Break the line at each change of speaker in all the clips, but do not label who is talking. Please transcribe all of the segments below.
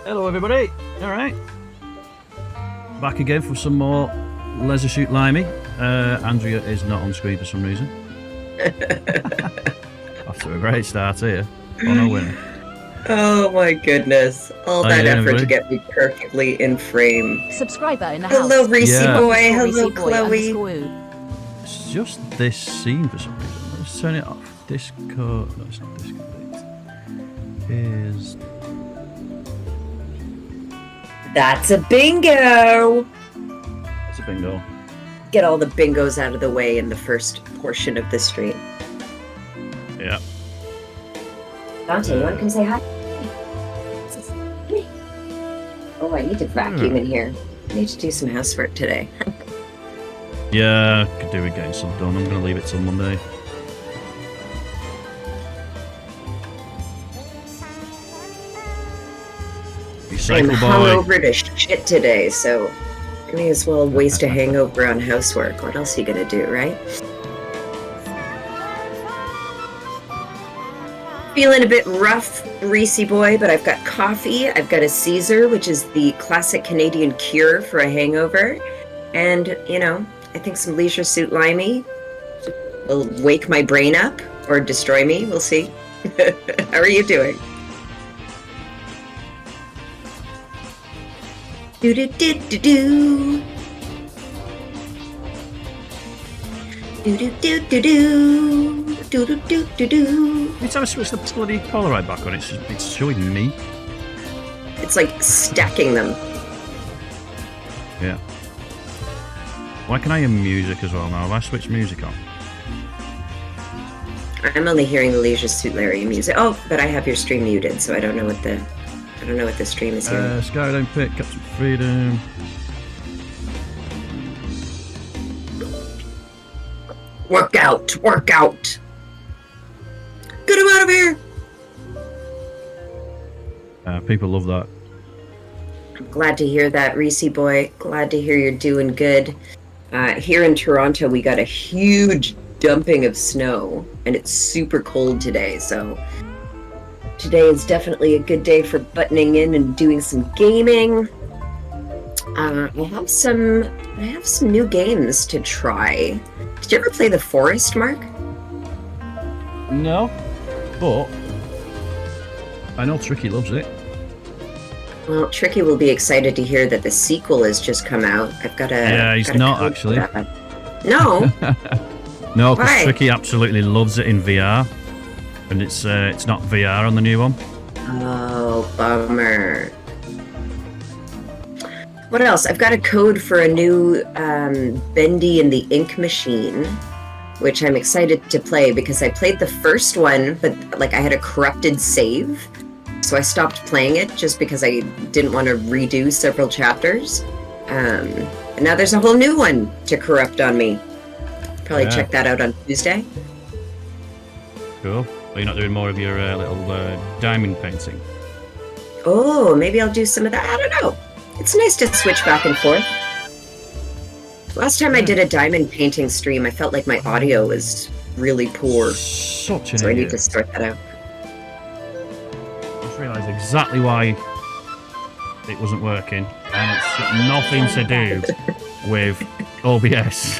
Hello everybody, alright. Back again for some more Leisure Suit Limey. Andrea is not on screen for some reason. After a great start here. On a winner.
Oh my goodness. All that effort to get me perfectly in frame.
Subscriber in the
Hello,
house.
Reese
Yeah.
boy. Hello, Chloe.
It's just this scene for some reason. Let's turn it off. Discord. No, it's not Discord. Is.
That's a bingo.
It's a bingo.
Get all the bingos out of the way in the first portion of the stream.
Yeah.
Dante, you want to come say hi? Oh, I need to vacuum in here. I need to do some housework today.
Yeah, could do with getting some done. I'm going to leave it till Monday.
I'm hungover to shit today, so I may as well waste a hangover on housework. What else are you going to do, right? Feeling a bit rough, Reese boy, but I've got coffee. I've got a Caesar, which is the classic Canadian cure for a hangover. And, you know, I think some Leisure Suit Limey will wake my brain up or destroy me. We'll see. How are you doing? Do-do-do-do-do. Do-do-do-do-do. Do-do-do-do-do.
Every time I switch the bloody Polaroid back on, it's showing me.
It's like stacking them.
Yeah. Why can I hear music as well now? Have I switched music on?
I'm only hearing the Leisure Suit Larry music. Oh, but I have your stream muted, so I don't know what the stream is hearing.
Skyline Pit, Captain Freedom.
Work out! Work out! Get him out of here!
People love that.
I'm glad to hear that, Reese boy. Glad to hear you're doing good. Here in Toronto, we got a huge dumping of snow, and it's super cold today, so today is definitely a good day for buttoning in and doing some gaming. I have some new games to try. Did you ever play The Forest, Mark?
No, but I know Tricky loves it.
Well, Tricky will be excited to hear that the sequel has just come out. I've got a...
Yeah, he's not actually.
No?
No, because
Why?
Tricky absolutely loves it in VR. And it's not VR on the new one.
Oh, bummer. What else? I've got a code for a new Bendy and the Ink Machine, which I'm excited to play because I played the first one, but like I had a corrupted save, so I stopped playing it just because I didn't want to redo several chapters. And now there's a whole new one to corrupt on me. Probably check that out on Tuesday.
Cool. Are you not doing more of your little diamond painting?
Oh, maybe I'll do some of that. I don't know. It's nice to switch back and forth. Last time I did a diamond painting stream, I felt like my audio was really poor.
Such an
So I
idiot.
need to sort that out.
I just realised exactly why it wasn't working. And it's got nothing to do with OBS.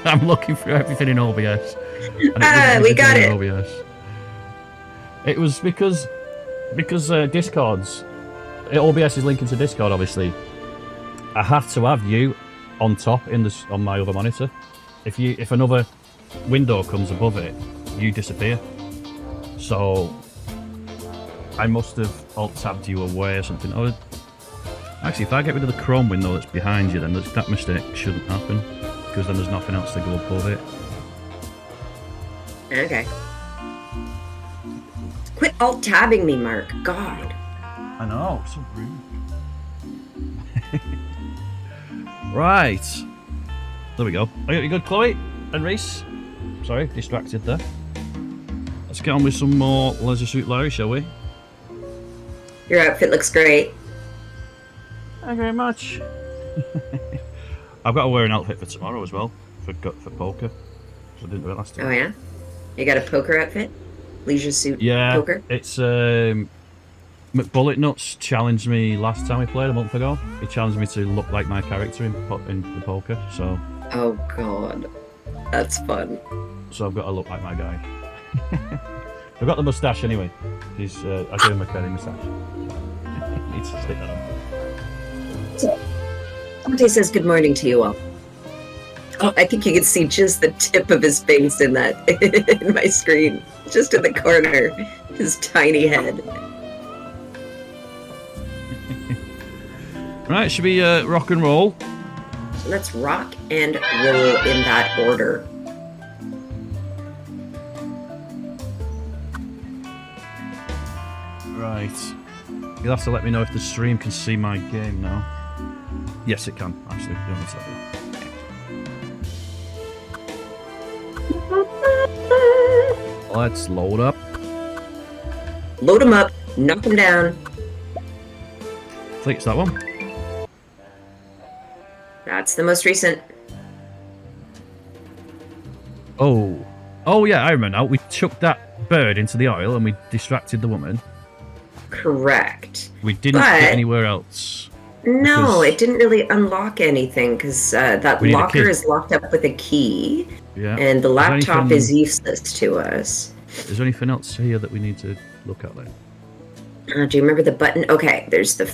I'm looking for everything in OBS. And
We got it.
OBS. It was because Discord's OBS is linking to Discord. Obviously, I have to have you on top on my other monitor. If another window comes above it, you disappear. So I must have alt-tabbed you away or something. Oh, actually, if I get rid of the Chrome window that's behind you, then that mistake shouldn't happen because then there's nothing else to go above it.
Okay. Quit alt-tabbing me, Mark. God.
I know, so rude. Right. There we go. You good, Chloe and Reese? Sorry, distracted there. Let's get on with some more Leisure Suit Larry, shall we?
Your outfit looks great.
Thank you very much. I've got to wear an outfit for tomorrow as well, for poker. So I didn't do it last time.
Oh, yeah? You got a poker outfit? Leisure Suit poker?
It's McBulletnuts challenged me last time we played a month ago. He challenged me to look like my character in the poker. So.
Oh God, that's fun.
So I've got to look like my guy. I've got the moustache anyway. He's I gave him a curly moustache. Needs to stick that on.
So, Dante says good morning to you all. Oh, I think you can see just the tip of his face in that in my screen, just in the corner, his tiny head.
Right, should we rock and roll?
So let's rock and roll in that order.
Right. You'll have to let me know if the stream can see my game now. Yes, it can. Actually, you don't need to let me know. Let's load up.
Load them up, knock them down.
I think it's that one.
That's the most recent.
Oh. Oh, yeah, I remember now. We took that bird into the oil and we distracted the woman.
Correct.
We didn't get anywhere else.
No, it didn't really unlock anything because that locker is locked up with a key.
Yeah.
And the laptop is useless to us.
Is there anything else here that we need to look at then?
Do you remember the button? Okay, there's the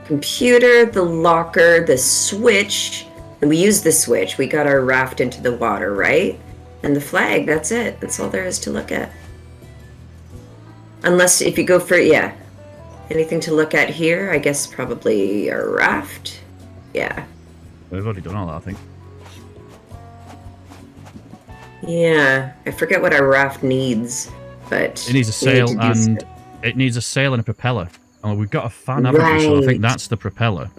computer, the locker, the switch. And we used the switch. We got our raft into the water, right? And the flag, that's it. That's all there is to look at. Unless if you go for, yeah. Anything to look at here? I guess probably a raft. Yeah.
We've already done all that, I think.
Yeah, I forget what our raft needs, but
it needs a sail and it needs a sail and a propeller. Oh, we've got a fan, haven't we? So I think that's the propeller.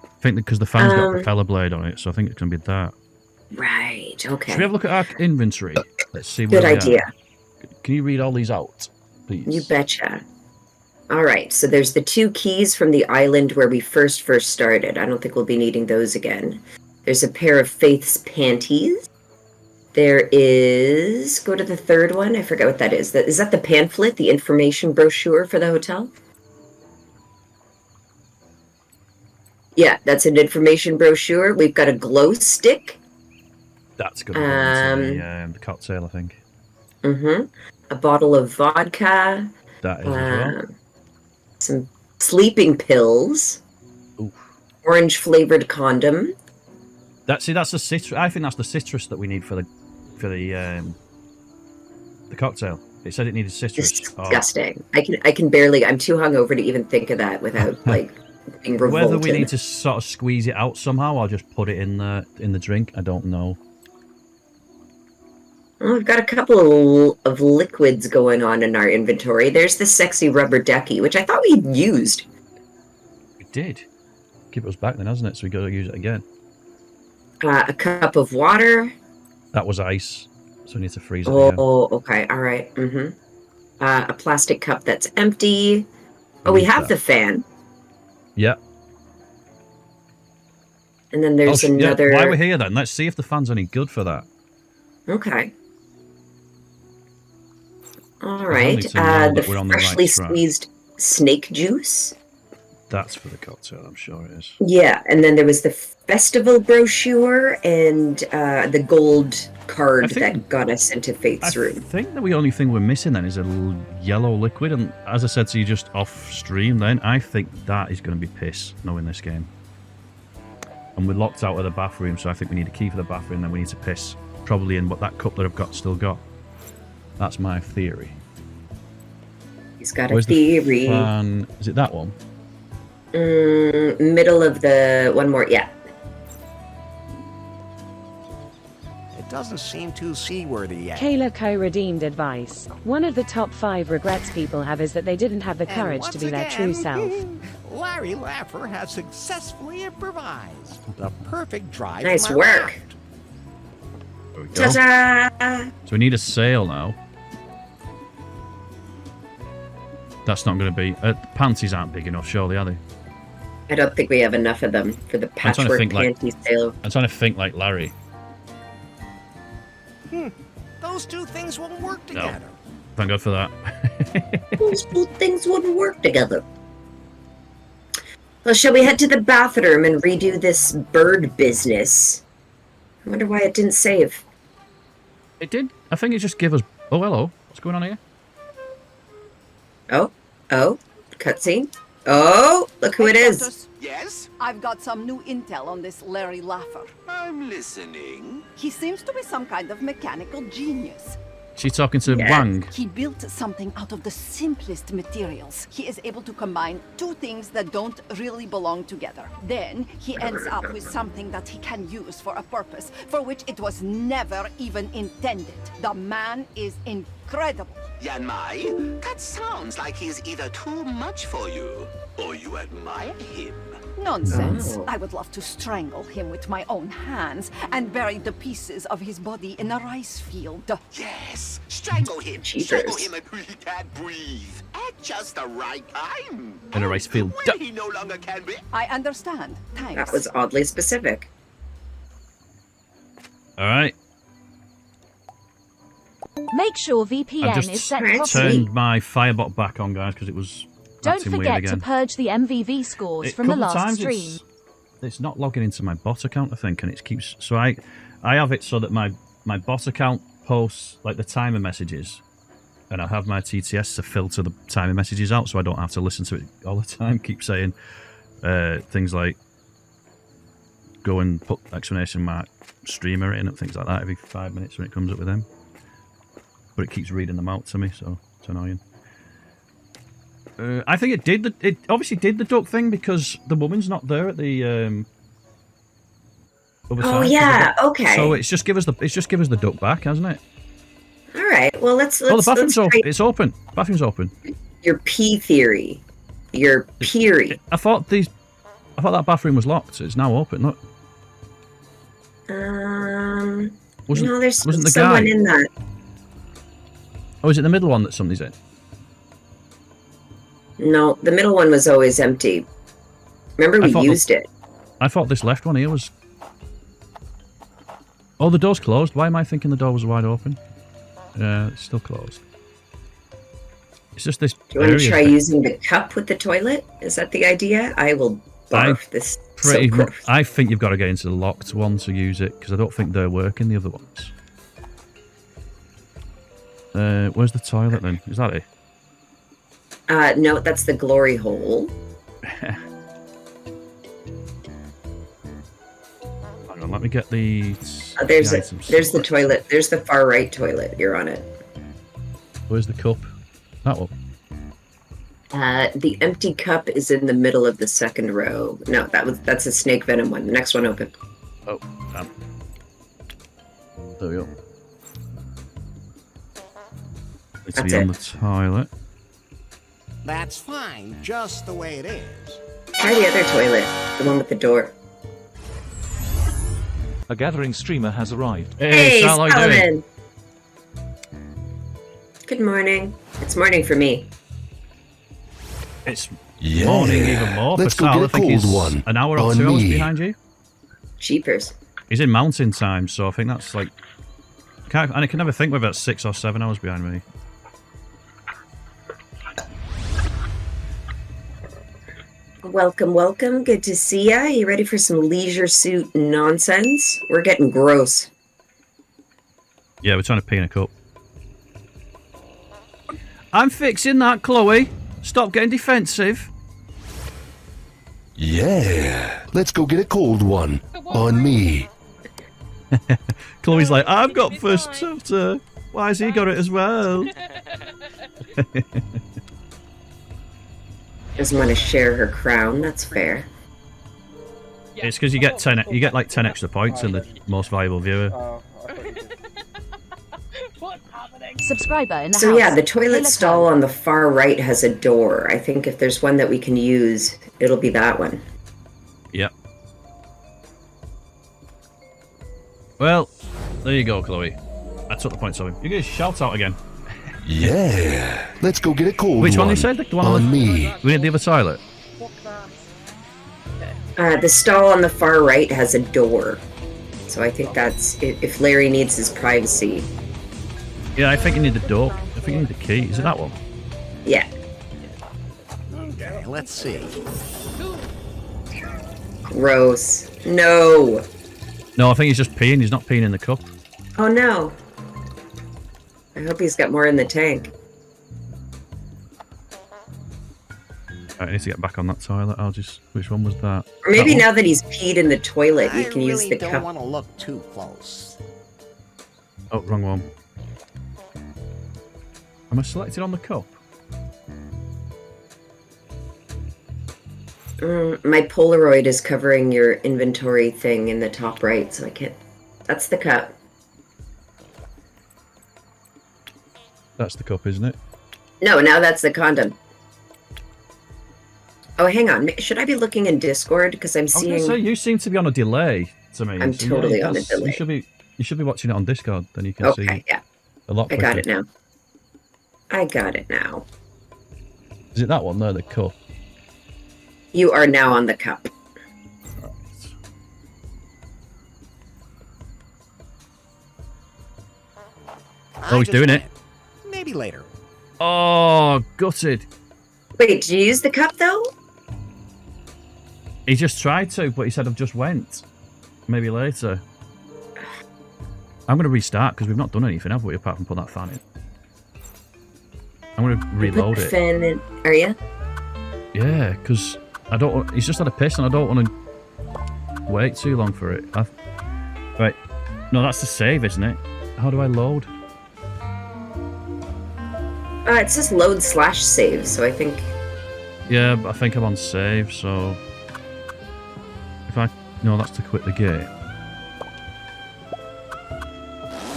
I think because the fan's got a propeller blade on it, so I think it's going to be that.
Right. Okay.
Should we have a look at our inventory? Let's see.
Good idea.
Can you read all these out, please?
You betcha. All right. So there's the 2 keys from the island where we first started. I don't think we'll be needing those again. There's a pair of Faith's panties. There is... Go to the 3rd one. I forget what that is. Is that the pamphlet, the information brochure for the hotel? Yeah, that's an information brochure. We've got a glow stick.
That's good. The cocktail, I think.
Mm-hmm. A bottle of vodka.
That is as well.
Some sleeping pills.
Oof.
Orange-flavored condom.
That's the citrus. I think that's the citrus that we need for the cocktail. It said it needed citrus.
Disgusting. I can barely. I'm too hungover to even think of that without like being revolted.
Whether we need to sort of squeeze it out somehow or just put it in the drink, I don't know.
Well, we've got a couple of liquids going on in our inventory. There's the sexy rubber ducky, which I thought we'd used.
We did. Keep us back then, hasn't it? So we got to use it again.
A cup of water.
That was ice, so we need to freeze it again.
Oh, okay. All right. Mm-hmm. A plastic cup that's empty. Oh, we have the fan.
Yeah.
And then there's another...
Yeah. Why we're here then? Let's see if the fan's any good for that.
Okay. All right. The freshly squeezed snake juice.
That's for the cocktail, I'm sure it is.
Yeah, and then there was the festival brochure and the gold card that got us into Faith's room.
I think the only thing we're missing then is a yellow liquid, and as I said to you just off stream then, I think that is going to be piss, knowing this game. And we're locked out of the bathroom, so I think we need a key for the bathroom, then we need to piss. Probably in what that cup that I've still got. That's my theory.
He's got a theory.
Is it that one?
Middle of the one more, yeah.
It doesn't seem too seaworthy yet.
Kayla co-redeemed advice. One of the top 5 regrets people have is that they didn't have the courage to be their true self.
Larry Laffer has successfully improvised the perfect drive.
Nice work.
There we go.
Ta-da!
So we need a sail now. That's not going to be... panties aren't big enough, surely, are they?
I don't think we have enough of them for the patchwork panty sail.
I'm trying to think like Larry.
Those two things won't work together.
Thank God for that.
Those two things wouldn't work together. Well, shall we head to the bathroom and redo this bird business? I wonder why it didn't save.
It did. I think it just gave us... Oh, hello. What's going on here?
Oh, cutscene. Oh, look who it is.
Yes?
I've got some new intel on this Larry Laffer.
I'm listening.
He seems to be some kind of mechanical genius.
She's talking to
Yes.
Wang.
He built something out of the simplest materials. He is able to combine two things that don't really belong together. Then he ends up with something that he can use for a purpose for which it was never even intended. The man is incredible.
Yan Mai, that sounds like he's either too much for you or you admire him.
Nonsense.
Oh.
I would love to strangle him with my own hands and bury the pieces of his body in a rice field.
Yes, strangle him.
Jeepers.
Strangle him until he can't breathe. At just the right time.
In a rice field.
When he no longer can breathe.
I understand. Thanks.
That was oddly specific.
All right.
Make sure
I've
VPN
just
is set
Right.
properly.
turned my Firebot back on, guys, because it was
Don't
acting weird
forget to
again.
purge the MVV scores from the
couple
last
times
stream.
It's not logging into my bot account, I think, and it keeps... So I have it so that my bot account posts, like, the timer messages, and I have my TTS to filter the timer messages out so I don't have to listen to it all the time. Keep saying things like, go and put exclamation mark streamer in and things like that every 5 minutes when it comes up with them. But it keeps reading them out to me, so it's annoying. I think it did. It obviously did the duck thing because the woman's not there at the other
Oh
side.
yeah, okay.
So it's just give us the duck back, hasn't it?
All right. Well, let's
Oh, the bathroom's
try
open. It's open. Bathroom's open.
your P theory. Your Peary.
I thought that bathroom was locked. It's now open. Look.
No,
Wasn't
there's
the
someone
guy?
in that.
Oh, is it the middle one that somebody's in?
No, the middle one was always empty. Remember,
I
we
thought
used it.
I thought this left one here was. Oh, the door's closed. Why am I thinking the door was wide open? Yeah, it's still closed. It's just this.
Do you want to
area
try
thing.
using the cup with the toilet? Is that the idea? I will barf this.
Pretty
so
much.
gross.
I think you've got to get into the locked one to use it because I don't think they're working the other ones. Where's the toilet then? Is that it?
No, that's the glory hole.
Hang on, let me get the.
There's
items.
the toilet. There's the far right toilet. You're on it.
Where's the cup? That one.
The empty cup is in the middle of the second row. No, that's a snake venom one. The next one open.
Oh, damn. There we go. Need to
That's
be on
it.
the toilet.
That's fine, just the way it is.
Try the other toilet. The one with the door.
A gathering streamer has arrived.
Hey,
Sal, how you doing?
Solomon. Good morning. It's morning for me.
It's
Yeah.
morning even more
Let's
for
go
Sal.
get
I
a
think
cold
he's
one
an hour or
on
2 hours
me.
behind you.
Cheapers.
He's in mountain time, so I think that's like... and I can never think whether it's 6 or 7 hours behind me.
Welcome, welcome. Good to see ya. You ready for some leisure suit nonsense? We're getting gross.
Yeah, we're trying to pee in a cup. I'm fixing that, Chloe. Stop getting defensive.
Yeah. Let's go get a cold one on me.
Chloe's like, I've got first chapter. Why has he got it as well?
Doesn't want to share her crown. That's fair.
It's because you get 10. You get like 10 extra points in the most valuable viewer.
Subscriber in the
So
house.
yeah, the toilet
Taylor
stall
Cole.
on the far right has a door. I think if there's one that we can use, it'll be that one.
Yep. Well, there you go, Chloe. I took the points of him. You're going to shout out again.
Yeah. Let's go get a cold
Which one
one
you said? The one
on
the...
me.
We need the other toilet.
The stall on the far right has a door. So I think that's if Larry needs his privacy.
Yeah, I think you need the door. I think you need the key. Is it that one?
Yeah.
Okay, let's see.
Gross. No.
No, I think he's just peeing. He's not peeing in the cup.
Oh no. I hope he's got more in the tank.
Right, I need to get back on that toilet. I'll just... Which one was that?
Or maybe
That one?
now that he's peed in the toilet, you
I
can use
really
the
don't
cup.
want to look too close.
Oh, wrong one. Am I selected on the cup?
My Polaroid is covering your inventory thing in the top right, so I can't... That's the cup.
That's the cup, isn't it?
No, now that's the condom. Oh, hang on. Should I be looking in Discord? Because I'm
I was
seeing...
going to say, you seem to be on a delay to me.
I'm
So,
totally
yeah,
on a
that's-
delay.
You should be watching it on Discord, then you can see
Okay, yeah.
a lot
I
quicker.
got it now. I got it now.
Is it that one there, the cup?
You are now on the cup.
Right. Oh, he's doing it.
Maybe later.
Oh, gutted.
Wait, did you use the cup, though?
He just tried to, but he said I've just went. Maybe later. I'm going to restart because we've not done anything, have we, apart from put that fan in. I'm going to reload
Put the
it.
fan in. Are you?
Yeah, because I don't want... He's just had a piss and I don't want to wait too long for it. Right. No, that's the save, isn't it? How do I load?
It says load/save, so I think...
Yeah, but I think I'm on save, so... If I... No, that's to quit the game.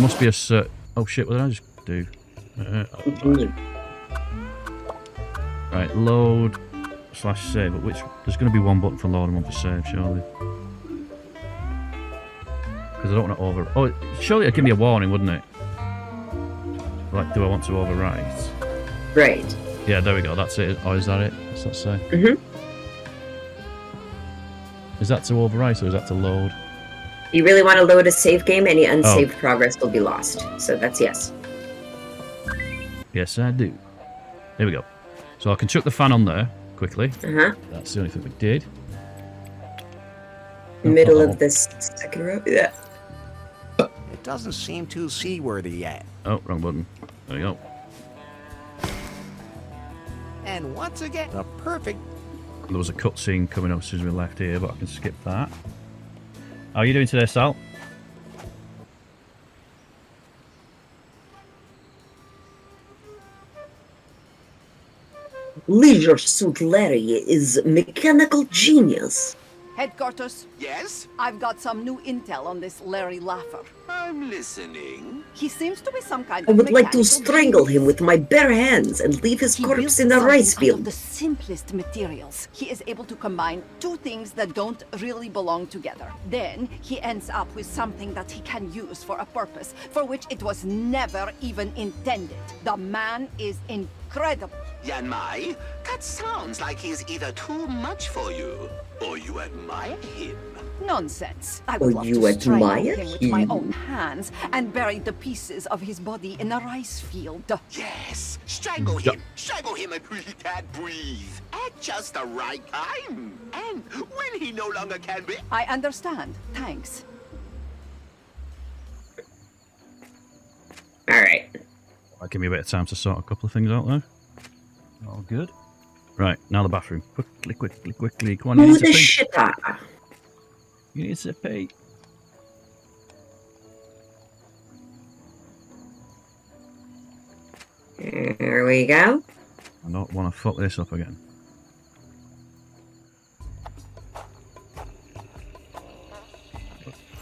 Must be a cert... Oh shit, what did I just do? Right, load/save, but which... There's going to be one button for load and one for save, surely. Because I don't want to over... Oh, surely it'd give me a warning, wouldn't it? Like, do I want to overwrite?
Right.
Yeah, there we go, that's it. Or is that it? What's that say?
Mm-hmm.
Is that to overwrite or is that to load?
You really want to load a save game? Any unsaved progress will be lost. So that's yes.
Yes, I do. Here we go. So I can chuck the fan on there quickly.
Uh-huh.
That's the only thing we did.
Middle of this second row. Yeah.
It doesn't seem too seaworthy yet.
Oh, wrong button. There we go.
And once again, the perfect...
There was a cutscene coming up as soon as we left here, but I can skip that. How are you doing today, Sal?
Leisure Suit Larry is mechanical genius.
Headquarters,
Yes?
I've got some new intel on this Larry Laffer.
I'm listening.
He seems to be some kind
I
of
would like to
mechanical
strangle
genius.
him with my bare hands and leave his
He
corpse
built
in a
something
rice
out of
field.
the simplest materials. He is able to combine two things that don't really belong together. Then he ends up with something that he can use for a purpose for which it was never even intended. The man is incredible.
Yan Mai, that sounds like he's either too much for you, or you admire him.
Nonsense. I
Oh,
would love
you
to strangle
admire
him with my
him?
own hands and bury the pieces of his body in a rice field.
Yes, strangle him and he can't breathe. At just the right time. And when he no longer can be...
I understand. Thanks.
Alright.
That'll give me a bit of time to sort a couple of things out there. All good. Right, now the bathroom. Quickly. Come on, you
Who
need to
the
pee.
shitter?
You need to pee.
There we go.
I don't want to fuck this up again.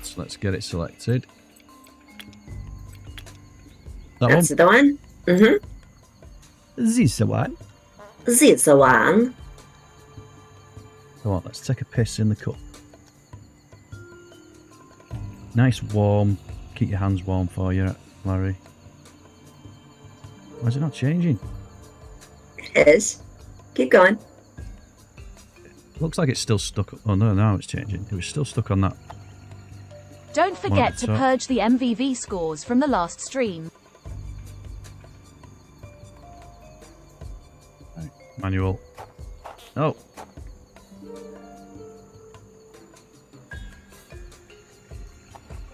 So let's get it selected. That
That's the one? Mm-hmm.
one? This one.
This the one.
Come on, let's take a piss in the cup. Nice warm. Keep your hands warm for you, Larry. Why is it not changing?
It is. Keep going.
Looks like it's still stuck. Oh no, now it's changing. It was still stuck on that.
Don't forget
at
to
the top.
purge the MVV scores from the last stream.
Manual. Oh.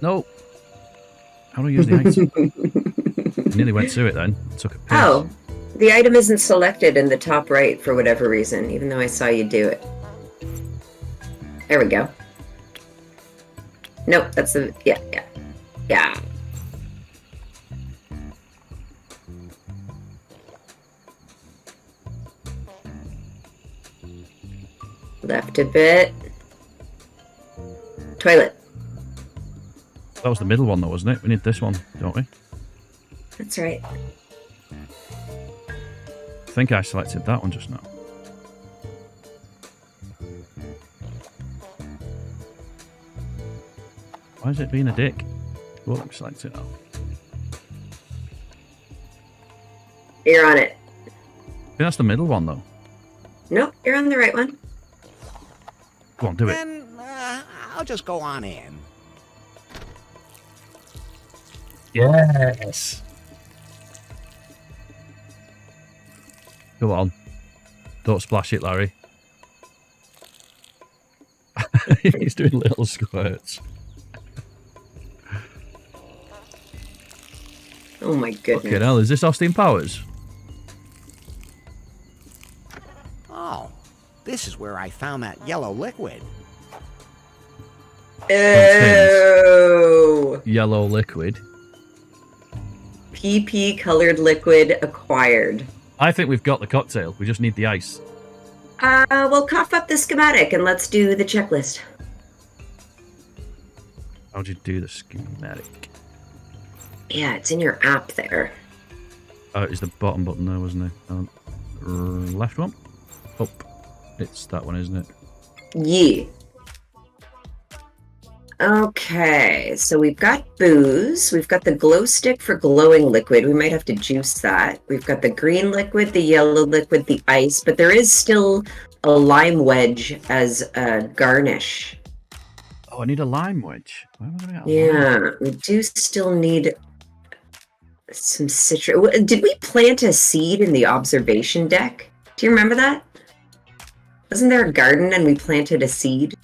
No. How do I use the item? Nearly went to it then. Took a piss.
Oh, the item isn't selected in the top right for whatever reason, even though I saw you do it. There we go. Nope, that's the... Yeah. Left a bit. Toilet.
That was the middle one though, wasn't it? We need this one, don't we?
That's right.
I think I selected that one just now. Why is it being a dick? Well, select it now.
You're on it.
I think that's the middle one though.
Nope, you're on the right one.
Go on, do it.
Then I'll just go on in.
Yes. Go on. Don't splash it, Larry. He's doing little squirts.
Oh my goodness.
Fucking hell, is this Austin Powers?
Oh, this is where I found that yellow liquid.
Ew.
Yellow liquid.
PP colored liquid acquired.
I think we've got the cocktail. We just need the ice.
Well, cough up the schematic and let's do the checklist.
How'd you do the schematic?
Yeah, it's in your app there.
Oh, it's the bottom button there, wasn't it? Left one? Up. It's that one, isn't it?
Yeah. Okay, so we've got booze. We've got the glow stick for glowing liquid. We might have to juice that. We've got the green liquid, the yellow liquid, the ice, but there is still a lime wedge as a garnish.
Oh, I need a lime wedge. Where am I gonna get a
Yeah,
lime?
we do still need some citrus. Did we plant a seed in the observation deck? Do you remember that? Wasn't there a garden and we planted a seed?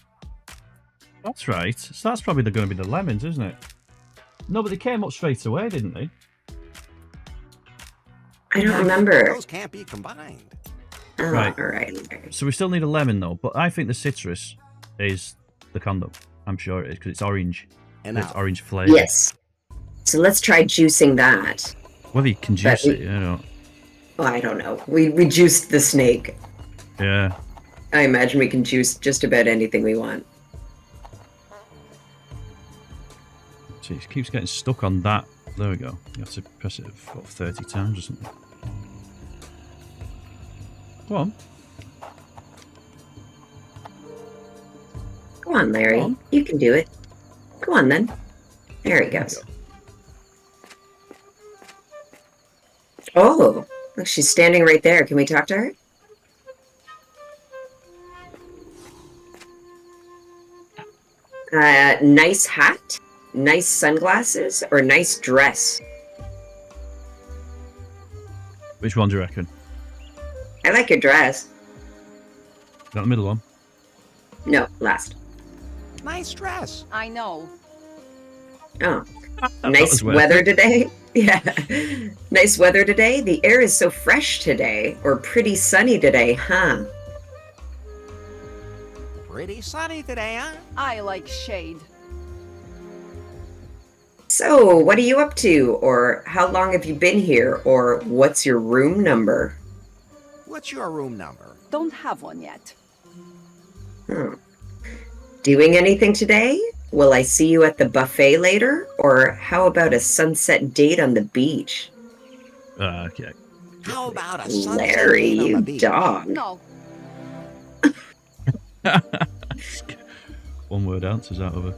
That's right. So that's probably going to be the lemons, isn't it? No, but they came up straight away, didn't they?
I don't remember.
Those can't be combined.
Oh,
Right.
all right.
So we still need a lemon, though. But I think the citrus is the condom. I'm sure it is, because it's orange.
And
It's
now,
orange flavour.
Yes. So let's try juicing that.
Whether you can juice
But
it, you know.
Well, I don't know. We juiced the snake.
Yeah.
I imagine we can juice just about anything we want.
See, it keeps getting stuck on that. There we go. You have to press it about 30 times or something. Go on.
Go on, Larry.
Go on.
You can do it. Go on, then. There he goes. Oh, look, she's standing right there. Can we talk to her? Nice hat, nice sunglasses, or nice dress?
Which one do you reckon?
I like your dress.
That the middle one?
No, last.
nice dress.
I know.
Oh,
That
nice
was worth
weather
it.
today. Yeah, nice weather today. The air is so fresh today, or pretty sunny today, huh?
Pretty sunny today, huh?
I like shade.
So, what are you up to? Or how long have you been here? Or what's your room number?
What's your room number?
Don't have one yet.
Doing anything today? Will I see you at the buffet later? Or how about a sunset date on the beach?
Okay.
How about a sunset
Larry,
date on
you
the beach?
dog.
No.
One word answers out of her.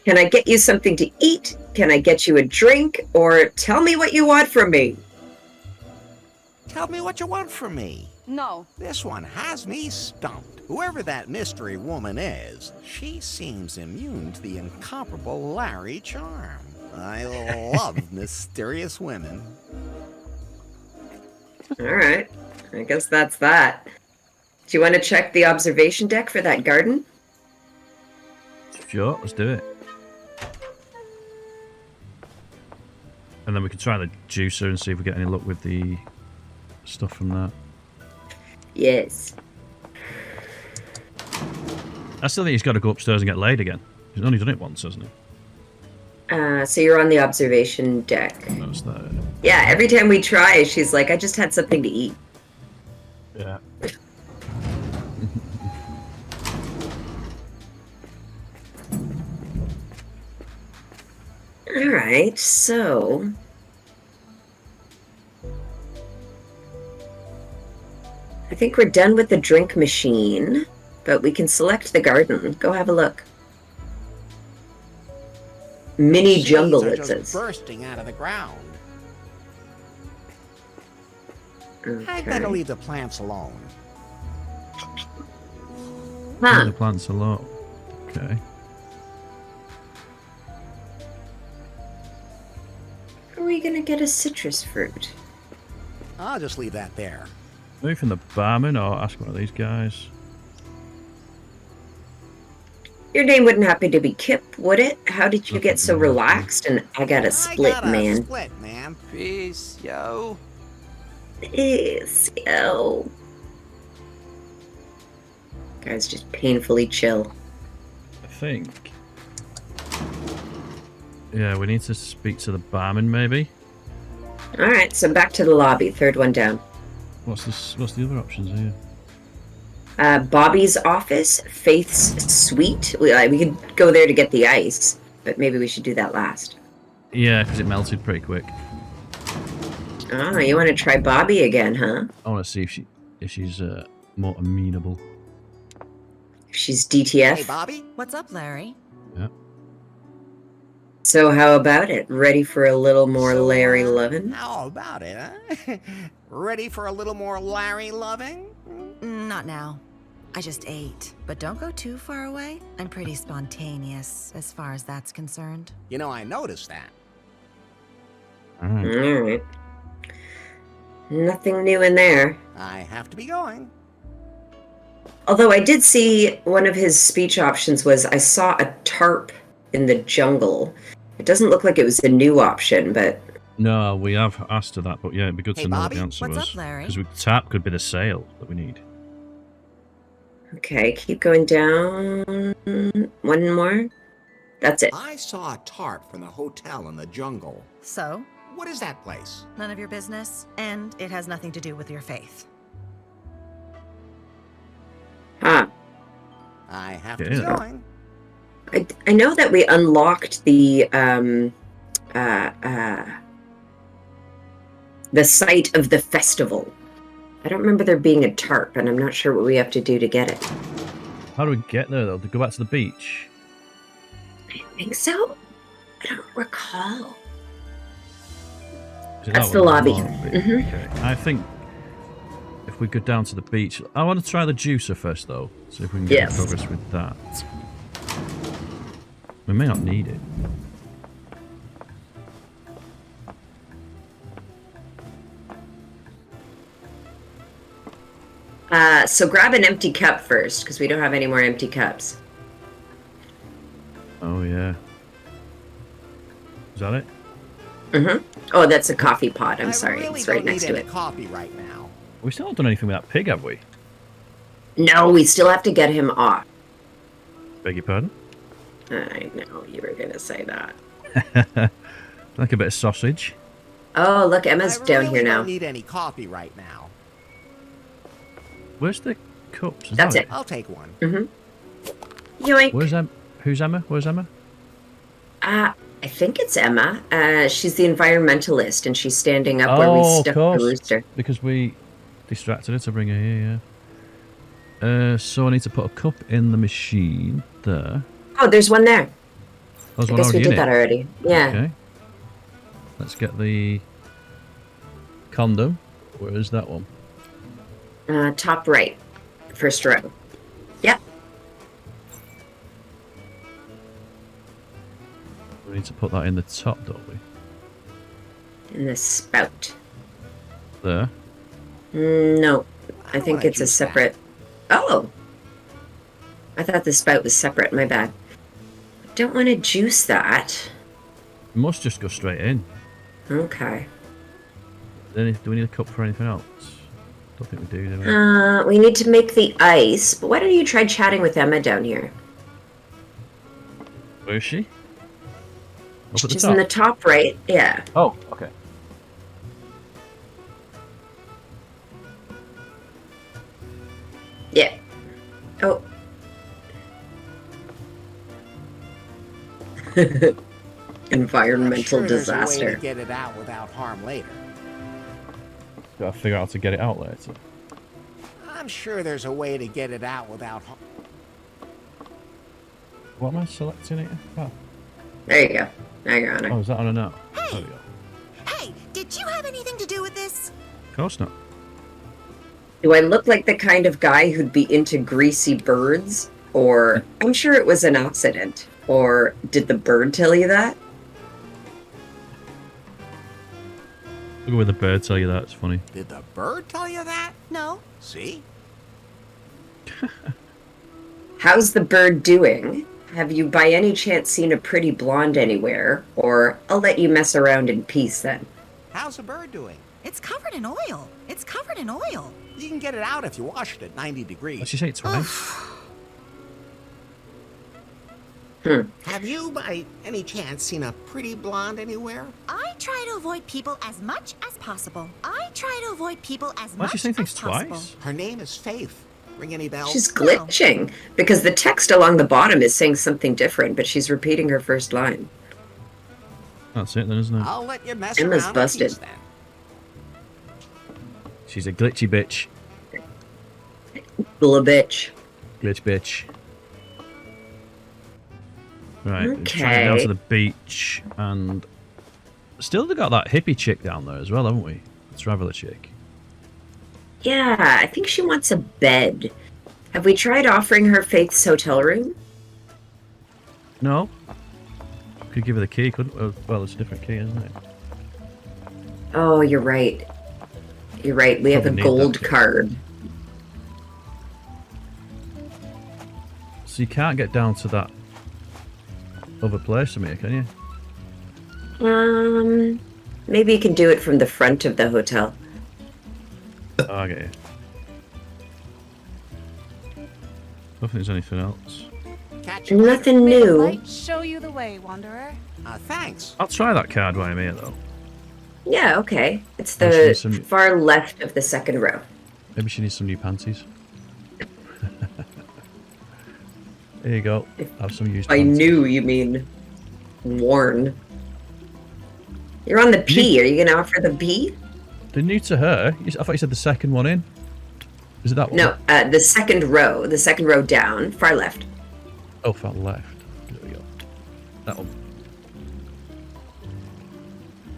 Can I get you something to eat? Can I get you a drink? Or tell me what you want from me?
Tell me what you want from me.
No.
This one has me stumped. Whoever that mystery woman is, she seems immune to the incomparable Larry charm. I love mysterious women.
All right. I guess that's that. Do you want to check the observation deck for that garden?
Sure, let's do it. And then we can try the juicer and see if we get any luck with the stuff from that.
Yes.
I still think he's got to go upstairs and get laid again. He's only done it once, hasn't he?
So you're on the observation deck.
What's that?
Yeah, every time we try, she's like, I just had something to eat.
Yeah.
Alright, so... I think we're done with the drink machine, but we can select the garden. Go have a look. Mini
Seeds
jungle,
are
it
just
says.
bursting out of the ground.
Okay.
I'd better leave the plants alone.
Huh.
The plants a lot. Okay.
Are we gonna get a citrus fruit?
I'll just leave that there.
Maybe from the barman or ask one of these guys.
Your name wouldn't happen to be Kip, would it? How did you get so relaxed? And I got a split, man.
Split, man.
Peace, yo.
Yes, yo. Guys, just painfully chill.
I think. Yeah, we need to speak to the barman, maybe.
All right, so back to the lobby. Third one down.
What's this? What's the other options here?
Bobby's office, Faith's suite. We could go there to get the ice, but maybe we should do that last.
Yeah, because it melted pretty quick.
Oh, you want to try Bobby again, huh?
I want to see if she's more amenable.
She's DTF.
Hey, Bobby.
What's up, Larry?
Yeah.
So how about it? Ready for a little more
So,
Larry lovin'?
How about it, huh? Ready for a little more Larry loving?
Not now. I just ate. But don't go too far away. I'm pretty spontaneous as far as that's concerned.
You know, I noticed that.
Alright.
All right. Nothing new in there.
I have to be going.
Although I did see one of his speech options was, I saw a tarp in the jungle. It doesn't look like it was a new option, but...
No, we have asked her that, but yeah, it'd be good
Hey,
to know
Bobby,
what the answer
what's
was.
up, Larry?
Because tap could be the sale that we need.
Okay, keep going down. One more. That's it.
I saw a tarp from the hotel in the jungle.
So,
What is that place?
none of your business, and it has nothing to do with your faith.
Ah,
I have to be
Yeah.
going.
I know that we unlocked the site of the festival. I don't remember there being a tarp, and I'm not sure what we have to do to get it.
How do we get there, though? To go back to the beach?
I think so. I don't recall.
Is it
That's
that
the
one?
lobby.
Okay. I think if we go down to the beach... I want to try the juicer first, though. See if we can get
Yes.
progress with that. We may not need it.
So grab an empty cup first, because we don't have any more empty cups.
Oh, yeah. Is that it?
Mm-hmm. Oh, that's a coffee pot. I'm
I
sorry.
really
It's right
don't
next
need
to
any
it.
coffee right now.
We still haven't done anything with that pig, have we?
No, we still have to get him off.
Beg your pardon?
I know you were going to say that.
Like a bit of sausage.
Oh, look, Emma's
I
down
really
here now.
don't need any coffee right now.
Where's the cups? Is
That's
that
it.
I'll take one.
Yoink.
Where's Emma? Who's Emma? Where's Emma?
I think it's Emma. She's the environmentalist, and she's standing up where we
Oh, of
stuck the
course.
rooster.
Because we distracted her to bring her here, yeah. So I need to put a cup in the machine there.
Oh, there's one there.
There's
I
one
guess we
already in
did
it.
that already. Yeah.
Okay. Let's get the condom. Where is that one?
Top right. First row. Yep.
We need to put that in the top, don't we?
In the spout.
There.
No, I
don't
think
wanna
it's a
juice that.
separate. Oh, I thought the spout was separate. My bad. Don't want to juice that.
It must just go straight in.
Okay.
Then, do we need a cup for anything else? Don't think we do we?
We need to make the ice. But why don't you try chatting with Emma down here?
Where is she? Up at the
She's
top?
in the top right. Yeah.
Oh, okay.
Yeah. Oh. Environmental
I'm sure there's a way
disaster.
to get it out without harm later.
Gotta figure out how to get it out later.
I'm sure there's a way to get it out without harm.
What am I selecting it? Oh,
There you go. Now you're on
oh
it.
is that on a no?
Hey!
There we go.
Hey, did you have anything to do with this?
Of course not.
Do I look like the kind of guy who'd be into greasy birds? Or I'm sure it was an accident. Or did the bird tell you that?
Look at where the bird tell you that. It's funny.
Did the bird tell you that?
No.
See?
How's the bird doing? Have you by any chance seen a pretty blonde anywhere? Or I'll let you mess around in peace then.
How's the bird doing?
It's covered in oil. It's covered in oil.
You can get it out if you wash it at 90 degrees.
What'd she say it twice?
Have you, by any chance, seen a pretty blonde anywhere?
I try to avoid people as much as possible. I try to avoid people as
Why'd she
much
say
as
things
possible.
twice?
Her name is Faith. Ring any bells?
She's glitching because the text along the bottom is saying something different, but she's repeating her first line.
That's it then, isn't it?
I'll let you mess
Emma's
around
busted.
in peace then.
She's a glitchy bitch.
Little bitch.
Glitch bitch. Right,
Okay.
trying down to the beach, and still got that hippie chick down there as well, haven't we? The traveller chick.
Yeah, I think she wants a bed. Have we tried offering her Faith's hotel room?
No. Could give her the key, couldn't we? Well, it's a different key, isn't it?
Oh, you're right. You're right. We have a
Probably need
gold
that key.
card.
So you can't get down to that other place from here, can you?
Maybe you can do it from the front of the hotel.
Oh, I get you. Don't think there's anything else.
Catch you later.
Nothing
May the
new.
light show you the way, wanderer.
Thanks.
I'll try that card while I'm here, though.
Yeah, okay. It's
Maybe she
the
needs some-
far left of the second row.
Maybe she needs some new panties. There you go. Have some used
By
panties.
new, you mean worn. You're on the P. Are you going to offer the B?
They're new to her. I thought you said the second one in. Is it that one?
No, the second row down, far left.
Oh, far left. There we go. That one.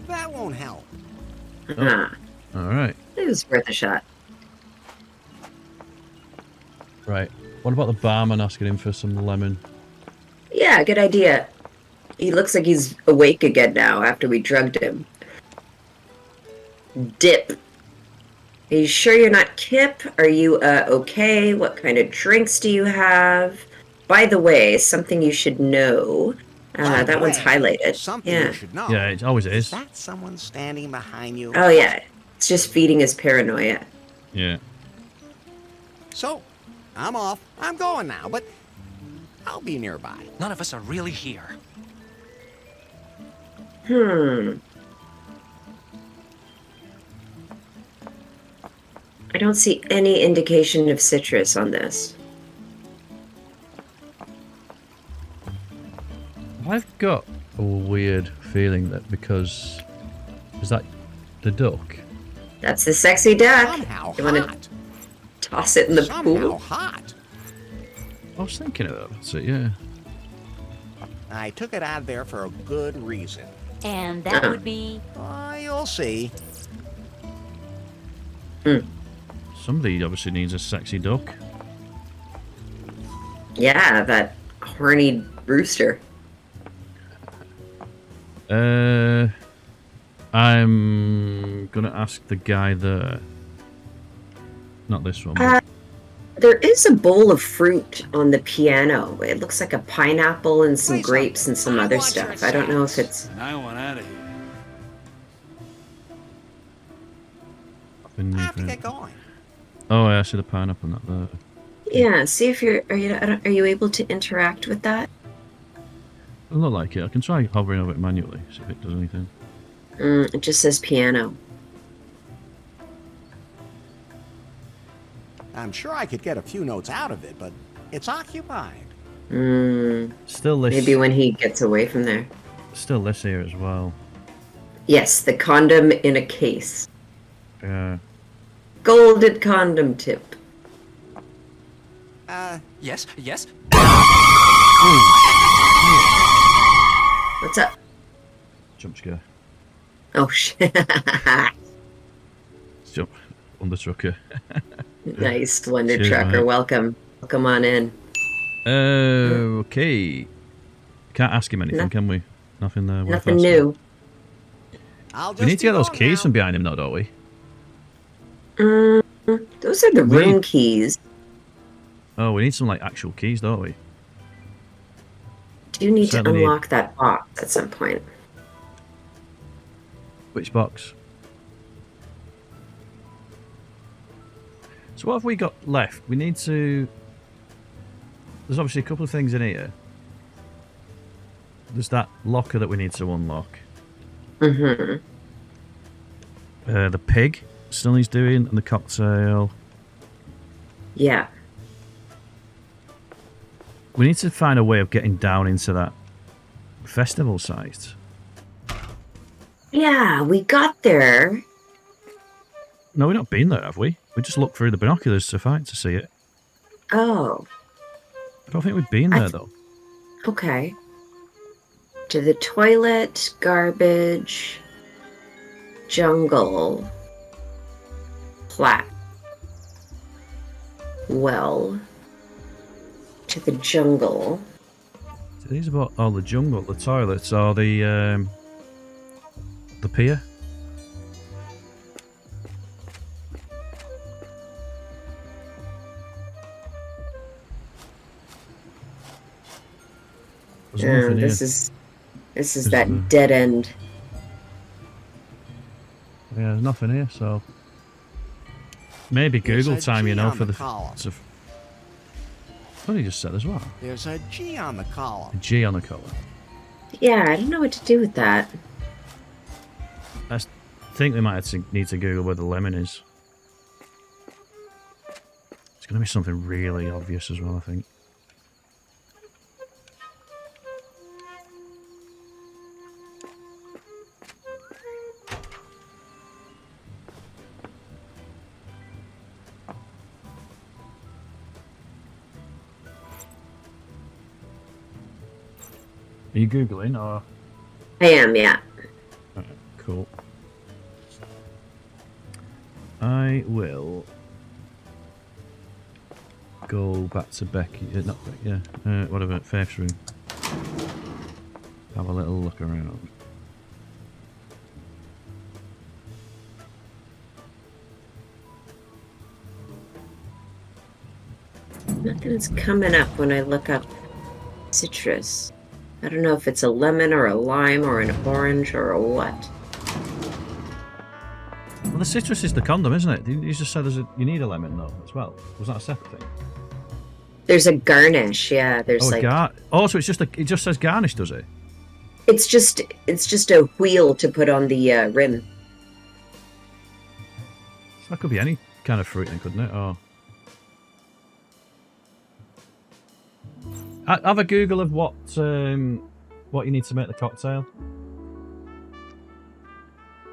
That won't help.
Ah,
Alright.
it was worth a shot.
Right. What about the barman asking him for some lemon?
Yeah, good idea. He looks like he's awake again now after we drugged him. Dip. Are you sure you're not Kip? Are you, okay? What kind of drinks do you have? By the way, something you should know.
By the
That one's
way,
highlighted.
Something
Yeah.
you should know.
Yeah, it always
Is
is.
that someone standing behind you?
Oh, yeah. It's just feeding his paranoia.
Yeah.
So, I'm off. I'm going now, but I'll be nearby.
None of us are really here.
I don't see any indication of citrus on this.
I've got a weird feeling that because... Is that the duck?
That's the sexy duck.
Somehow
You want to
hot.
toss it in the
Somehow
pool?
hot.
I was thinking of that. That's it, yeah.
I took it out of there for a good reason.
And that would be...
You'll see.
Somebody obviously needs a sexy duck.
Yeah, that horny rooster.
I'm gonna ask the guy there Not this one.
There is a bowl of fruit on the piano. It looks like a pineapple and some grapes and some other stuff. I don't know if it's...
I want out of here.
I have to get going.
Oh, I see the pineapple, not the...
Yeah, see if you're... Are you able to interact with that?
It look like it. I can try hovering over it manually, see if it does anything.
It just says piano.
I'm sure I could get a few notes out of it, but it's occupied.
Still this...
Maybe when he gets away from there.
Still this here as well.
Yes, the condom in a case.
Yeah.
Golden condom tip.
Yes.
What's up?
Jump scare.
Oh, shit.
Jump on the trucker.
Nice, Wonder
Cheers,
Trucker.
mate.
Welcome. Welcome on in.
Okay. Can't ask him anything, can we? Nothing there.
Nothing new.
We need to get those keys from behind him, though, don't we?
Those are the room keys.
Oh, we need some like actual keys, don't we?
Do you need
Certainly
to unlock that box at some point?
Which box? So what have we got left? We need to... There's obviously a couple of things in here. There's that locker that we need to unlock.
Mm-hmm.
The pig still needs doing, and the cocktail.
Yeah.
We need to find a way of getting down into that festival site.
Yeah, we got there.
No, we've not been there, have we? We just looked through the binoculars to see it.
Oh.
I don't think we've been there, though.
Okay. To the toilet, garbage, jungle, plat. Well, to the jungle.
So these about all the jungle, the toilets, or the pier.
Yeah, this is that dead end.
Yeah, there's nothing here, so maybe Google time, you know, for the. What did he just said as well?
There's a G on the column.
A G on the column.
Yeah, I don't know what to do with that.
I think we might need to Google where the lemon is. It's going to be something really obvious as well, I think. Are you Googling or?
I am, yeah.
Alright, cool. I will go back to Becky. Not Becky, yeah. Whatever, Faith's room. Have a little look around.
Nothing's coming up when I look up citrus. I don't know if it's a lemon or a lime or an orange or a what.
Well, the citrus is the condom, isn't it? You just said you need a lemon though as well. Was that a separate thing?
There's a garnish, yeah. There's
so it just says garnish, does it?
It's just a wheel to put on the rim.
So that could be any kind of fruit then, couldn't it? Or have a Google of what you need to make the cocktail.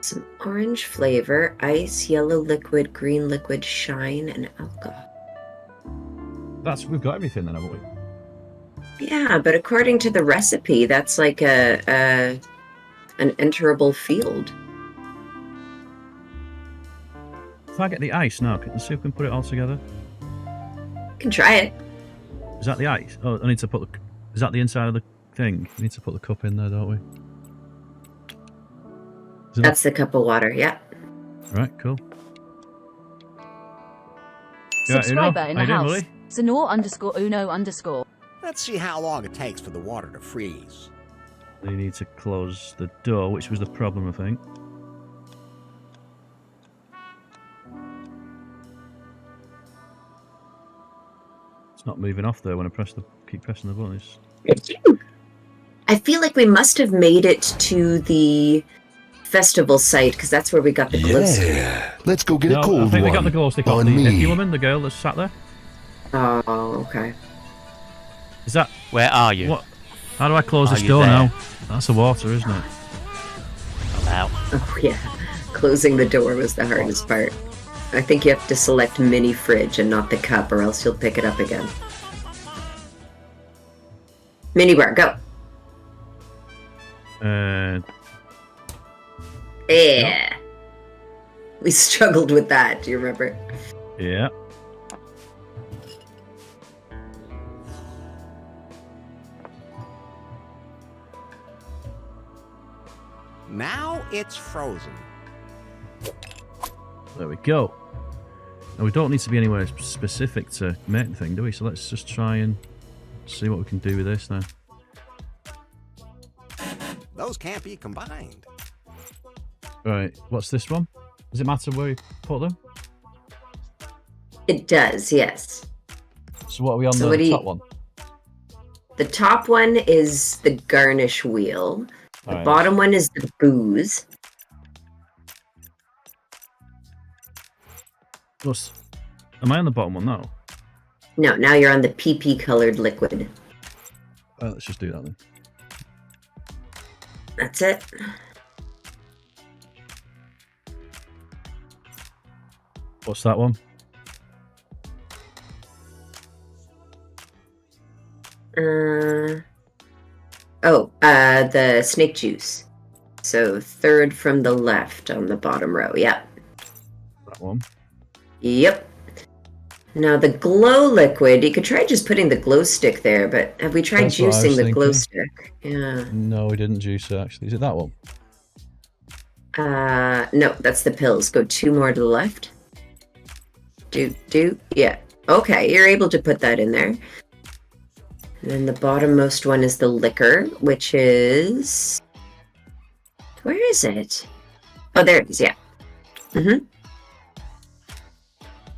Some orange flavor, ice, yellow liquid, green liquid, shine, and alcohol.
We've got everything then, haven't we?
Yeah, but according to the recipe, that's like an enterable field.
If I get the ice now, can you see if we can put it all together?
Can try it.
Is that the ice? Oh, I need to put is that the inside of the thing? We need to put the cup in there, don't we?
That's the cup of water, yeah.
Right, cool.
Subscriber
Uno.
in
How
the
you doing,
house.
buddy?
Senor_Uno_.
Let's see how long it takes for the water to freeze.
They need to close the door, which was the problem, I think. It's not moving off there when I keep pressing the buttons.
I feel like we must have made it to the festival site because that's where we got the glow stick.
Yeah. Let's go get a
No,
cold
I think
one.
we got the glow stick off
On
the
me.
hippie woman, the girl that's sat there.
Oh, okay.
Is that...
Where are you?
What? How do I close
Are
this
you
door
there?
now? That's the water, isn't it?
I'm out.
Oh, yeah. Closing the door was the hardest part. I think you have to select mini fridge and not the cup, or else you'll pick it up again. Mini bar, go. Yeah. We struggled with that. Do you remember?
Yeah.
Now it's frozen.
There we go. Now we don't need to be anywhere specific to make the thing, do we? So let's just try and see what we can do with this now.
Those can't be combined.
Right, what's this one? Does it matter where you put them?
It does, yes.
So what are we on
So
the top one?
The top one is the garnish wheel. The
Alright.
bottom one is the booze.
Am I on the bottom one now?
No, now you're on the PP colored liquid.
Let's just do that then.
That's it.
What's that one?
The snake juice. So third from the left on the bottom row. Yep.
That one.
Yep. Now the glow liquid, you could try just putting the glow stick there, but have we tried
That's what I was
juicing the glow
thinking.
stick? Yeah.
No, we didn't juice it actually. Is it that one?
No, that's the pills. Go 2 more to the left. Yeah. Okay, you're able to put that in there. And then the bottommost one is the liquor, which is... Where is it? Oh, there it is, yeah. Mm-hmm.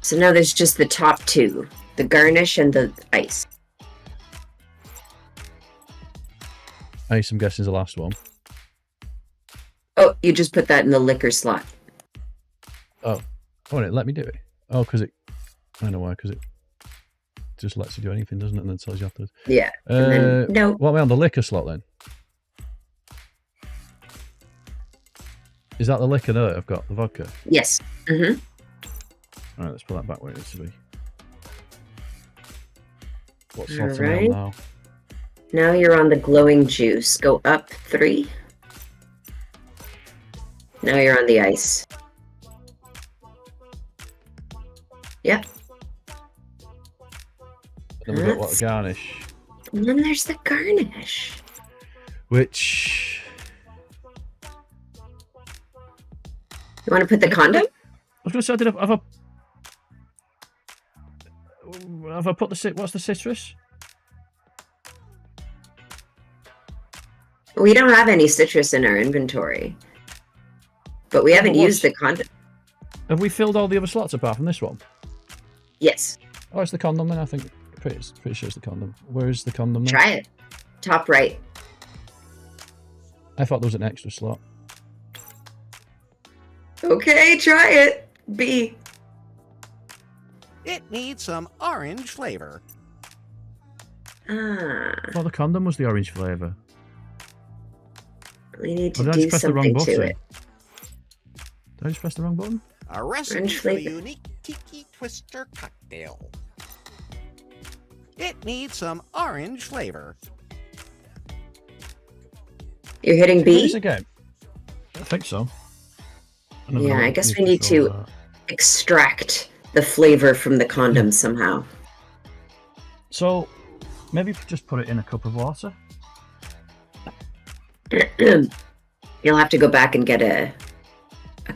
So now there's just the top 2. The garnish and the ice.
Ice, I'm guessing, is the last one.
Oh, you just put that in the liquor slot.
Oh, wait, let me do it. Oh, because it... I know why, because it just lets you do anything, doesn't it? And then tells you afterwards.
Yeah. And then, no.
What am I on the liquor slot then? Is that the liquor there? I've got the vodka.
Yes. Mm-hmm.
Alright, let's put that back where it needs to be. What
All
slot am I on
right.
now?
Now you're on the glowing juice. Go up 3. Now you're on the ice. Yep.
Then we've got what, garnish.
And then there's the garnish.
Which...
You want to put the condom?
I was going to say, have I put the... What's the citrus?
We don't have any citrus in our inventory. But we haven't used the condom.
Have we filled all the other slots apart from this one?
Yes.
Oh, it's the condom then, I think. Pretty sure it's the condom. Where is the condom then?
Try it. Top right.
I thought there was an extra slot.
Okay, try it. B.
It needs some orange flavor.
Ah.
I thought the condom was the orange flavour.
We need to
Or did I
do
just press the wrong
something to
button?
it.
Did I just press the wrong button?
A recipe
Orange
for the
flavor.
unique Tiki Twister cocktail. It needs some orange flavor.
You're hitting
Can we do this
B?
again? I think so. don't know
Yeah,
what
I guess
it
we need
is
to
for
extract the flavor from the condom somehow.
So, maybe just put it in a cup of water.
You'll have to go back and get a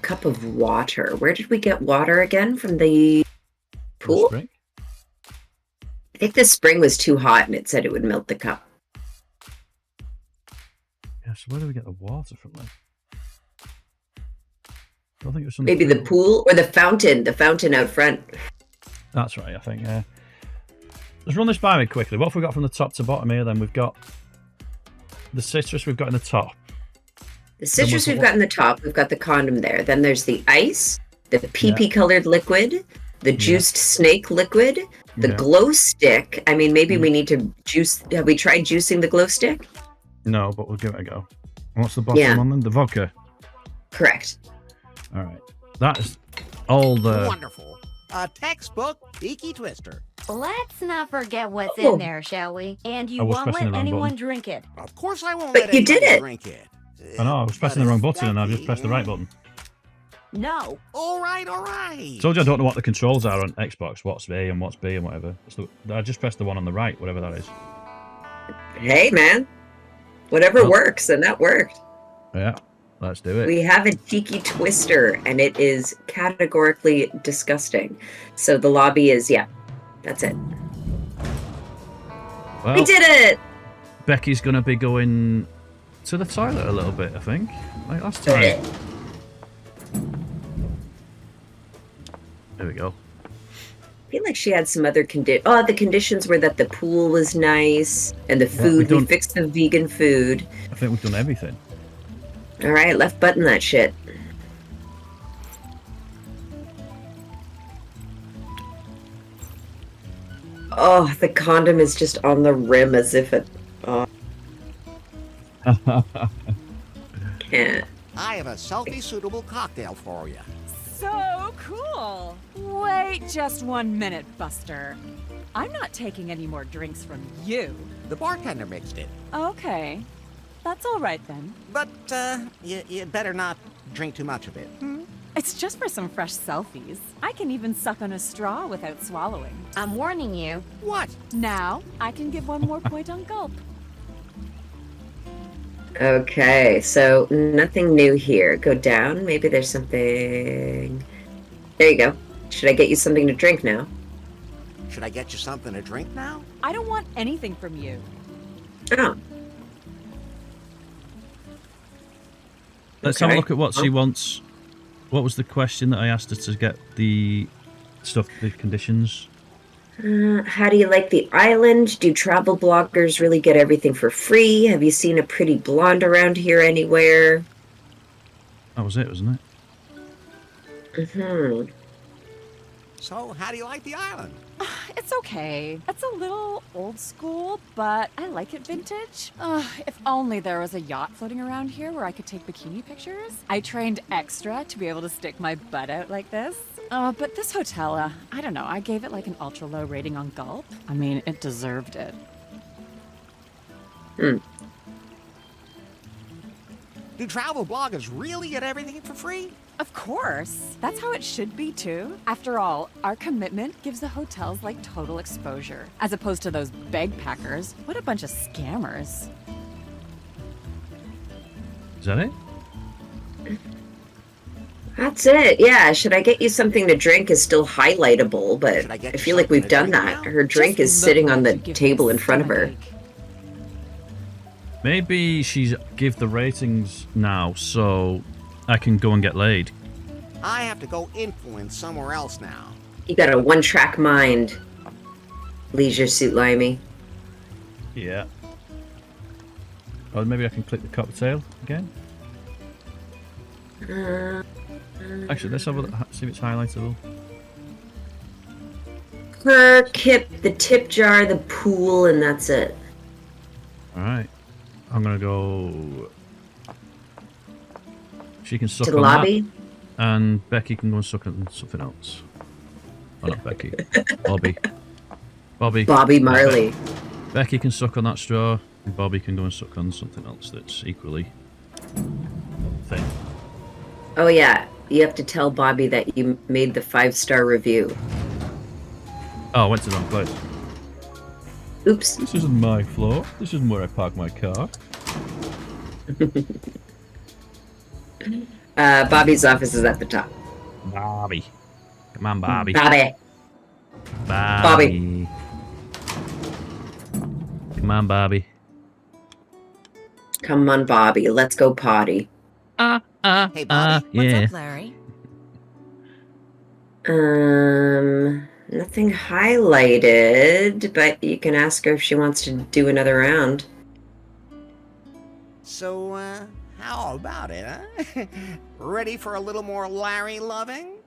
cup of water. Where did we get water again? From the Pool?
Spring?
I think the spring was too hot and it said it would melt the cup.
Yeah, so where do we get the water from then? I don't think it was
Maybe the pool or the fountain out front.
That's right, I think, yeah. Let's run this by me quickly. What have we got from the top to bottom here then? We've got the citrus we've got in the top.
The citrus we've got in the top, we've got the condom there. Then there's the ice, the pee-pee colored liquid, the juiced snake liquid, the glow stick. I mean, maybe we need to juice. Have we tried juicing the glow stick?
No, but we'll give it a go. What's the bottom one then? The vodka?
Correct.
All right. That is all the...
Wonderful. A textbook Peaky Twister.
Let's not forget what's in there, shall we? And you won't let anyone drink it.
Of course I won't
but
let
you did
anybody
it.
drink it.
I know, I was pressing the wrong button and I've just pressed the right button.
No.
All right, all right.
Told you I don't know what the controls are on Xbox. What's A and what's B and whatever. So I just pressed the one on the right, whatever that is.
Hey, man. Whatever works, and that worked.
Yeah, let's do it.
We have a tiki twister, and it is categorically disgusting. So the lobby is, that's it.
Well,
we did it!
Becky's going to be going to the toilet a little bit, I think. Like last time. There we go.
I feel like she had some other the conditions were that the pool was nice, and the food, we fixed the vegan food.
I think we've done everything.
All right, left button that shit. Oh, the condom is just on the rim as if it... Oh. Can't.
I have a selfie-suitable cocktail for you.
So cool! Wait just 1 minute, Buster. I'm not taking any more drinks from you.
The bartender mixed it.
Okay. That's all right then.
But, you better not drink too much of it.
It's just for some fresh selfies. I can even suck on a straw without swallowing.
I'm warning you.
What?
Now, I can give one more point on gulp.
Okay, so nothing new here. Go down. Maybe there's something... There you go. Should I get you something to drink now?
Should I get you something to drink now?
I don't want anything from you.
Oh.
Let's have a look at what she wants. What was the question that I asked her to get the stuff, the conditions?
How do you like the island? Do travel bloggers really get everything for free? Have you seen a pretty blonde around here anywhere?
That was it, wasn't it?
Mm-hmm.
So, how do you like the island?
It's okay. It's a little old school, but I like it vintage. If only there was a yacht floating around here where I could take bikini pictures. I trained extra to be able to stick my butt out like this. But this hotel, I don't know, I gave it like an ultra low rating on Gulp. I mean, it deserved it.
Do travel bloggers really get everything for free?
Of course. That's how it should be, too. After all, our commitment gives the hotels, like, total exposure. As opposed to those bagpackers. What a bunch of scammers.
Is that it?
That's it. Yeah. Should I get you something to drink is still highlightable, but I feel like we've done that. Her drink is sitting on the table in front of her.
Maybe she's give the ratings now so I can go and get laid.
I have to go influence somewhere else now.
You got a one-track mind, Leisure Suit Limey.
Yeah. Or maybe I can click the cocktail again. Actually, let's have a look, see if it's highlightable.
Her, Kip, the tip jar, the pool, and that's it.
Alright. I'm gonna go... She can suck
to the
on
lobby?
that, and Becky can go and suck on something else. Oh, not Becky. Bobby.
Bobby Marley.
Becky can suck on that straw, and Bobby can go and suck on something else that's equally thing.
Oh yeah, you have to tell Bobby that you made the 5-star review.
Oh, I went to the wrong place.
Oops.
This isn't my floor. This isn't where I park my car.
Bobby's office is at the top.
Bobby. Come on, Bobby.
Bobby.
Bobby. Come on, Bobby.
Come on, Bobby. Let's go potty.
Hey, Bobby.
Yeah.
What's up, Larry?
Nothing highlighted, but you can ask her if she wants to do another round.
So, how about it, huh? Ready for a little more Larry loving?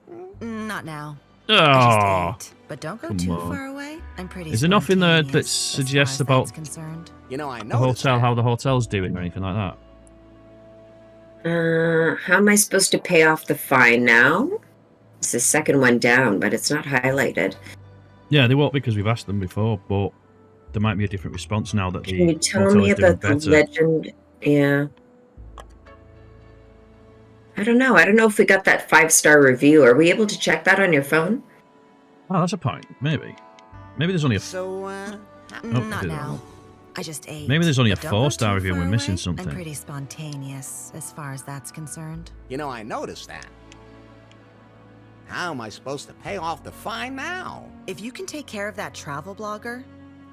Not now.
Oh,
I just ate, but don't go
come
too
on.
far away. I'm pretty.
Is there nothing there that
spontaneous
suggests
as far as
about
that's concerned?
You know, I
the
noticed
hotel,
that.
how the hotel's doing, or anything like that?
How am I supposed to pay off the fine now? It's the second one down, but it's not highlighted.
Yeah, they won't because we've asked them before, but there might be a different response now that
Can
the
you tell
hotel
me
is doing
about the
better.
legend? Yeah. I don't know. I don't know if we got that 5-star review. Are we able to check that on your phone?
Oh, that's a point. Maybe. Maybe there's only a.
So,
I
Not
did
now.
that.
I just ate.
Maybe there's only a
but don't go
4-star
too
review and
far
we're missing
away.
something.
I'm pretty spontaneous as far as that's concerned.
You know, I noticed that. How am I supposed to pay off the fine now?
If you can take care of that travel blogger,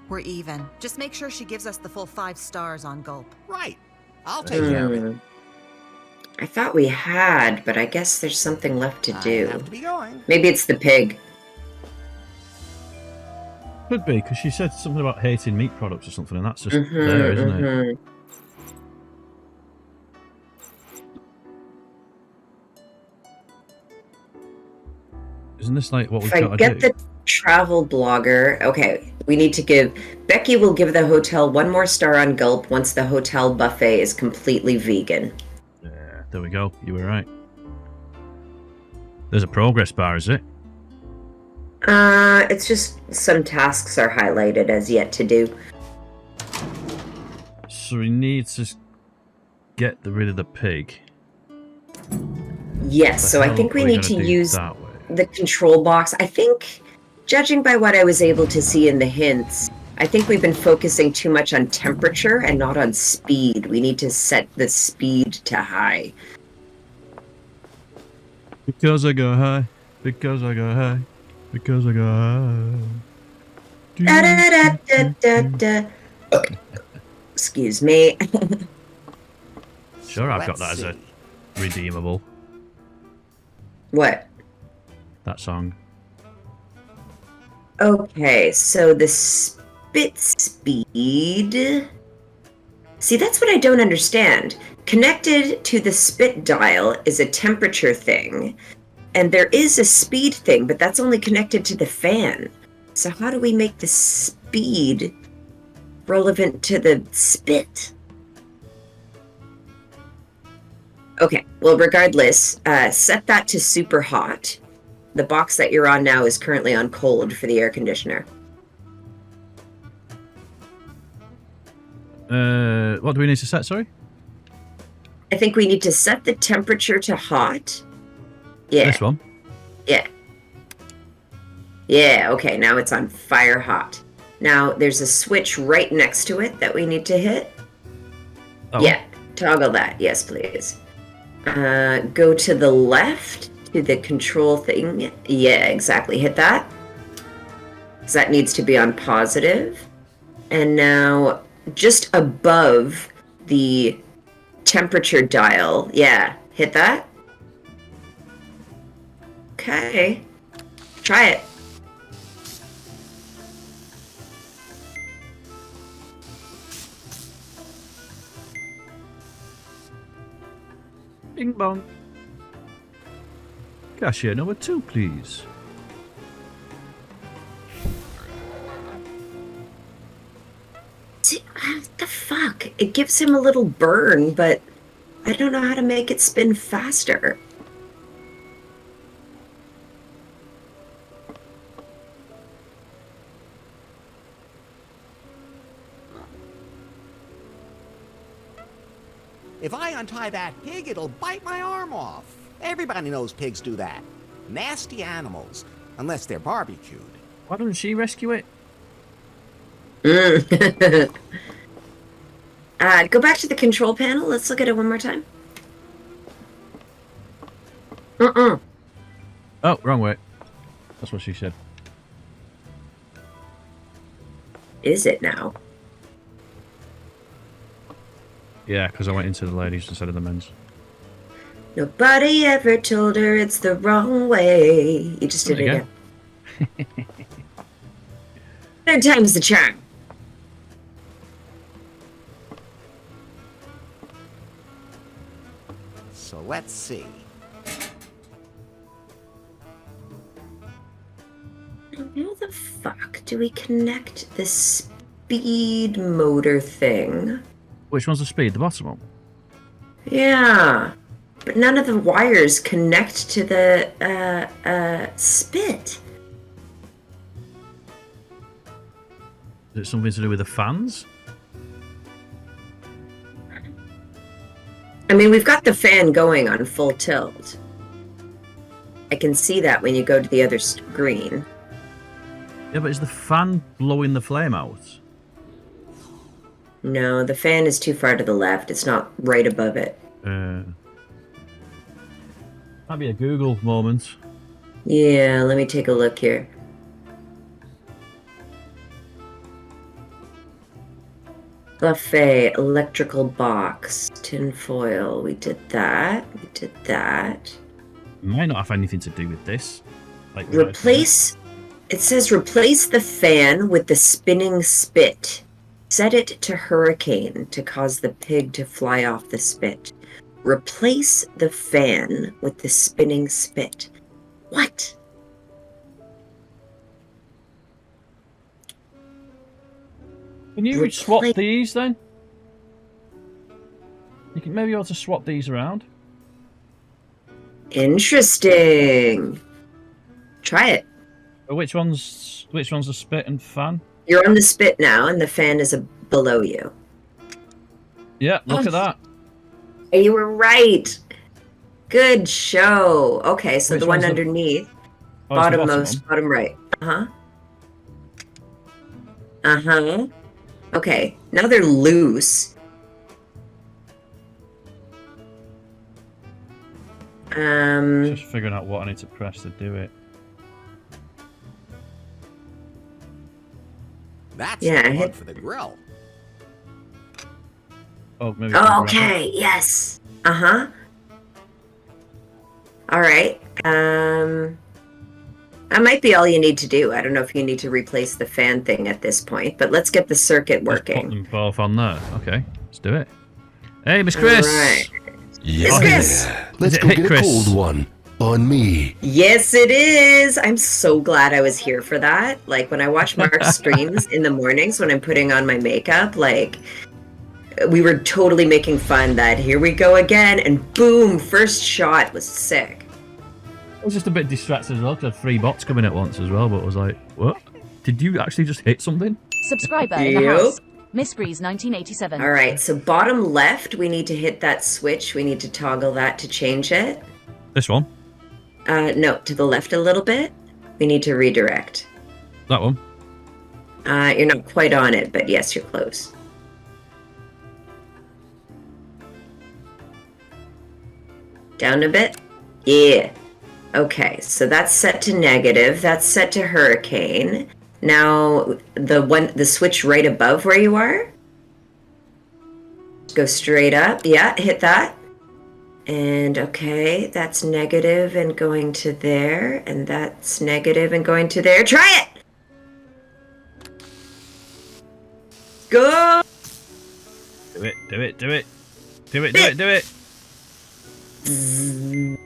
we're even. Just make sure she gives us the full 5 stars on Gulp.
Right. I'll take care of it.
I thought we had, but I guess there's something left to do.
I have to be going.
Maybe it's the pig.
Could be, because she said something about hating meat products or something, and that's just there, isn't it? Isn't this like what we've
If I
got to
get
do?
the travel blogger, okay, we need to give... Becky will give the hotel 1 more star on Gulp once the hotel buffet is completely vegan.
Yeah, there we go. You were right. There's a progress bar, is it?
It's just some tasks are highlighted as yet to do.
So we need to get rid of the pig.
Yes, so I think we need to use the control box. I think, judging by what I was able to see in the hints, I think we've been focusing too much on temperature and not on speed. We need to set the speed to high.
Because I go high. Because I go high. Because I go high.
Da, da, da, da, da, da. Excuse me.
Sure, I've got that as a redeemable.
What?
That song.
Okay, so the spit speed... See, that's what I don't understand. Connected to the spit dial is a temperature thing, and there is a speed thing, but that's only connected to the fan. So how do we make the speed relevant to the spit? Okay, well, regardless, set that to super hot. The box that you're on now is currently on cold for the air conditioner.
What do we need to set, sorry?
I think we need to set the temperature to hot. Yeah.
This one?
Yeah. Yeah, okay, now it's on fire hot. Now, there's a switch right next to it that we need to hit.
Oh.
Yeah, toggle that. Yes, please. Go to the left to the control thing. Yeah, exactly. Hit that. So that needs to be on positive. And now, just above the temperature dial. Yeah, hit that. Okay. Try it.
Bing bong. Cashier number 2, please.
See, what the fuck? It gives him a little burn, but I don't know how to make it spin faster.
If I untie that pig, it'll bite my arm off. Everybody knows pigs do that. Nasty animals, unless they're barbecued.
Why doesn't she rescue it?
Go back to the control panel. Let's look at it one more time.
Oh, wrong way. That's what she said.
is it now?
Yeah, because I went into the ladies instead of the men's.
Nobody ever told her it's the wrong way. You just did it again. Third time's the charm.
So let's see.
How the fuck do we connect the speed motor thing?
Which one's the speed? The bottom one?
Yeah. But none of the wires connect to the spit.
Is it something to do with the fans?
I mean, we've got the fan going on full tilt. I can see that when you go to the other screen.
Yeah, but is the fan blowing the flame out?
No, the fan is too far to the left. It's not right above it.
Might be a Google moment.
Yeah, let me take a look here. Buffet, electrical box, tin foil. We did that. We did that.
Might not have anything to do with this. Like
replace. It says replace the fan with the spinning spit. Set it to hurricane to cause the pig to fly off the spit. Replace the fan with the spinning spit. What?
Can you swap these then? You can maybe ought to swap these around.
Interesting. Try it.
Which one's the spit and fan?
You're on the spit now, and the fan is below you.
Yeah, look at that.
You were right. Good show. Okay, so
Which
the one
one's
underneath,
the bottom
bottommost, bottom right. Okay, now they're loose.
Just figuring out what I need to press to do it.
That's the plug for the grill.
Oh, maybe.
Okay, yes. All right. That might be all you need to do. I don't know if you need to replace the fan thing at this point, but let's get the circuit working.
Just put them both on there. Okay, let's do it. Hey, Miss Chris.
All right.
Yeah.
Chris.
Let's go get a cold one on me.
Yes, it is. I'm so glad I was here for that. Like when I watch Mark's streams in the mornings when I'm putting on my makeup, like we were totally making fun that here we go again, and boom, first shot was sick.
I was just a bit distracted as well because I had 3 bots coming at once as well, but I was like, what? Did you actually just hit something?
Subscriber in the house. Miss Breeze 1987.
All right, so bottom left, we need to hit that switch. We need to toggle that to change it.
This one?
No, to the left a little bit. We need to redirect.
That one?
You're not quite on it, but yes, you're close. Down a bit? Yeah. Okay, so that's set to negative. That's set to hurricane. Now, the switch right above where you are. Go straight up. Yeah, hit that. And okay, that's negative and going to there. And that's negative and going to there. Try it! Go!
Do it, do it, do it. Do it, do it, do it.
Ding!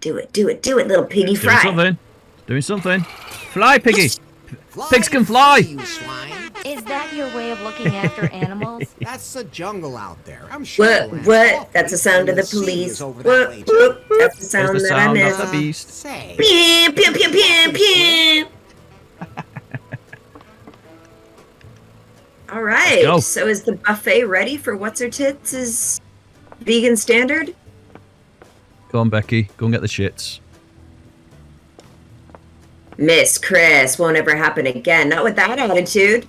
Do it, do it, do it, little piggy fry.
Doing something. Doing something. Fly, piggy. Pigs can fly.
You swine.
Is that your way of looking after animals?
That's the jungle out there. I'm sure.
What? That's the sound of the police. Whoop, whoop. That's the sound
There's the
that I
sound
missed.
of the beast.
Say.
Pew, pew, pew, pew, pew. All right.
go.
So is the buffet ready for what's her tits? Is vegan standard?
Go on, Becky. Go and get the shits.
Miss Chris, won't ever happen again. Not with that attitude.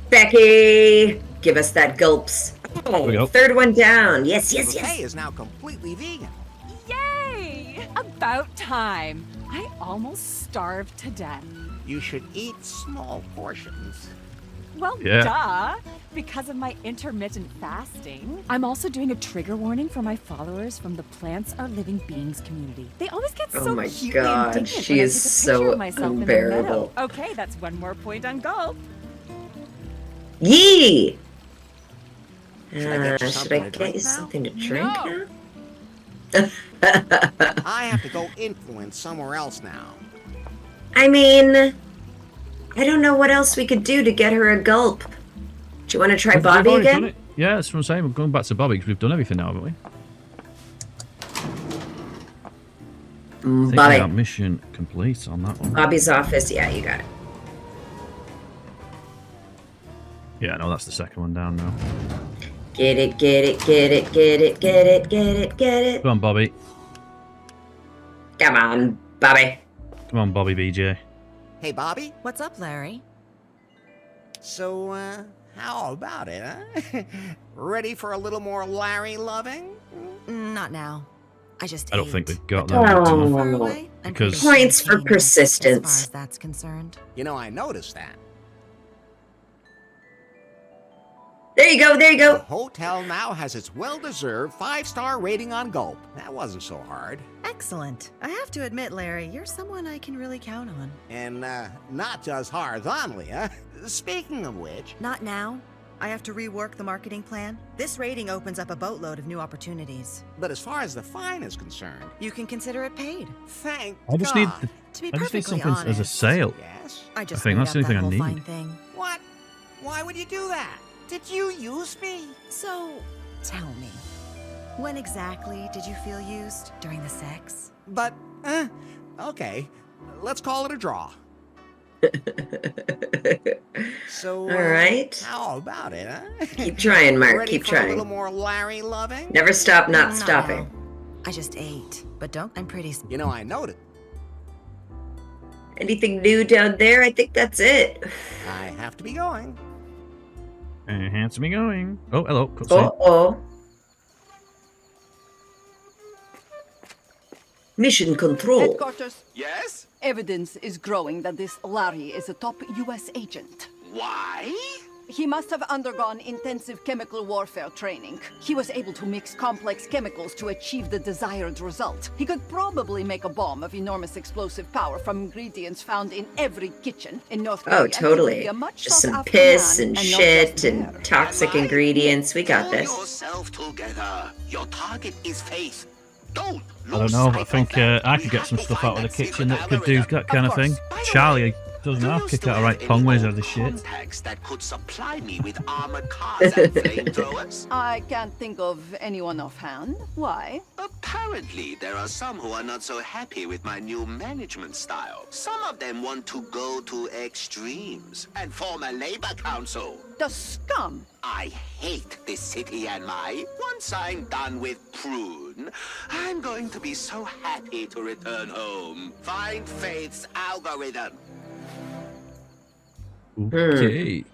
Becky, give us that gulps. Oh, third one down. Yes, yes,
The buffet
yes.
is now completely vegan.
Yay! About time. I almost starved to death.
You should eat small portions.
Well,
Yeah.
duh. Because of my intermittent fasting. I'm also doing a trigger warning for my followers from the Plants Are Living Beings community. They always get
Oh
so
my
cutely
God,
indignant
she
when I
is
take a
so
picture of myself in the
unbearable.
meadow. Okay, that's one more point on Gulp.
Yee!
Should I get you
Should I
something to
get
drink
you
now?
something to drink
No.
now?
I have to go influence somewhere else now.
I mean, I don't know what else we could do to get her a gulp. Do you want to try
We've
Bobby
already done
again?
it. Yeah, that's what I'm saying. We're going back to Bobby because we've done everything now, haven't we? I think we
Bobby.
got mission complete on that one.
Bobby's office. Yeah, you got it.
Yeah, no, that's the second one down now.
Get it, get it, get it, get it, get it, get it, get it.
Come on, Bobby.
Come on, Bobby.
Come on, Bobby BJ.
Hey, Bobby.
What's up, Larry?
So, how about it, huh? Ready for a little more Larry loving?
Not now. I just
I don't
ate.
think we've got
But
that.
don't
much
go far
enough.
away. I'm
Because-
pretty
Points for
spontaneous
persistence.
As far as that's concerned.
You know, I noticed that.
There you go, there you
The
go.
hotel now has its well-deserved 5-star rating on Gulp. That wasn't so hard.
Excellent. I have to admit, Larry, you're someone I can really count on.
And, not just horizontally, huh? Speaking of which...
Not now. I have to rework the marketing plan. This rating opens up a boatload of new opportunities.
But as far as the fine is concerned...
You can consider it paid.
Thank
I just
God.
need the,
To be
I just need
perfectly
something as a
honest,
sale.
Yes?
I just
think
made
that's the
up
only
that
thing I
whole
need.
fine thing.
What? Why would you do that? Did you use me?
So, tell me, when exactly did you feel used during the sex?
But, okay. Let's call it a draw. So,
All right.
how about it, huh?
Keep trying, Mark.
Ready
Keep
for a little
trying.
more Larry loving?
Never stop, not
Not
stopping.
now. I just ate, but don't. I'm pretty.
You know, I noticed.
Anything new down there? I think that's it.
I have to be going.
Hands me going. Oh, hello. Cutscene.
Uh-oh. Mission control.
Headquarters,
Yes?
evidence is growing that this Larry is a top U.S. agent.
Why?
He must have undergone intensive chemical warfare training. He was able to mix complex chemicals to achieve the desired result. He could probably make a bomb of enormous explosive power from ingredients found in every kitchen in North Korea.
Oh,
He would
totally.
be a much
Just some
sought-after
piss
man,
and
not
shit
just
and
there.
toxic
Am I?
ingredients. We got
Pull
this.
yourself together. Your target is faith. Don't
I don't know, but I think I could get some stuff out of the kitchen that could do that kind of thing. Charlie doesn't know. Kick out a right pong when he's out of shit.
contacts that could supply me with armored cars and flamethrowers?
I can't think of anyone offhand. Why?
Apparently, there are some who are not so happy with my new management style. Some of them want to go to extremes and form a labor council.
The scum!
I hate this city and once I'm done with Prune, I'm going to be so happy to return home. Find Faith's algorithm.
Okay.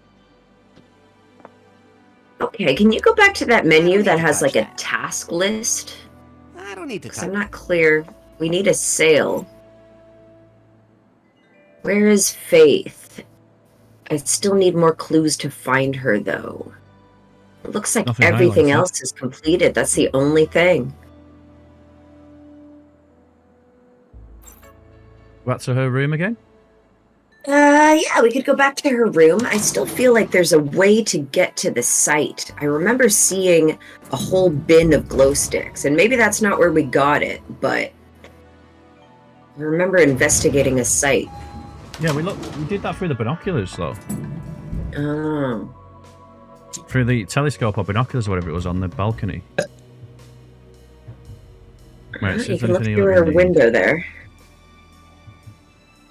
Okay, can you go back to that menu that has like a task list?
I don't need to
Because I'm not clear. We need a sale. Where is Faith? I still need more clues to find her, though. It looks like
Nothing
everything
highlighted.
else is completed. That's the only thing.
Back to her room again?
Yeah, we could go back to her room. I still feel like there's a way to get to the site. I remember seeing a whole bin of glow sticks, and maybe that's not where we got it, but I remember investigating a site.
Yeah, we did that through the binoculars, though.
Oh.
Through the telescope or binoculars, or whatever it was, on the balcony. Right, so
You
if
can look
anything
through
you
her
need-
window there.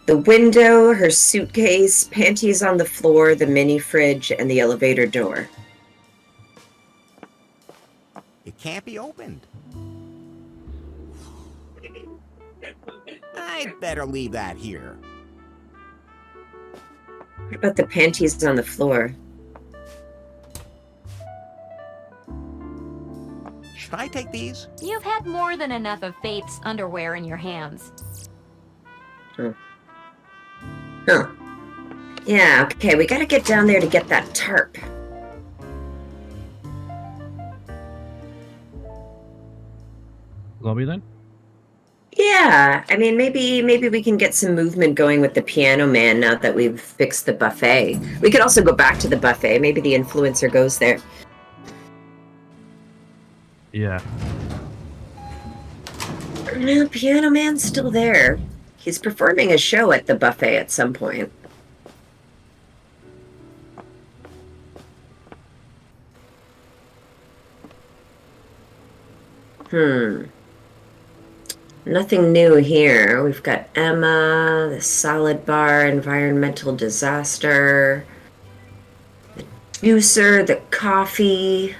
The window, her suitcase, panties on the floor, the mini fridge, and the elevator door.
It can't be opened. I'd better leave that here.
What about the panties on the floor?
Should I take these?
You've had more than enough of Faith's underwear in your hands.
Huh. Yeah, okay, we gotta get down there to get that tarp.
Lobby then?
Yeah, I mean, maybe we can get some movement going with the piano man now that we've fixed the buffet. We could also go back to the buffet. Maybe the influencer goes there.
Yeah.
No, piano man's still there. He's performing a show at the buffet at some point. Nothing new here. We've got Emma, the salad bar, environmental disaster, the juicer, the coffee,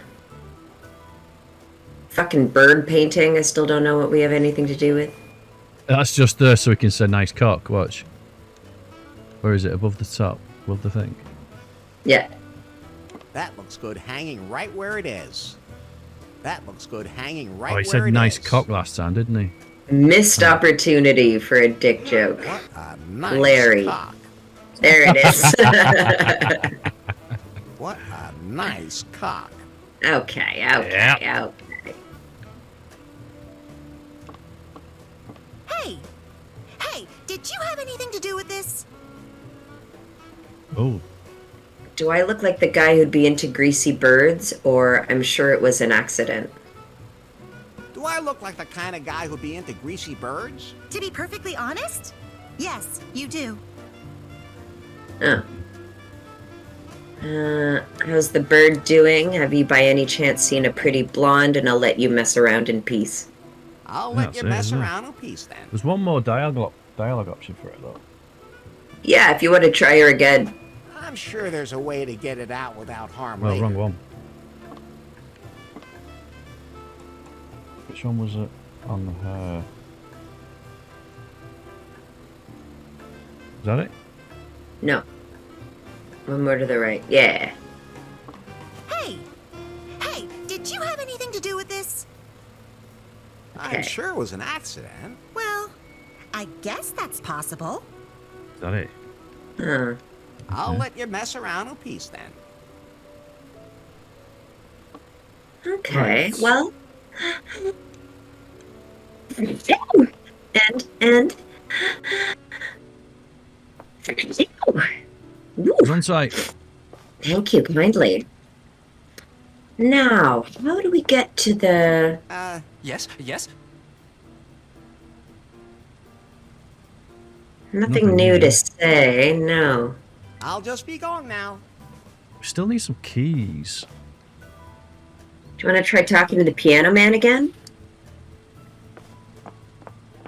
fucking bird painting. I still don't know what we have anything to do with.
That's just there so we can say nice cock. Watch. Where is it? Above the top? Above the thing?
Yeah.
That looks good hanging right where it is. That looks good hanging right
Oh,
where
he
it
said nice
is.
cock last time, didn't he?
Missed opportunity for a dick joke.
What a nice
Larry.
cock.
There it is.
What a nice cock.
Okay.
Hey, did you have anything to do with this?
Oh.
Do I look like the guy who'd be into greasy birds, or I'm sure it was an accident?
Do I look like the kind of guy who'd be into greasy birds?
To be perfectly honest, yes, you do.
Oh. How's the bird doing? Have you by any chance seen a pretty blonde, and I'll let you mess around in peace?
I'll let
That's
you
it,
mess
isn't it?
around in peace then.
There's one more dialogue option for it, though.
Yeah, if you want to try her again.
I'm sure there's a way to get it out without harm
Well,
later.
wrong one. Which one was it on her? Is that it?
No. One more to the right. Yeah.
Hey, did you have anything to do with this?
I'm sure it was an accident.
Well, I guess that's possible.
Is that it?
Huh.
I'll let you mess around in peace then.
Okay,
Right.
well... And...
It's on site.
Thank you kindly. Now, how do we get to the...
Yes.
Nothing new to say, no.
I'll just be going now.
We still need some keys.
Do you want to try talking to the piano man again?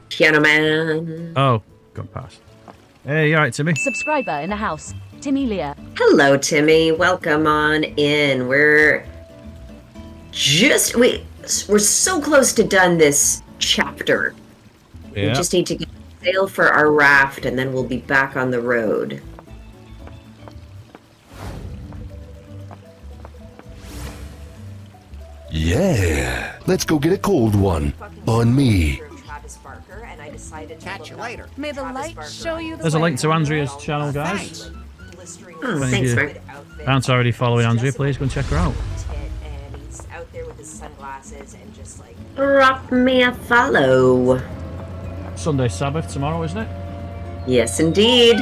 Piano man.
Oh, gone past. Hey, you alright, Timmy?
Subscriber in the house. Timmy Leah.
Hello, Timmy. Welcome on in. We're so close to done this chapter. We
Yeah.
just need to get sail for our raft, and then we'll be back on the road.
Yeah. Let's go get a cold one. On me.
Catch you later.
May the light show you the
There's a
way.
link to Andrea's channel, guys.
Oh,
If
thanks,
you
Mark.
aren't already following Andrea, please go and check her out.
And he's out there with his sunglasses and just like...
Drop me a follow.
Sunday Sabbath tomorrow, isn't it?
Yes, indeed.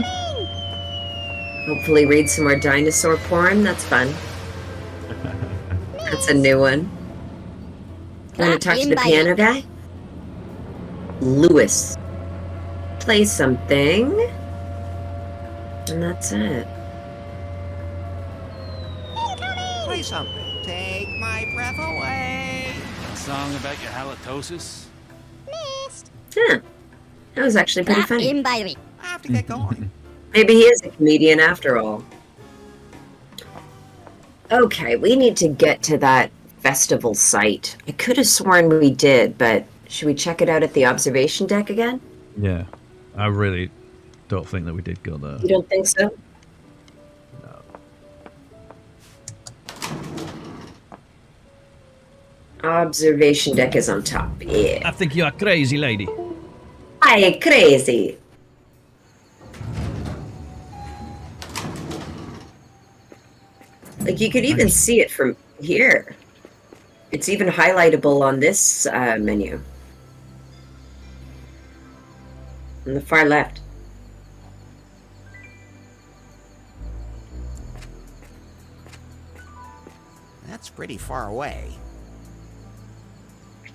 Hopefully read some more dinosaur porn. That's fun. That's a new one. Want to talk to the piano guy? Lewis. Play something. And that's it.
Play something. Take my breath away.
Song about your halitosis?
Yeah. That was actually pretty funny.
I have to get going.
Maybe he is a comedian after all. Okay, we need to get to that festival site. I could have sworn we did, but should we check it out at the observation deck again?
Yeah. I really don't think that we did go there.
You don't think so? Observation deck is on top. Yeah.
I think you are crazy, lady.
I crazy. Like, you could even see it from here. It's even highlightable on this menu. On the far left.
That's pretty far away.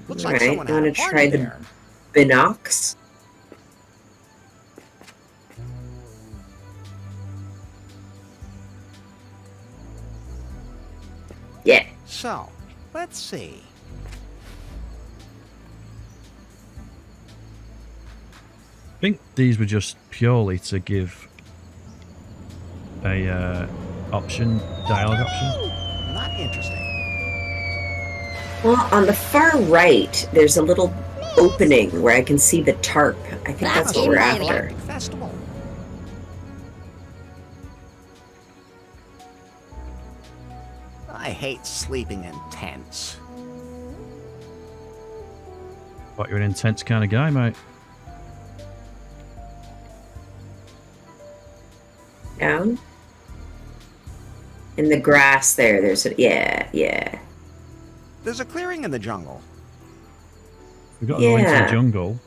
Looks
All
like
right,
someone
I
had
want
a
to
party
try the
there.
binocs. Yeah.
So, let's see.
I think these were just purely to give a dialogue option.
Not interesting.
Well, on the far right, there's a little opening where I can see the tarp. I think that's what we're after.
Festival. I hate sleeping in tents.
What, you're an intense kind of guy, mate.
Down? In the grass there, there's a... Yeah.
There's a clearing in the jungle.
We've got to go into the jungle.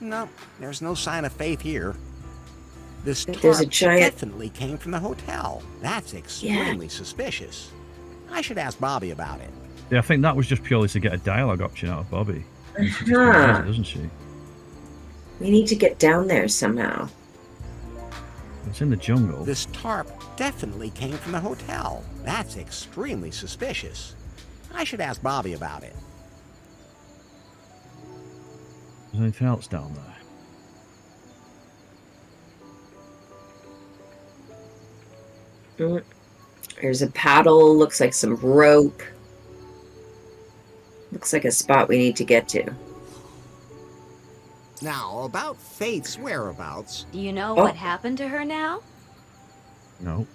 No, there's no sign of Faith here. This
There's a
tarp
giant...
definitely came from the hotel. That's extremely suspicious. I should ask Bobby about it.
Yeah, I think that was just purely to get a dialogue option out of Bobby. She just
Uh-huh.
does it, doesn't she?
We need to get down there somehow.
It's in the jungle.
This tarp definitely came from the hotel. That's extremely suspicious. I should ask Bobby about it.
Is there anything else down there?
There's a paddle, looks like some rope. Looks like a spot we need to get to.
Now, about Faith's whereabouts.
Do you know what happened to her now?
No.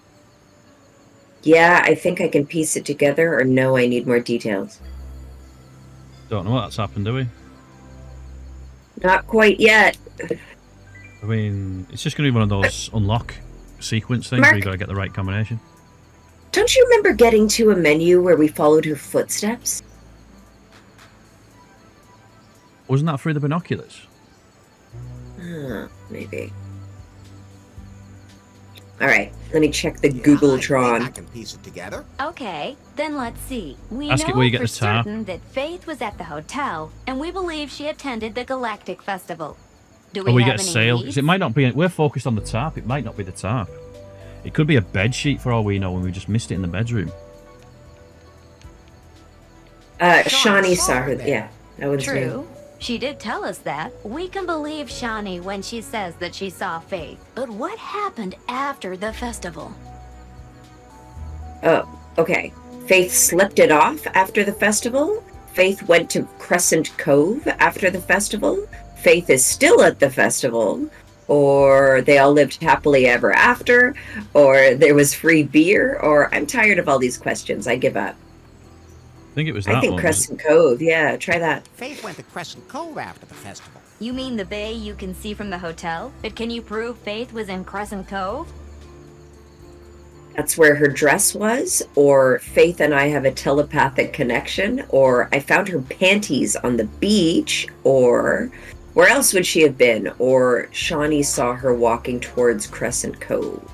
Yeah, I think I can piece it together, or no, I need more details.
Don't know what's happened, do we?
Not quite yet.
I mean, it's just going to be one of those unlock sequence things where you got to get the right combination.
Don't you remember getting to a menu where we followed her footsteps?
Wasn't that through the binoculars?
Maybe. Alright, let me check the Googletron.
I can piece it together.
Okay, then let's see. We
Ask it
know
where you get
for
the tap.
certain that Faith was at the hotel, and we believe she attended the Galactic Festival. Do
Or we
have
get a
any
sale.
leads?
Because it might not be... We're focused on the tarp. It might not be the tarp. It could be a bed sheet for all we know, and we just missed it in the bedroom.
Shawnee saw her. Yeah, that was
True. She did tell us that. We can believe Shawnee when she says that she saw Faith. But what happened after the festival?
Oh, okay. Faith slipped it off after the festival. Faith went to Crescent Cove after the festival. Faith is still at the festival. Or they all lived happily ever after. Or there was free beer. Or I'm tired of all these questions. I give up.
I think it was that
I think
one.
Crescent Cove. Yeah, try that.
Faith went to Crescent Cove after the festival.
You mean the bay you can see from the hotel? But can you prove Faith was in Crescent Cove?
That's where her dress was, or Faith and I have a telepathic connection, or I found her panties on the beach, or where else would she have been? Or Shawnee saw her walking towards Crescent Cove.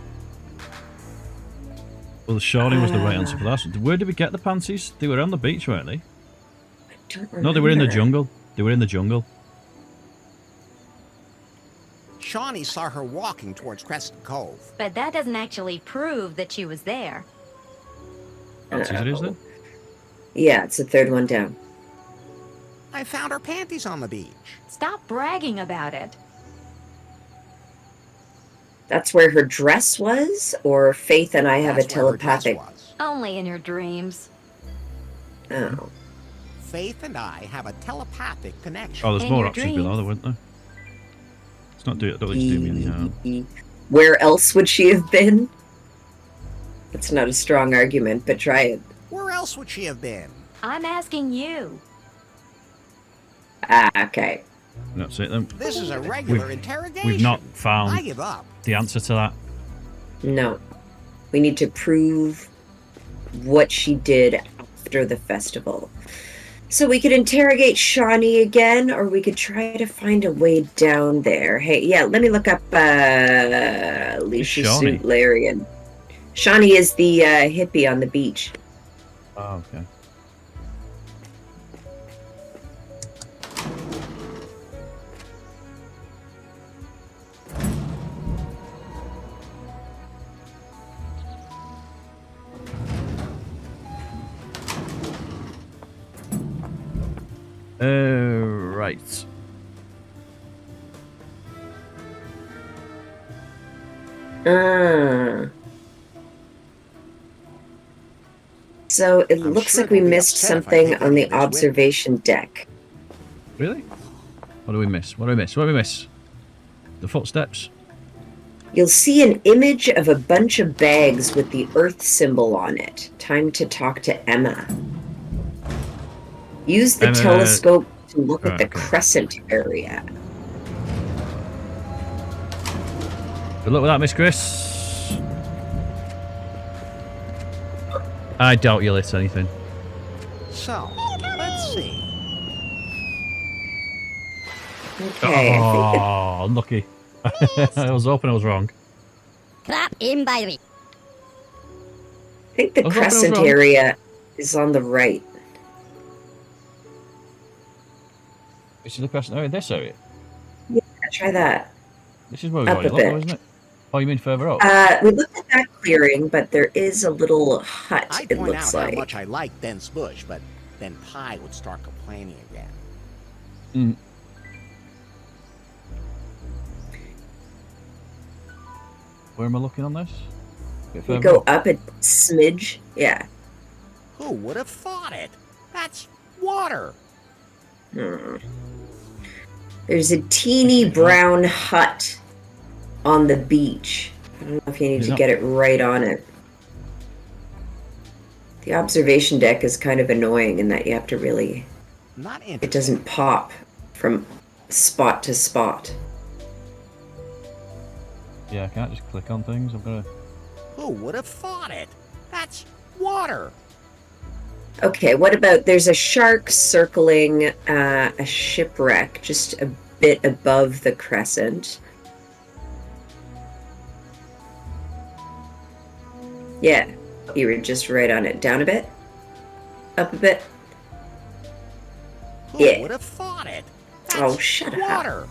Well, Shawnee was the right answer for that. Where did we get the panties? They were on the beach, weren't they?
I don't remember.
No, they were in the jungle. They were in the jungle.
Shawnee saw her walking towards Crescent Cove.
But that doesn't actually prove that she was there.
Panties it is then?
Yeah, it's the third one down.
I found her panties on the beach.
Stop bragging about it.
That's where her dress was, or Faith and I have
That's
a
where her dress
telepathic...
was.
Only in your dreams.
Oh.
Faith and I have a telepathic connection.
Oh, there's
In
more
your
options below, there, weren't there? It's not do. Don't let you do me any harm.
Where else would she have been? That's not a strong argument, but try it.
Where else would she have been?
I'm asking you.
Okay.
That's it then.
This is a regular interrogation.
We've not
I
found
give up.
the answer to that.
No. We need to prove what she did after the festival. So we could interrogate Shawnee again, or we could try to find a way down there. Hey, yeah, let me look up Alicia
Shawnee?
Suitlarian. Shawnee is the hippie on the beach.
Oh, okay. Right.
So it looks
sure
like we
they'll be
missed
upset if I
something
take
on
any
the
of this with me.
observation deck.
Really? What do we miss? What do we miss? What do we miss? The footsteps?
You'll see an image of a bunch of bags with the Earth symbol on it. Time to talk to Emma. Use the telescope to look at the crescent area.
Good luck with that, Miss Chris. I doubt you'll hit anything.
So, let's see.
Okay.
Oh, unlucky. I was hoping I was wrong.
Crap in Byrie.
I think the crescent area is on the right.
This is the crescent area, this area?
Yeah, try that.
This is where we
Up
want to
a
look,
bit.
though, isn't it? Oh, you mean further up?
We looked at that clearing, but there is a little hut,
I'd
it
point
looks
out
like.
how much I like dense bush, but then Pi would start complaining again.
Mm. Where am I looking on this?
You go up a smidge. Yeah.
Who would have thought it? That's water.
There's a teeny brown hut on the beach. I don't know if you need to get it right on it. The observation deck is kind of annoying in that you have to really...
Not
It doesn't pop from spot to spot.
Yeah, I can't just click on things. I've got to...
Who would have thought it? That's water.
Okay, what about... There's a shark circling a shipwreck just a bit above the crescent. Yeah, you were just right on it. Down a bit? Up a bit?
Who
Yeah.
would have thought it? That's
Oh, shut up.
water.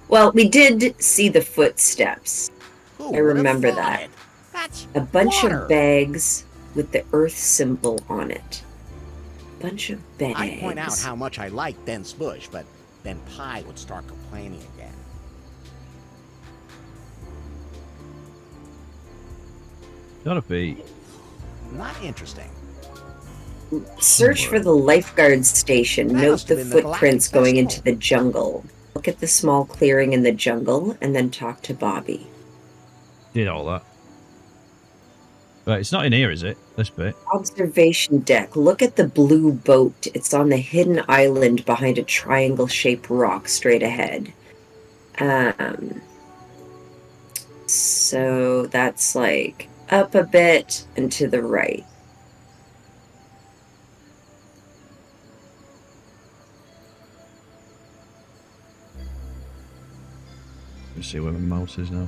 Well, we did see the footsteps.
Who
I
would have
remember
thought
that.
it? That's
A bunch
water.
of bags with the Earth symbol on it. Bunch of bags.
I'd point out how much I like dense bush, but then Pi would start complaining again.
Gotta be.
Not interesting.
Search for the lifeguard station.
That
Note
must have
the
been the
footprints
Galactic
going
Festival.
into the jungle. Look at the small clearing in the jungle and then talk to Bobby.
Did all that. Right, it's not in here, is it? This bit.
Observation deck. Look at the blue boat. It's on the hidden island behind a triangle-shaped rock straight ahead. So that's like up a bit and to the right.
Let's see where my mouse is now.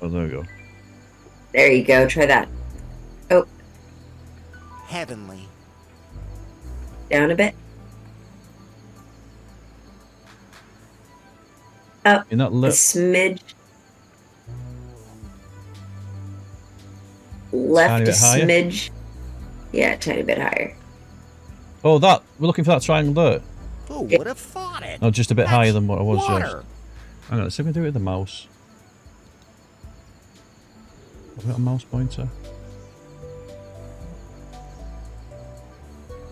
Oh, there we go.
There you go. Try that. Oh,
Heavenly.
down a bit. Up
In that
a
little...
smidge. Left
Tiny
a
bit higher?
smidge. Yeah, a tiny bit higher.
Oh, that! We're looking for that triangle there.
Who would have thought it?
No, just a bit
That's
higher than what I was just.
water.
Hang on, let's see if we can do it with the mouse. Have we got a mouse pointer?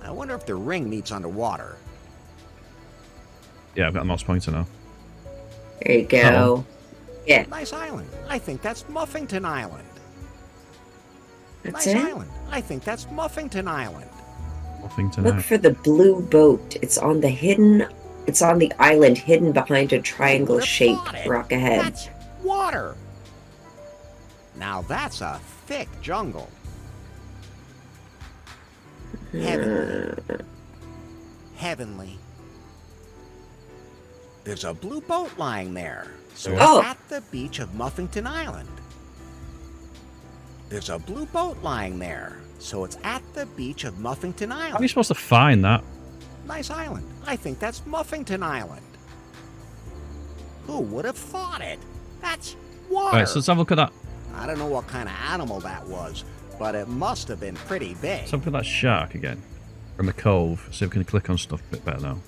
I wonder if the ring meets underwater.
Yeah, I've got a mouse pointer now.
There you go. Yeah.
Nice island. I think that's Muffington Island.
That's
Nice
it?
island. I think that's Muffington Island.
Muffington
Look
Island.
for the blue boat. It's on the island hidden behind a triangle-shaped rock ahead.
That's water. Now that's a thick jungle. Heavenly. Heavenly. There's a blue boat lying there. So it's at the beach of Muffington Island. There's a blue boat lying there. So it's at the beach of Muffington Island.
How are you supposed to find that?
Nice island. I think that's Muffington Island. Who would have thought it? That's water.
Right, so let's have a look at that.
I don't know what kind of animal that was, but it must have been pretty big.
Let's have a look at that shark again. From the cove. See if we can click on stuff a bit better now.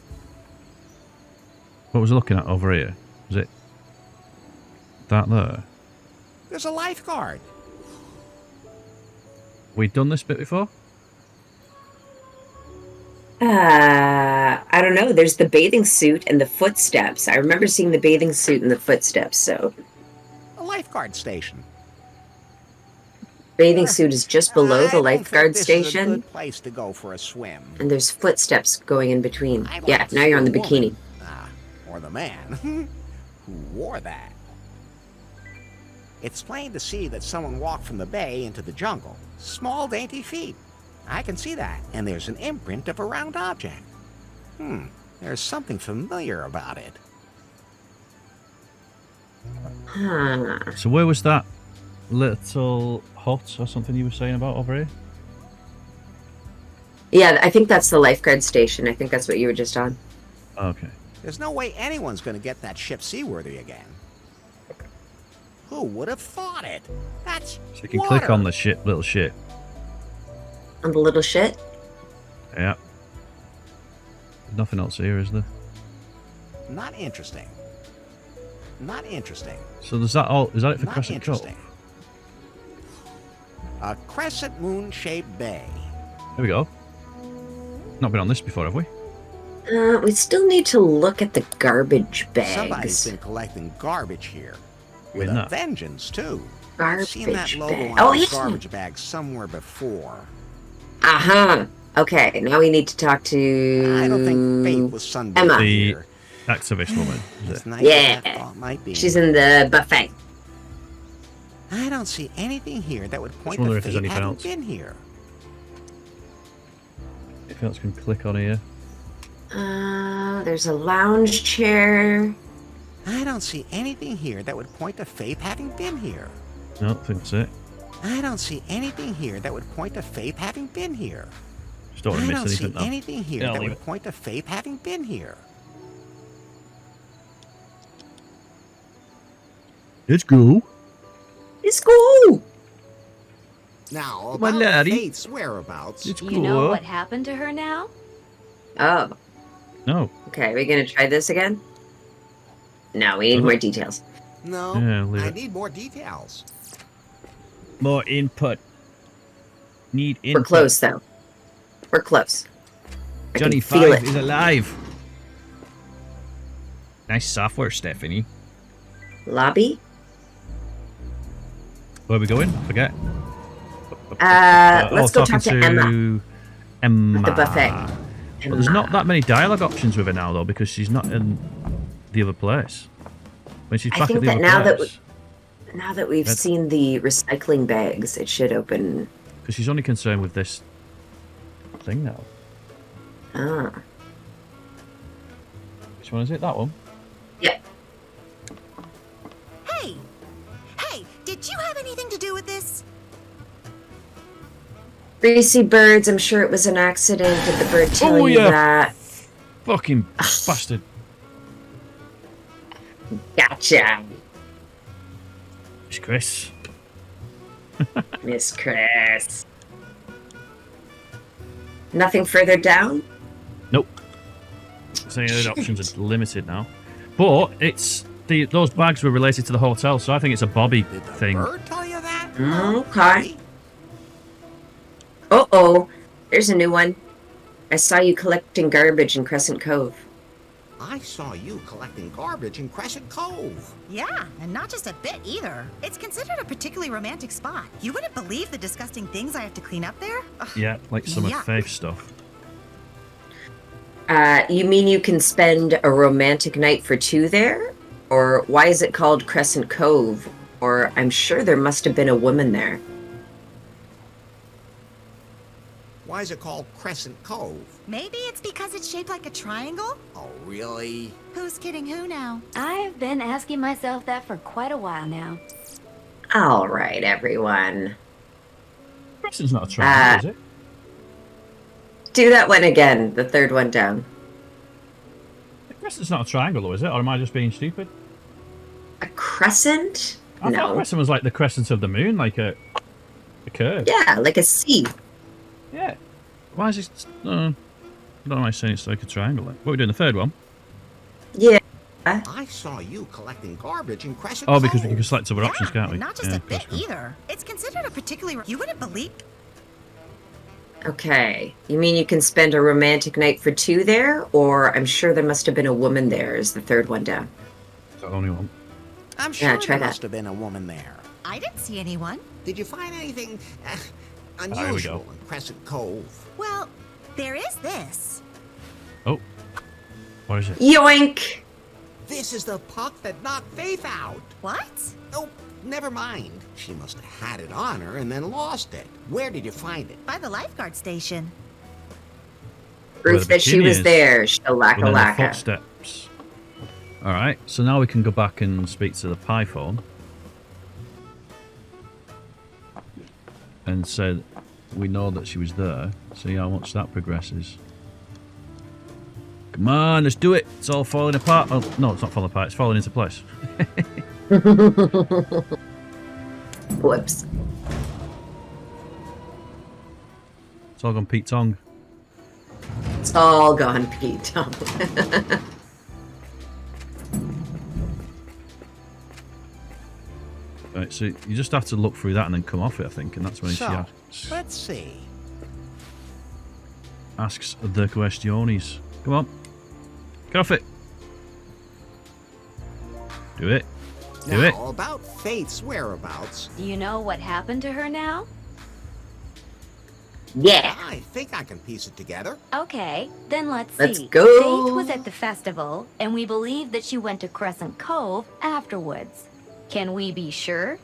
What was I looking at over here? Was it that there?
There's a lifeguard.
We've done this bit before?
I don't know. There's the bathing suit and the footsteps. I remember seeing the bathing suit and the footsteps, so.
A lifeguard station.
Bathing suit is just below the lifeguard
This is a
station.
good place to go for a swim.
And there's footsteps going in between. Yeah, now you're on the bikini.
Or the man who wore that. It's plain to see that someone walked from the bay into the jungle. Small, dainty feet. I can see that. And there's an imprint of a round object. There's something familiar about it.
So where was that little hut or something you were saying about over here?
Yeah, I think that's the lifeguard station. I think that's what you were just on.
Okay.
There's no way anyone's going to get that ship seaworthy again. Who would have thought it? That's
So you can
water.
click on the ship, little ship.
On the little shit?
Yeah. Nothing else here, is there?
Not interesting. Not interesting.
So there's that all? Is that it for
Not
Crescent Cove?
interesting. A crescent moon-shaped bay.
Here we go. Not been on this before, have we?
We still need to look at the garbage
Somebody's
bags.
been collecting garbage here.
In
With a
that.
vengeance, too. I've
Garbage
seen that logo
bag.
on
Oh,
those
yeah.
garbage bags somewhere before.
Uh-huh. Okay, now we need to talk to
I don't think Faith was sunburned
Emma.
The
here.
activist woman. Is
As
it?
nice
Yeah.
as that thought might be.
She's in the buffet.
I don't see anything here that would point
wonder
to
if there's
Faith
anything
having
else.
been here.
If else can click on here.
There's a lounge chair.
I don't see anything here that would point to Faith having been here.
No, I think that's it.
I don't see anything here that would point to Faith having been here.
Just don't want
I
to
don't
miss
see
anything now.
anything here
Yeah, I'll
that
leave
would
it.
point to Faith having been here.
Let's go.
Let's go.
Now,
My
about
laddie.
Faith's whereabouts.
It's
You know what happened to her now?
Oh,
No.
okay. Are we going to try this again? No, we need more details.
No,
Yeah, leave
I
it.
need more details.
More input. Need input.
We're close, though. We're close. I
Johnny
can feel
5
it.
is alive. Nice software, Stephanie.
Lobby?
Where are we going? I forget.
Let's go talk to
talking
Emma.
Emma.
At the buffet.
But there's not that many dialogue options with her now, though, because she's not in the other place. When she's
I
back
think
at the
that
other
now that
place.
Now that we've
That's-
seen the recycling bags, it should open.
Because she's only concerned with this thing now.
Ah.
Which one is it? That one?
Yep.
Hey! Hey, did you have anything to do with this?
Greasy birds, I'm sure it was an accident. Did the bird tell you that?
Fucking bastard.
Gotcha.
It's Chris.
Miss Chris. Nothing further down?
Nope. So the options are limited now. But it's those bags were related to the hotel, so I think it's a Bobby thing.
Bird tell you that?
Okay. Uh-oh. There's a new one. I saw you collecting garbage in Crescent Cove.
I saw you collecting garbage in Crescent Cove.
Yeah, and not just a bit either. It's considered a particularly romantic spot. You wouldn't believe the disgusting things I have to clean up there. Ugh.
Yeah, like some of
Yuck.
Faith's stuff.
You mean you can spend a romantic night for two there? Or why is it called Crescent Cove? Or I'm sure there must have been a woman there.
Why is it called Crescent Cove?
Maybe it's because it's shaped like a triangle?
Oh, really?
Who's kidding who now?
I've been asking myself that for quite a while now.
All right, everyone.
Crescent's not a triangle, is it?
Do that one again, the third one down.
Crescent's not a triangle, though, is it? Or am I just being stupid?
A crescent?
I thought crescent was like the crescent of the moon, like a curve.
Yeah, like a C.
Yeah. Why is it... I don't know why I'm saying it's like a triangle. What are we doing, the third one?
Yeah.
I saw you collecting garbage in Crescent
Oh,
Cove.
because we can select other options, can't we?
Not just a bit either. It's considered a particularly... You wouldn't believe...
Okay. You mean you can spend a romantic night for two there? Or I'm sure there must have been a woman there is the third one down.
That's the only one.
I'm sure
try
there
that.
must have been a woman there.
I didn't see anyone.
Did you find anything
Here we
unusual
go.
in Crescent Cove?
Well, there is this.
Oh. What is it?
Yoink!
This is the puck that knocked Faith out.
What?
Oh, never mind. She must have had it on her and then lost it. Where did you find it?
By the lifeguard station.
Proof that she was there. Shalaka
The
laka.
footsteps. Alright, so now we can go back and speak to the python. And say we know that she was there. See how much that progresses. Come on, let's do it. It's all falling apart. Oh, no, it's not falling apart. It's falling into place.
Whoops.
It's all gone Pete Tong.
It's all gone, Pete.
Right, so you just have to look through that and then come off it, I think, and that's when she
So, let's see.
asks the questiones. Come on. Get off it. Do it. Do it.
Now, about Faith's whereabouts.
Do you know what happened to her now?
Yeah.
I think I can piece it together.
Okay, then let's
Let's
see.
go.
Faith was at the festival, and we believe that she went to Crescent Cove afterwards. Can we be sure?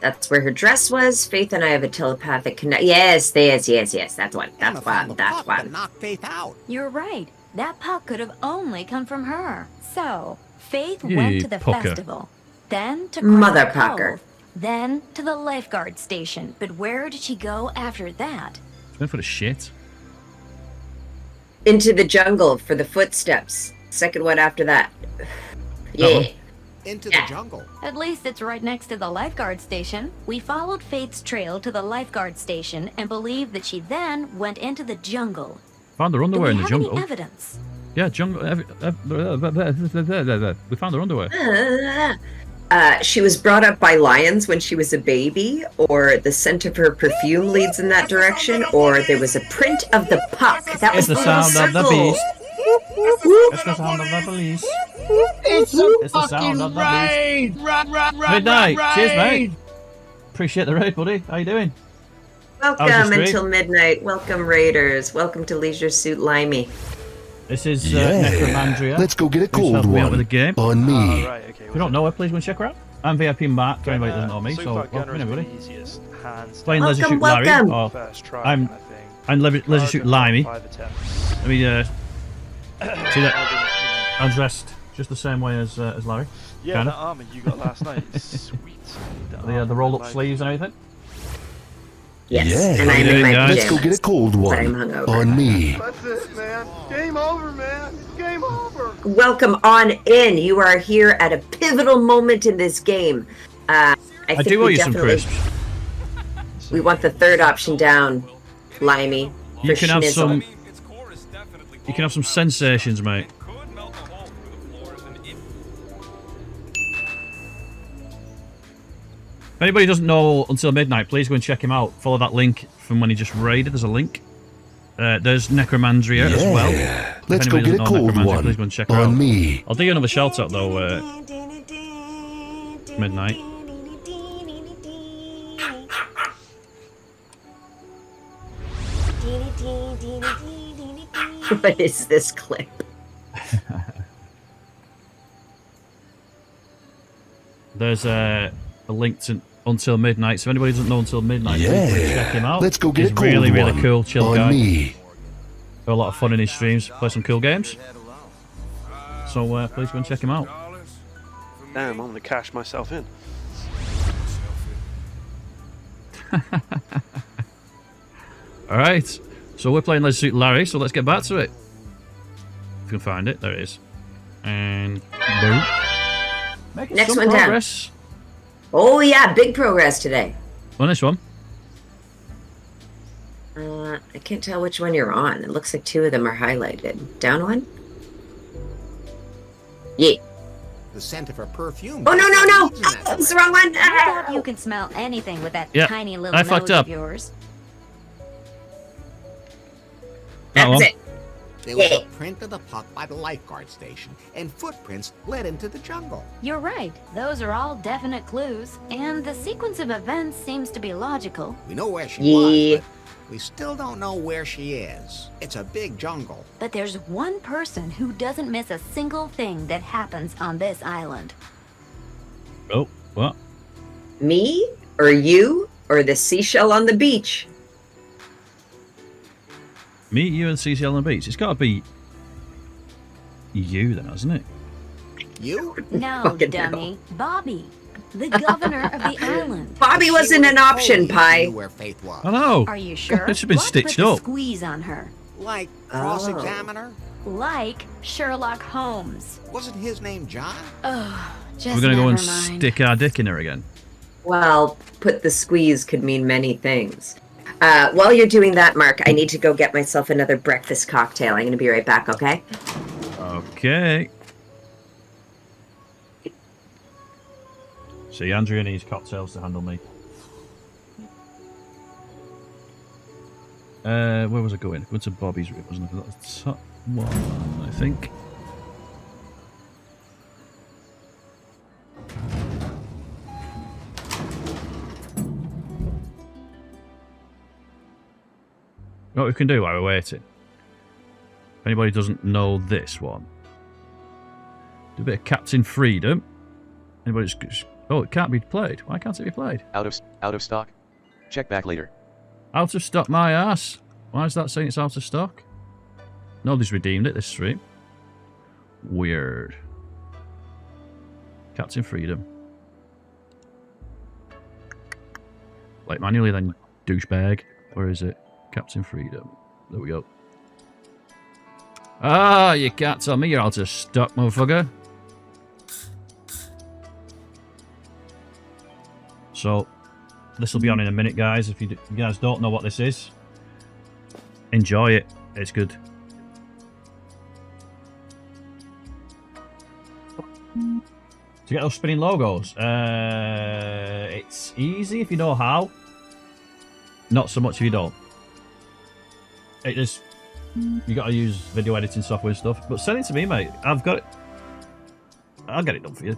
That's where her dress was. Faith and I have a telepathic connect. Yes. That's one.
Emma
That's
found
one.
the
That's
puck that
one.
knocked Faith out.
You're right. That puck could have only come from her. So, Faith
You
went to the
pucker.
festival, then to
Mother
Crescent
pucker.
Cove, then to the lifeguard station. But where did she go after that?
It's been for the shit.
Into the jungle for the footsteps. Second one after that. Yeah.
Into the jungle.
At least it's right next to the lifeguard station. We followed Faith's trail to the lifeguard station and believe that she then went into the jungle.
Found her
Do
underwear
we
in the
have
jungle.
any evidence?
Yeah, jungle. We found her underwear.
She was brought up by lions when she was a baby, or the scent of her perfume leads in that direction, or there was a print of the puck. That was
It's the
little
sound of the
circle.
beast. It's the sound of the police.
It's a
It's the sound
fucking
of the
raid!
Midnight. Cheers, mate. Appreciate the raid, buddy. How you doing?
Welcome
How's your stream?
until midnight. Welcome, Raiders. Welcome to Leisure Suit Limey.
This is
Yeah.
necromandrea.
Let's go get a
Who's
cold
helping me out with
one
the game.
on me.
If you don't know her, please go and check her out. I'm v.i.p.mark, for anybody that doesn't know me, so welcome everybody. Playing Leisure Suit Larry, or I'm Leisure Suit Limey. Let me see that I'm dressed just the same way as Larry.
Yeah,
kinda.
that armor you got last night is sweet.
The roll-up sleeves and everything.
Yes,
Yeah.
and I'm in my
Let's go
pajamas,
get a cold
but I'm
one
hungover.
on me.
That's it, man. Game over, man. Game over.
Welcome on in. You are here at a pivotal moment in this game. I think
do owe
we
you some
definitely
crisps.
we want the third option down, Limey.
You
for
can have
schnizzle.
some. You can have some sensations, mate. If anybody doesn't know Until Midnight, please go and check him out. Follow that link from when he just raided. There's a link. There's Necromandrea as well.
Let's go get a cold one.
Please go and check her
On
out.
me.
I'll do you another shout out though. Midnight.
What is this clip?
There's a link to Until Midnight. So if anybody doesn't know Until Midnight, please check him out.
Let's go get
He's
a cold
really, really
one.
cool, chill
On
guy.
me.
Got a lot of fun in his streams. Play some cool games. So please go and check him out.
Damn, I'm gonna cash myself in.
All right. So we're playing Let's Shoot Larry. So let's get back to it. If you can find it, there it is. And boom. Making
Next
some
one
progress.
down. Oh yeah, big progress today.
On this one.
I can't tell which one you're on. It looks like two of them are highlighted. Down one? Yeah.
The scent of her perfume.
Oh, no! Oh, it's the wrong one.
I doubt you can smell anything with that
Yeah,
tiny little
I
nose
fucked up.
of yours.
That one.
There was a print of the puck by the lifeguard station, and footprints led into the jungle.
You're right. Those are all definite clues, and the sequence of events seems to be logical.
We know where she was, but we still don't know where she is. It's a big jungle.
But there's one person who doesn't miss a single thing that happens on this island.
Oh, what?
Me? Or you? Or the seashell on the beach?
Me, you, and CCL on the beach. It's got to be you then, hasn't it?
You?
No, dummy. Bobby, the governor of the island.
Bobby wasn't an option, Pi.
Where Faith was.
I know.
Are you sure?
It's been
What
stitched
put the
up.
Squeeze on her.
Like cross-examiner?
Like Sherlock Holmes.
Wasn't his name John?
Oh, just
We're going to go and
never mind.
stick our dick in her again.
Well, put the squeeze could mean many things. While you're doing that, Mark, I need to go get myself another breakfast cocktail. I'm going to be right back, okay?
Okay. See, Andrea needs cocktails to handle me. Where was I going? Going to Bobby's room, wasn't it? That's the top one, I think. What we can do while we're waiting. If anybody doesn't know this one, do a bit of Captain Freedom. Anybody just... Oh, it can't be played. Why can't it be played?
Out of stock. Check back later.
Out of stock, my ass. Why is that saying it's out of stock? Nobody's redeemed it this stream. Weird. Captain Freedom. Like manually then, douchebag. Where is it? Captain Freedom. There we go. Ah, you can't tell me you're out of stock, motherfucker. So, this will be on in a minute, guys. If you guys don't know what this is, enjoy it. It's good. To get those spinning logos, it's easy if you know how. Not so much if you don't. It is. You got to use video editing software and stuff. But send it to me, mate. I've got it. I'll get it done for you.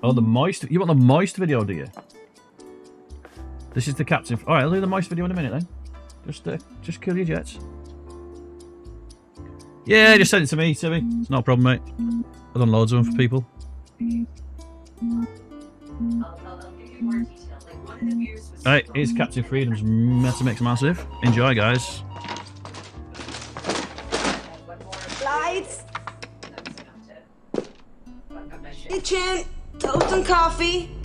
Oh, the moist. You want the moist video, do you? This is the captain. All right, I'll do the moist video in a minute then. Just kill your jets. Yeah, just send it to me, Timmy. It's not a problem, mate. I've done loads of them for people. Alright, here's Captain Freedom's Metamix Massive. Enjoy, guys.
Lights. Kitchen. Toast and coffee.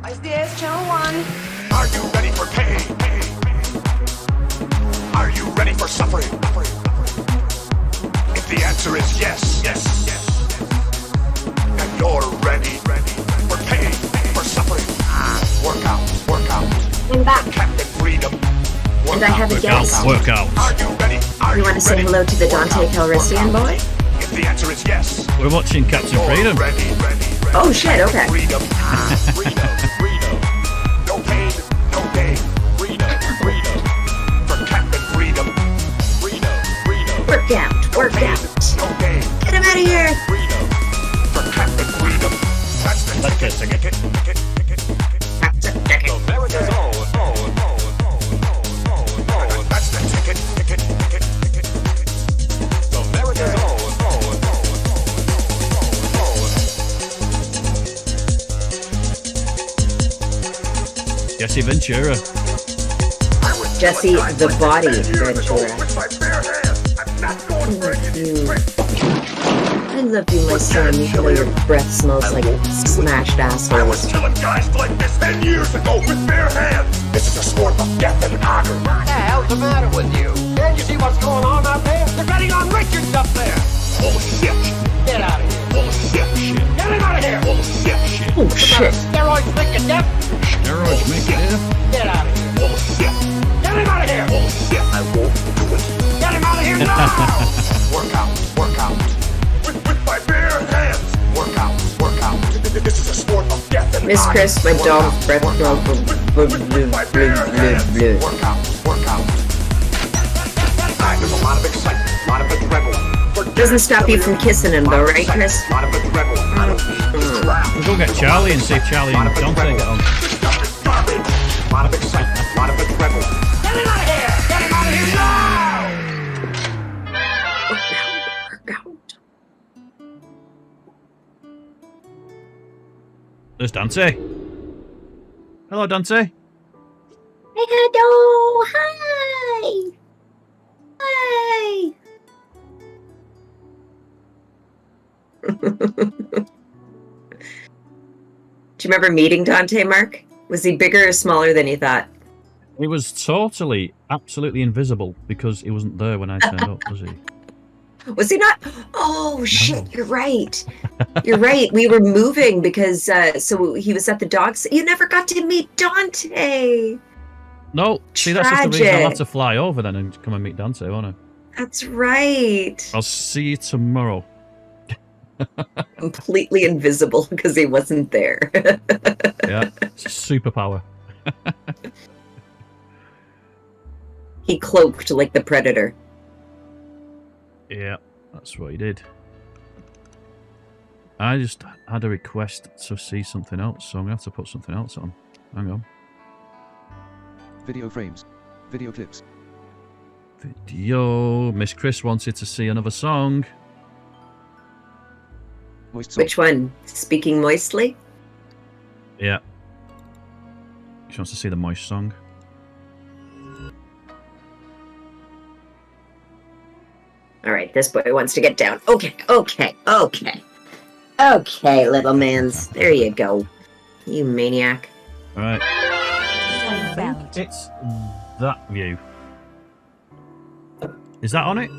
ICS Channel 1.
Are you ready for pain? Are you ready for suffering? If the answer is yes, and you're ready for pain, for suffering, work out.
I'm back.
Captain Freedom.
And I have a guest.
Work out.
Are you ready?
You want to say hello to the Dante Calrissian boy?
If the answer is yes,
we're watching Captain Freedom.
Oh shit, okay.
Freedom. No pain, no gain.
Jesse Ventura.
Jesse the Body Ventura. I love you, my son. How your breath smells like smashed assholes.
I was killing guys like this 10 years ago with bare hands. This is a sport of death and honor.
What the hell's the matter with you? Can't you see what's going on out there? They're betting on Richards up there.
Oh shit!
Get out of here.
Oh shit!
Get him out of here.
Oh shit!
Oh shit!
Steroids make you deaf.
Steroids make you deaf.
Get out of here.
Oh shit!
Get him out of here.
Oh shit! I won't do it.
Get him out of here now.
Work out. Work out. With my bare hands. Work out. Work out. This is a sport of death and
Miss Chris, my dog's breath smells
Work out. Work out. There's a lot of excitement. A lot of adrenaline.
Doesn't stop you from kissing him though, right, Chris?
A lot of adrenaline. I don't need this crap.
We'll go get Charlie and see if Charlie and Dante get on.
This stuff is garbage. A lot of excitement. A lot of adrenaline.
Get him out of here. Get him out of here now.
There's Dante. Hello, Dante.
Hello, hi. Hi. Do you remember meeting Dante, Mark? Was he bigger or smaller than you thought?
He was totally, absolutely invisible because he wasn't there when I turned up, was he?
Was he not? Oh, shit, you're right. You're right. We were moving because, so he was at the dogs. You never got to meet Dante.
No, see, that's just the reason I'll have to fly over then and come and meet Dante, won't I?
That's right.
I'll see you tomorrow.
Completely invisible because he wasn't there.
Yeah, it's a superpower.
He cloaked like the Predator.
Yeah, that's what he did. I just had a request to see something else, so I'm going to have to put something else on. Hang on.
Video frames. Video clips.
Video. Miss Chris wanted to see another song.
Moist song.
Which one? Speaking Moistly?
Yeah. She wants to see the Moist song.
All right, this boy wants to get down. Okay. Okay, little mans. There you go. You maniac.
All right. I think it's that view. Is that on it?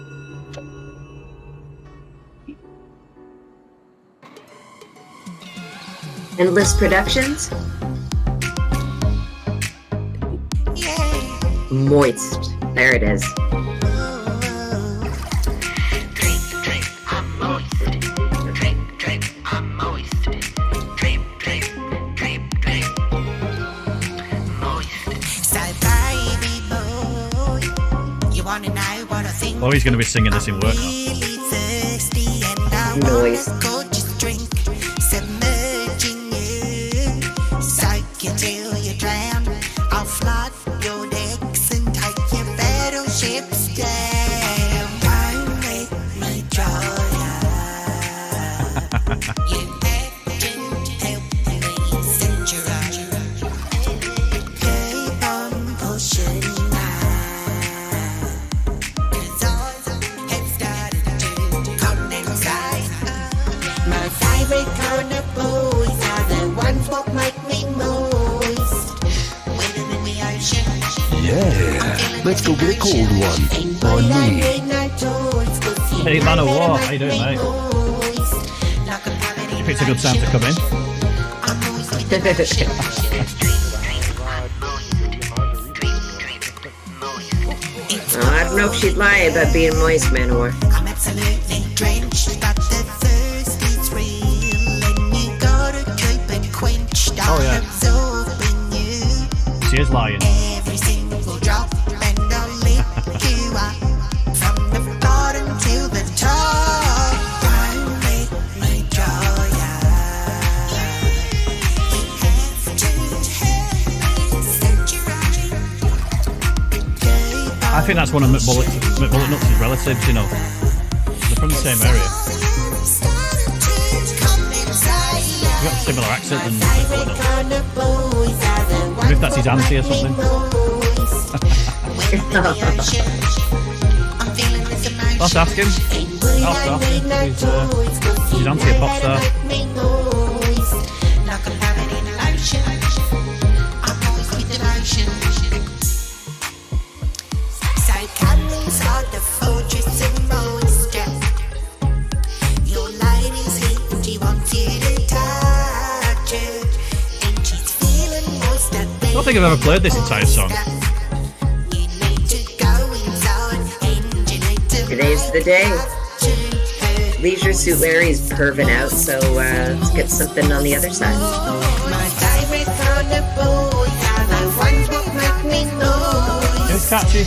Endless Productions? Moist. There it is.
Oh, he's going to be singing this in work now.
Noise.
Yeah, let's go get a cold one on me.
Hey, man of war, how you doing, mate? It's a good time to come in.
I don't know if she'd lie about being moist, man of war.
I'm absolutely drenched, but the thirst is real, and you gotta keep it quenched.
Oh, yeah. She is lying.
Every single drop, and I'll lift you up from the bottom to the top. Don't make me dry. We have to set you right.
I think that's one of McBullet Nuts' relatives, you know. They're from the same area. They've got a similar accent than McBullet Nuts. Maybe if that's his auntie or something. Let's ask him. I'll ask him. His auntie a pop star. I don't think I've ever played this entire song.
Today's the day. Leisure Suit Larry's perving out, so let's get something on the other side.
It's catchy.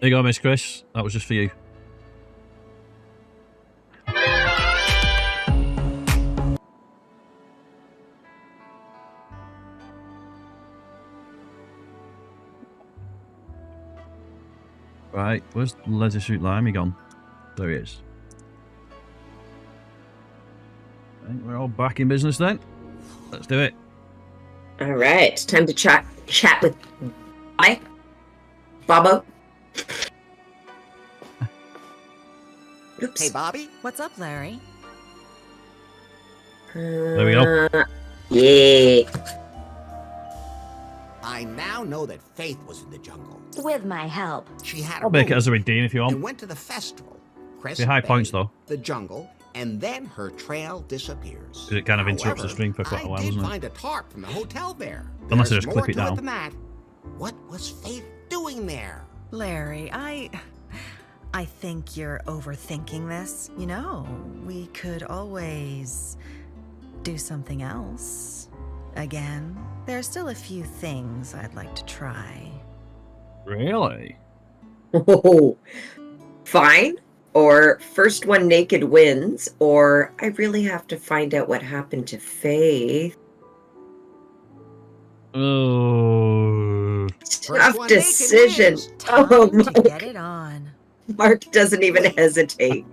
There you go, Miss Chris. That was just for you. Right, where's Leisure Suit Limey gone? There he is. I think we're all back in business then. Let's do it.
All right, time to chat with Bobo. Oops.
Hey, Bobby.
What's up, Larry?
There we go.
Yeah.
I now know that Faith was in the jungle.
With my help.
She had
I'll make it as a redeem if you want.
and went to the festival.
Be high points though.
The jungle, and then her trail disappears.
Because it kind of interrupts the stream for quite a while,
I did
doesn't it?
find a tarp from the hotel there.
Unless I
There's
just clip
more
it
to
down.
than that. What was Faith doing there?
Larry, I think you're overthinking this. You know, we could always do something else. Again, there's still a few things I'd like to try.
Really?
Oh, fine. Or first one naked wins. Or I really have to find out what happened to Faith.
Oh.
Tough decision. Oh,
Get it on.
Mark doesn't even hesitate.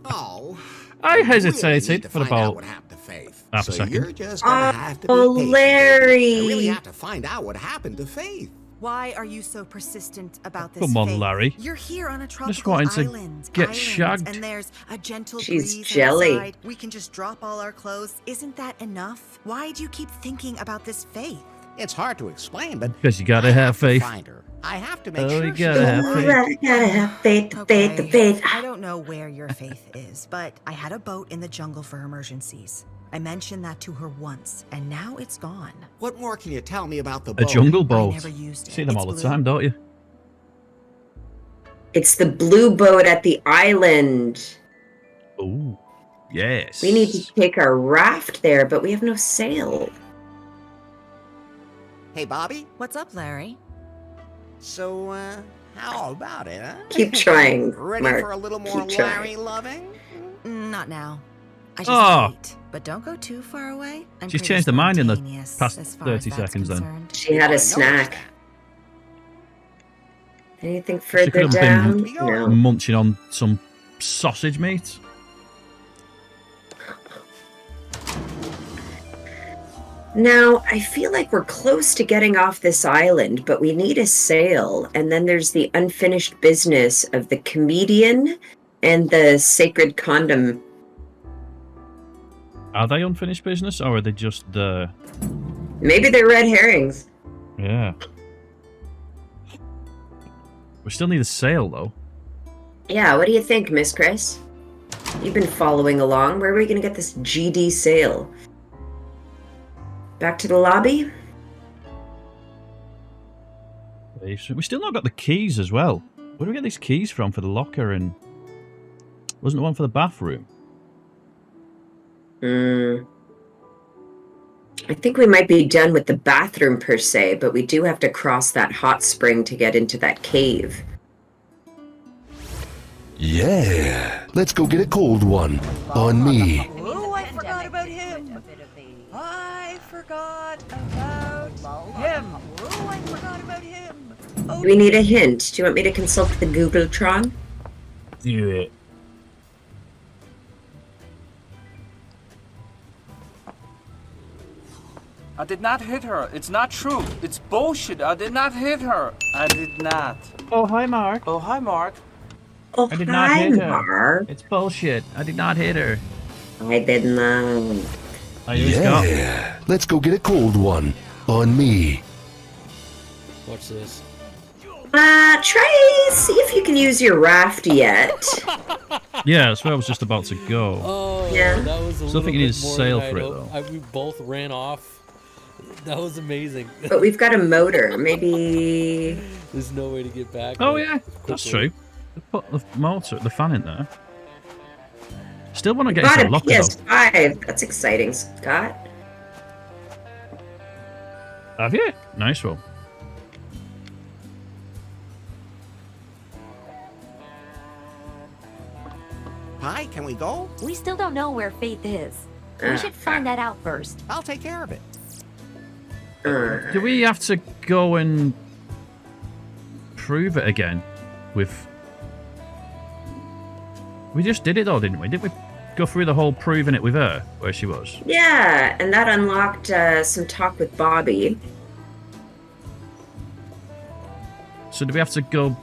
I hesitated for about half a second.
You're just gonna have to be patient.
Larry.
I really have to find out what happened to Faith.
Why are you so persistent about this?
Come on,
Faith?
Larry.
You're here on a
Just
tropical
wanting to
island.
get shagged.
And there's a gentle
She's
breeze
jelly.
outside. We can just drop all our clothes. Isn't that enough? Why do you keep thinking about this Faith?
It's hard to explain, but
Because you gotta have faith.
find her. I have to make
Oh,
sure
you gotta have faith.
Gotta have faith,
Okay,
faith.
I don't know where your faith is, but I had a boat in the jungle for emergencies. I mentioned that to her once, and now it's gone.
What more can you tell me about the
A
boat?
jungle boat.
never used it.
See them
It's
all the
blue.
time, don't you?
It's the blue boat at the island.
Oh, yes.
We need to take our raft there, but we have no sail.
Hey, Bobby.
What's up, Larry?
So, how about it, huh?
Keep trying,
Ready
Mark.
for a little more
Keep trying.
Larry loving?
Not now. I just
Oh.
ate, but don't go too far away. I'm
She's
pretty
changed her mind in the
spontaneous
past
as far as
30
that's
seconds then.
concerned.
She had a snack. Anything
She
further
could have
down?
been
No.
munching on some sausage meat.
Now, I feel like we're close to getting off this island, but we need a sail. And then there's the unfinished business of the comedian and the sacred condom.
Are they unfinished business, or are they just the...
Maybe they're red herrings.
Yeah. We still need a sail, though.
Yeah, what do you think, Miss Chris? You've been following along. Where are we going to get this GD sail? Back to the lobby?
Decent. We still not got the keys as well. Where do we get these keys from for the locker and... Wasn't the one for the bathroom?
I think we might be done with the bathroom per se, but we do have to cross that hot spring to get into that cave.
Yeah. Let's go get a cold one. On me.
Oh, I forgot about him. I forgot about him. Oh, I forgot about him.
Do we need a hint? Do you want me to consult the Googletron?
Do it.
I did not hit her. It's not true. It's bullshit. I did not hit her. I did not.
Oh, hi, Mark.
Oh, hi, Mark.
Oh,
I did not hit her.
Mark.
It's bullshit. I did not hit her.
I did not.
Yeah. Let's go get a cold one. On me.
Watch this.
Try see if you can use your raft yet.
Yeah, that's where I was just about to go.
Oh,
Yeah.
that was a
Still think you need to
more
sail
than
for
I
it,
know. We both ran off. That was amazing.
But we've got a motor. Maybe.
There's no way to get back.
Oh,
there
yeah. That's
quickly.
true. Put the motor, the fan in there. Still want to get
Got
into
a
the locker, though.
PS5. That's exciting, Scott.
Have you? Nice one.
Hi, can we go?
We still don't know where Faith is. We should find that out first.
I'll take care of it.
Do we have to go and prove it again with... We just did it though, didn't we? Didn't we go through the whole proving it with her, where she was?
Yeah, and that unlocked some talk with Bobby.
So do we have to go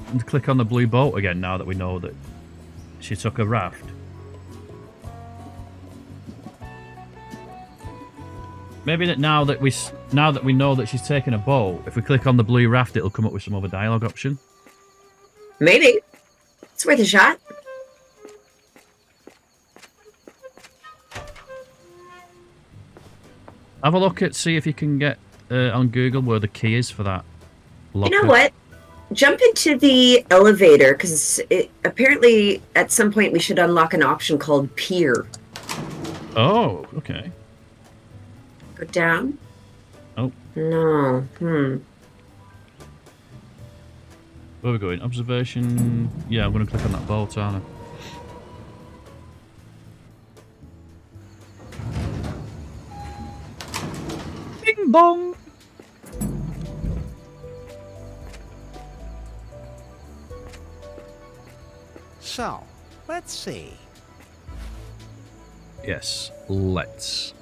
and click on the blue boat again now that we know that she took a raft? Maybe that now that we know that she's taken a boat, if we click on the blue raft, it'll come up with some other dialogue option.
Maybe. It's worth a shot.
Have a look at, see if you can get on Google where the key is for that locker.
You know what? Jump into the elevator, because apparently at some point we should unlock an option called Pier.
Oh, okay.
Go down?
Oh.
No.
Where are we going? Observation. Yeah, I'm going to click on that boat, aren't I? Bing bong!
So, let's see.
Yes, let's.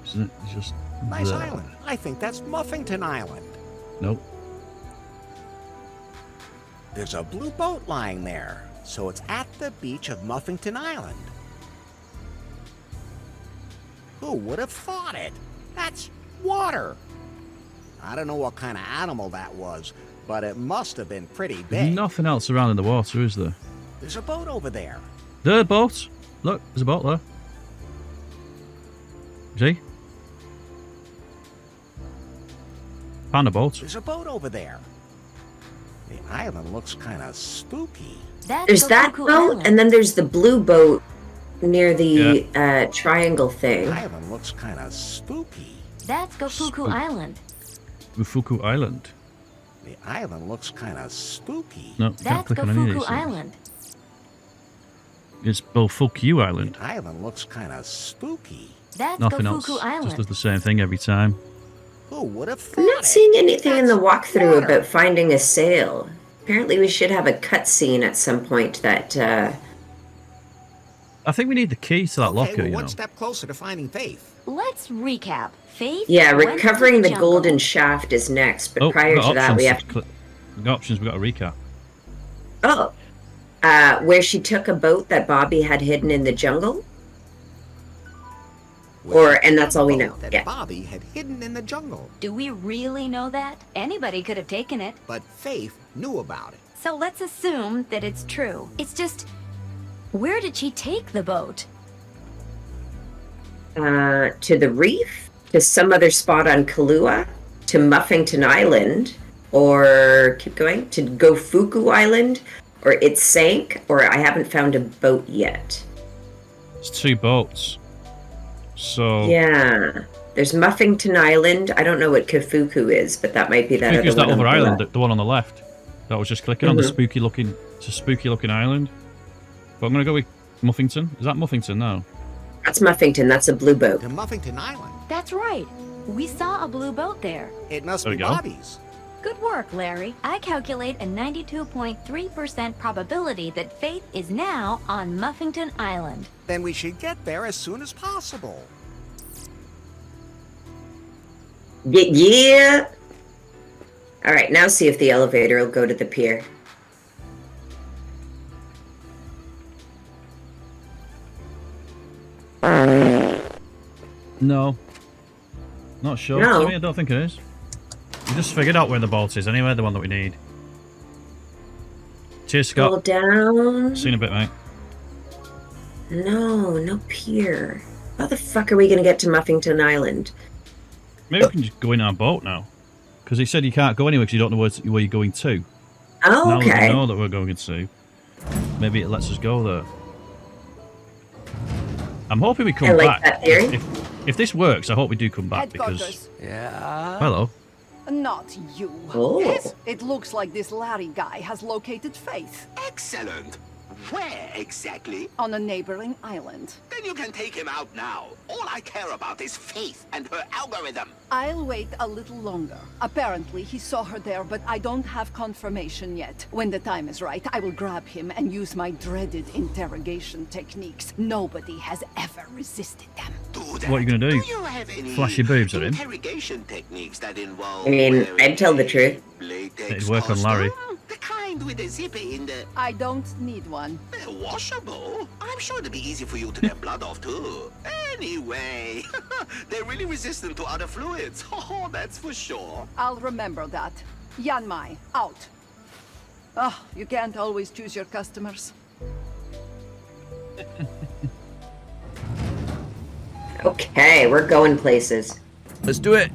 Isn't it just
Nice
there?
island. I think that's Muffington Island.
Nope.
There's a blue boat lying there, so it's at the beach of Muffington Island. Who would have thought it? That's water. I don't know what kind of animal that was, but it must have been pretty
There's
big.
nothing else around in the water, is there?
There's a boat over there.
The boat. Look, there's a boat there. See? Found a boat.
There's a boat over there. The island looks kind of spooky.
There's that boat, and then there's the blue boat near the triangle thing.
The island looks kind of spooky.
That's Gofuku Island.
Fuku Island.
The island looks kind of spooky.
No, can't
That's
click on any of these
Gofuku
things.
Island.
It's Bofuku Island.
The island looks kind of spooky.
That's
Nothing else.
Gofuku Island.
Just does the same thing every time.
Who would have thought
I'm not
it?
seeing anything in the walkthrough
water.
about finding a sail. Apparently we should have a cutscene at some point that,
I think we need the key to that
Okay,
locker,
well,
you know.
one step closer to finding Faith.
Let's recap. Faith.
yeah,
went
recovering
to
the
jungle.
golden shaft is next, but
Oh,
prior
we've got
to that we have
options. We've got options, we've got a recap.
where she took a boat that Bobby had hidden in the jungle. And that's all we know.
That
Yeah.
Bobby had hidden in the jungle,
Do we really know that? Anybody could have taken it.
but Faith knew about it.
So let's assume that it's true. It's just, where did she take the boat?
to the reef, to some other spot on Kahlua, to Muffington Island, or keep going, to Gofuku Island, or it sank, or I haven't found a boat yet.
It's 2 boats. So
Yeah. There's Muffington Island. I don't know what Kafuku is, but that might be that
Kafuku's
other
that
one.
other island, the one on the left. That was just clicking on the spooky looking. It's a spooky looking island. But I'm gonna go with Muffington. Is that Muffington now?
That's Muffington. That's a blue boat.
To Muffington Island.
That's right. We saw a blue boat there.
It must
There
be
we go.
Bobby's.
Good work, Larry. I calculate a 92.3% probability that Faith is now on Muffington Island.
Then we should get there as soon as possible.
Yeah. All right, now see if the elevator will go to the pier.
No. Not sure.
No.
To me, I don't think it is. We just figured out where the boat is anyway, the one that we need. Cheers, Scott.
Scroll down.
See you in a bit, mate.
No pier. How the fuck are we gonna get to Muffington Island?
Maybe we can just go in our boat now. Because he said you can't go anywhere because you don't know where you're going to.
Oh,
Now that
okay.
we know that we're going to, maybe it lets us go there. I'm hoping we come
I like
back.
that theory.
If this works, I hope we do come back
Headquarters.
because...
Yeah.
Hello.
Not you.
Oh.
Yes, it looks like this Larry guy has located Faith
Excellent. Where exactly?
on a neighboring island.
Then you can take him out now. All I care about is Faith and her algorithm.
I'll wait a little longer. Apparently, he saw her there, but I don't have confirmation yet. When the time is right, I will grab him and use my dreaded interrogation techniques. Nobody has ever resisted them.
What are you going to do? Flash your boobs at him?
Interrogation techniques that involve
I mean, I'd tell the truth.
It'd work on Larry.
the kind with a zipper in the
I don't need one.
washable. I'm sure it'd be easy for you to get blood off too. Anyway, they're really resistant to other fluids. Oh, that's for sure.
I'll remember that. Yanmai, out. Oh, you can't always choose your customers.
Okay, we're going places.
Let's do it.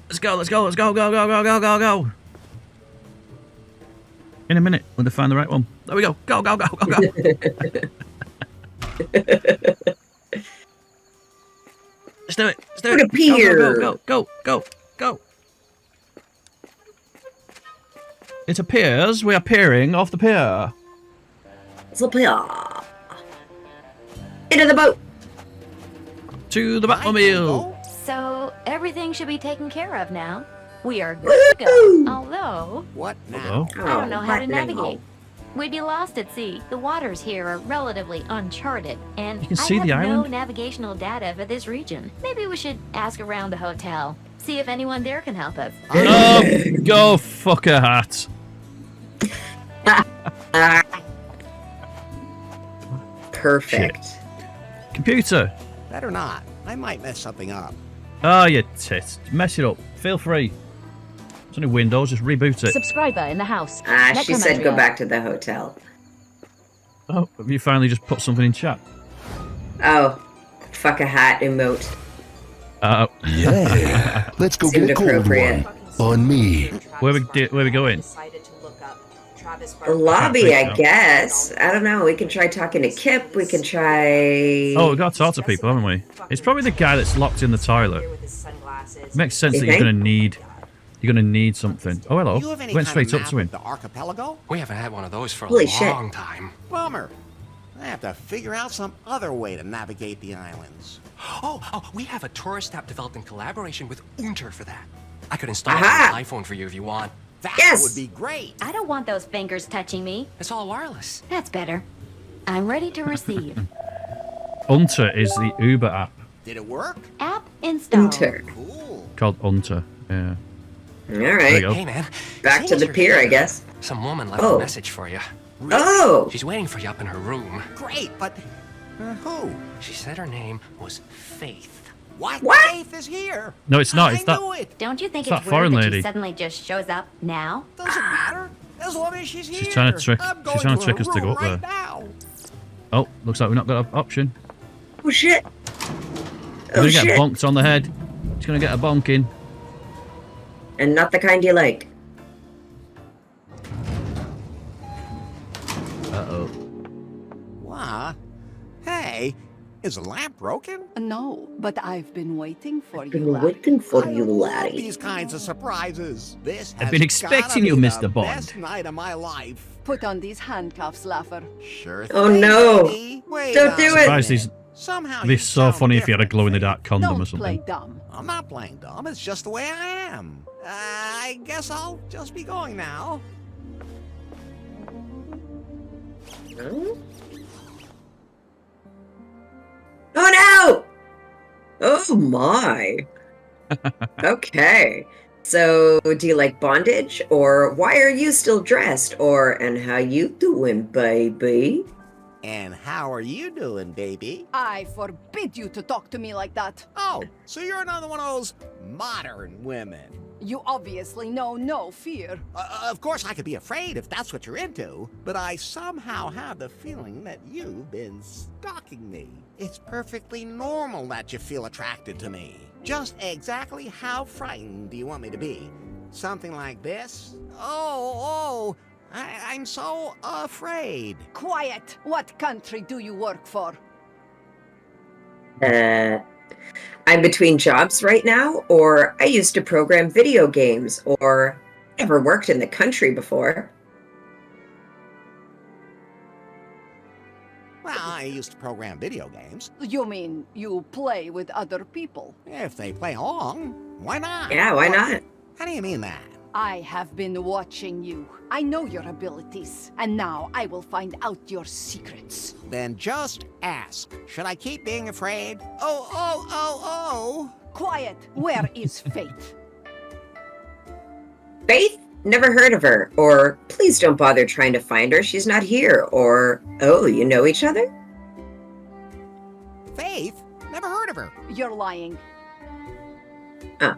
Let's go, go, go. In a minute, when they find the right one. There we go. Go. Let's do it.
What a pier.
Go. It appears we are peering off the pier.
It's a pier. Into the boat.
To the Batmobile.
So everything should be taken care of now. We are good to go. Although,
What
now?
I don't know how to
what now?
navigate. We'd be lost at sea. The waters here are relatively uncharted, and
You can
I
see
have
the
no
island?
navigational data for this region. Maybe we should ask around the hotel, see if anyone there can help us.
Go fuck a hat.
Perfect.
Computer.
Better not. I might mess something up.
Oh, you tit. Mess it up. Feel free. It's only Windows. Just reboot it.
Subscriber in the house.
She said go
Necromandrea.
back to the hotel.
Oh, have you finally just put something in chat?
Oh, fuck a hat emote.
Yeah. Let's go
Seemed
get a cold
appropriate.
one. On me.
Where we going?
The lobby, I
so.
guess. I don't know. We can try talking to Kip. We can try.
Oh, we've got to talk to people, haven't we? It's probably the guy that's locked in the toilet. Makes sense
You
that you're
think?
gonna need something. Oh, hello.
You have any
Went
kind of
straight up
map
to him.
of the archipelago?
We haven't had one of those for a
Holy
long
shit.
time.
Bummer. I have to figure out some other way to navigate the islands.
Oh, we have a tourist app developed in collaboration with Unter for that. I could install
Aha!
it on an iPhone for you if you want.
That
Yes!
would be great.
I don't want those fingers touching me.
It's all wireless.
That's better. I'm ready to receive.
Unter is the Uber app
Did it work?
App installed.
Enter.
Cool.
called Unter. Yeah.
All
There you
right.
go.
Hey, man.
Back to the pier, I guess.
Some woman left
Oh.
a message for you.
Oh!
She's waiting for you up in her room.
Great, but who?
She said her name was Faith.
What?
What?
Faith is here.
No, it's not.
I
It's that.
knew it.
Don't you think
It's
it's
that foreign
weird that
lady.
she suddenly just shows up now?
Doesn't matter. As long as she's here.
trying to trick-
I'm
she's
going
trying to
to
trick
her
us to go
room
up there.
right now.
Oh, looks like we've not got an option.
Oh shit!
You're gonna get bonked on the head. It's gonna get a bonking.
And not the kind you like.
Uh-oh.
What? Hey, is the lamp broken?
No, but I've been waiting for you,
Been
lad.
waiting for you,
Love
laddie.
these kinds of surprises. This
I've
has
been expecting
gotta
you,
be
Mr.
the
Bond.
best night of my life.
Put on these handcuffs, Laugher.
Sure
Oh
thing,
no!
lady. Wait
Don't
a
do it!
Surprised these.
Somehow
It'd be
you
so
sound
funny if you had a
different,
glow-in-the-dark condom or
Don't
something.
play dumb.
I'm not playing dumb. It's just the way I am. I guess I'll just be going now.
Huh? Oh no! Oh my. Okay. So, do you like bondage? Or why are you still dressed? Or, and how you doing, baby?
And how are you doing, baby?
I forbid you to talk to me like that.
Oh, so you're another one of those modern women.
You obviously know no fear.
Of course, I could be afraid if that's what you're into, but I somehow have the feeling that you've been stalking me. It's perfectly normal that you feel attracted to me. Just exactly how frightened do you want me to be? Something like this? I'm so afraid.
Quiet! What country do you work for?
I'm between jobs right now, or I used to program video games, or never worked in the country before.
Well, I used to program video games.
You mean you play with other people?
If they play along, why not?
Yeah, why not?
How do you mean that?
I have been watching you. I know your abilities, and now I will find out your secrets.
Then just ask. Should I keep being afraid? Oh!
Quiet! Where is Faith?
Faith? Never heard of her. Or, please don't bother trying to find her, she's not here. Or, oh, you know each other?
Faith? Never heard of her.
You're lying.
Oh.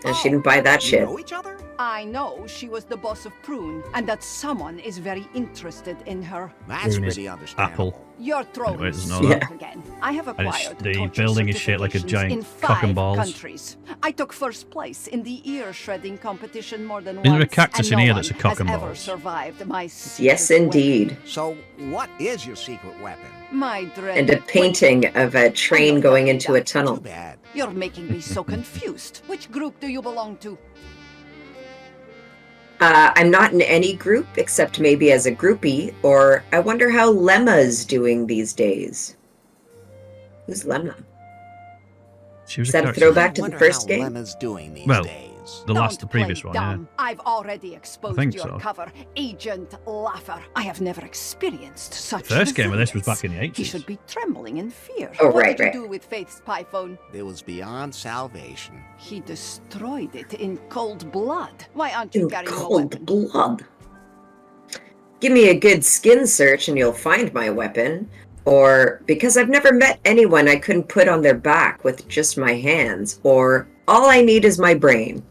And she didn't buy that shit.
You know each other?
I know she was the boss of Prune, and that someone is very interested in her.
That's
Prune is
pretty understandable.
Apple.
You're throwing
Anyway, doesn't know
smoke
that.
again. I have
And it's-
acquired
the
torture
building is shaped like a
certifications
giant
in
cock and
5
balls.
countries. I took first place in the ear shredding competition more than
Isn't
once.
there a cactus
and
in
no
here
one
that's a cock
has
and
ever
balls?
survived my secret
Yes,
weapon.
indeed.
So, what is your secret weapon?
My dread.
And a painting of a train going into a tunnel.
Too bad.
You're making me so confused. Which group do you belong to?
I'm not in any group except maybe as a groupie, or I wonder how Lemma's doing these days. Who's Lemma?
She was
Is that a
character.
throwback to the
Wonder
first
how
game?
Lemma's doing these
Well,
days.
the previous
play
one, yeah.
dumb. I've already exposed
think
your
so.
cover, Agent Laugher. I have never experienced such.
First game of this was
resilience.
back in the 80s.
He should be trembling in fear.
Oh,
what
right,
did
right.
you do with Faith's spy phone?
It was beyond salvation.
He destroyed it in cold blood. Why aren't you
In
carrying a
cold
weapon?
blood. Give me a good skin search and you'll find my weapon. Or, because I've never met anyone I couldn't put on their back with just my hands. Or, all I need is my brain.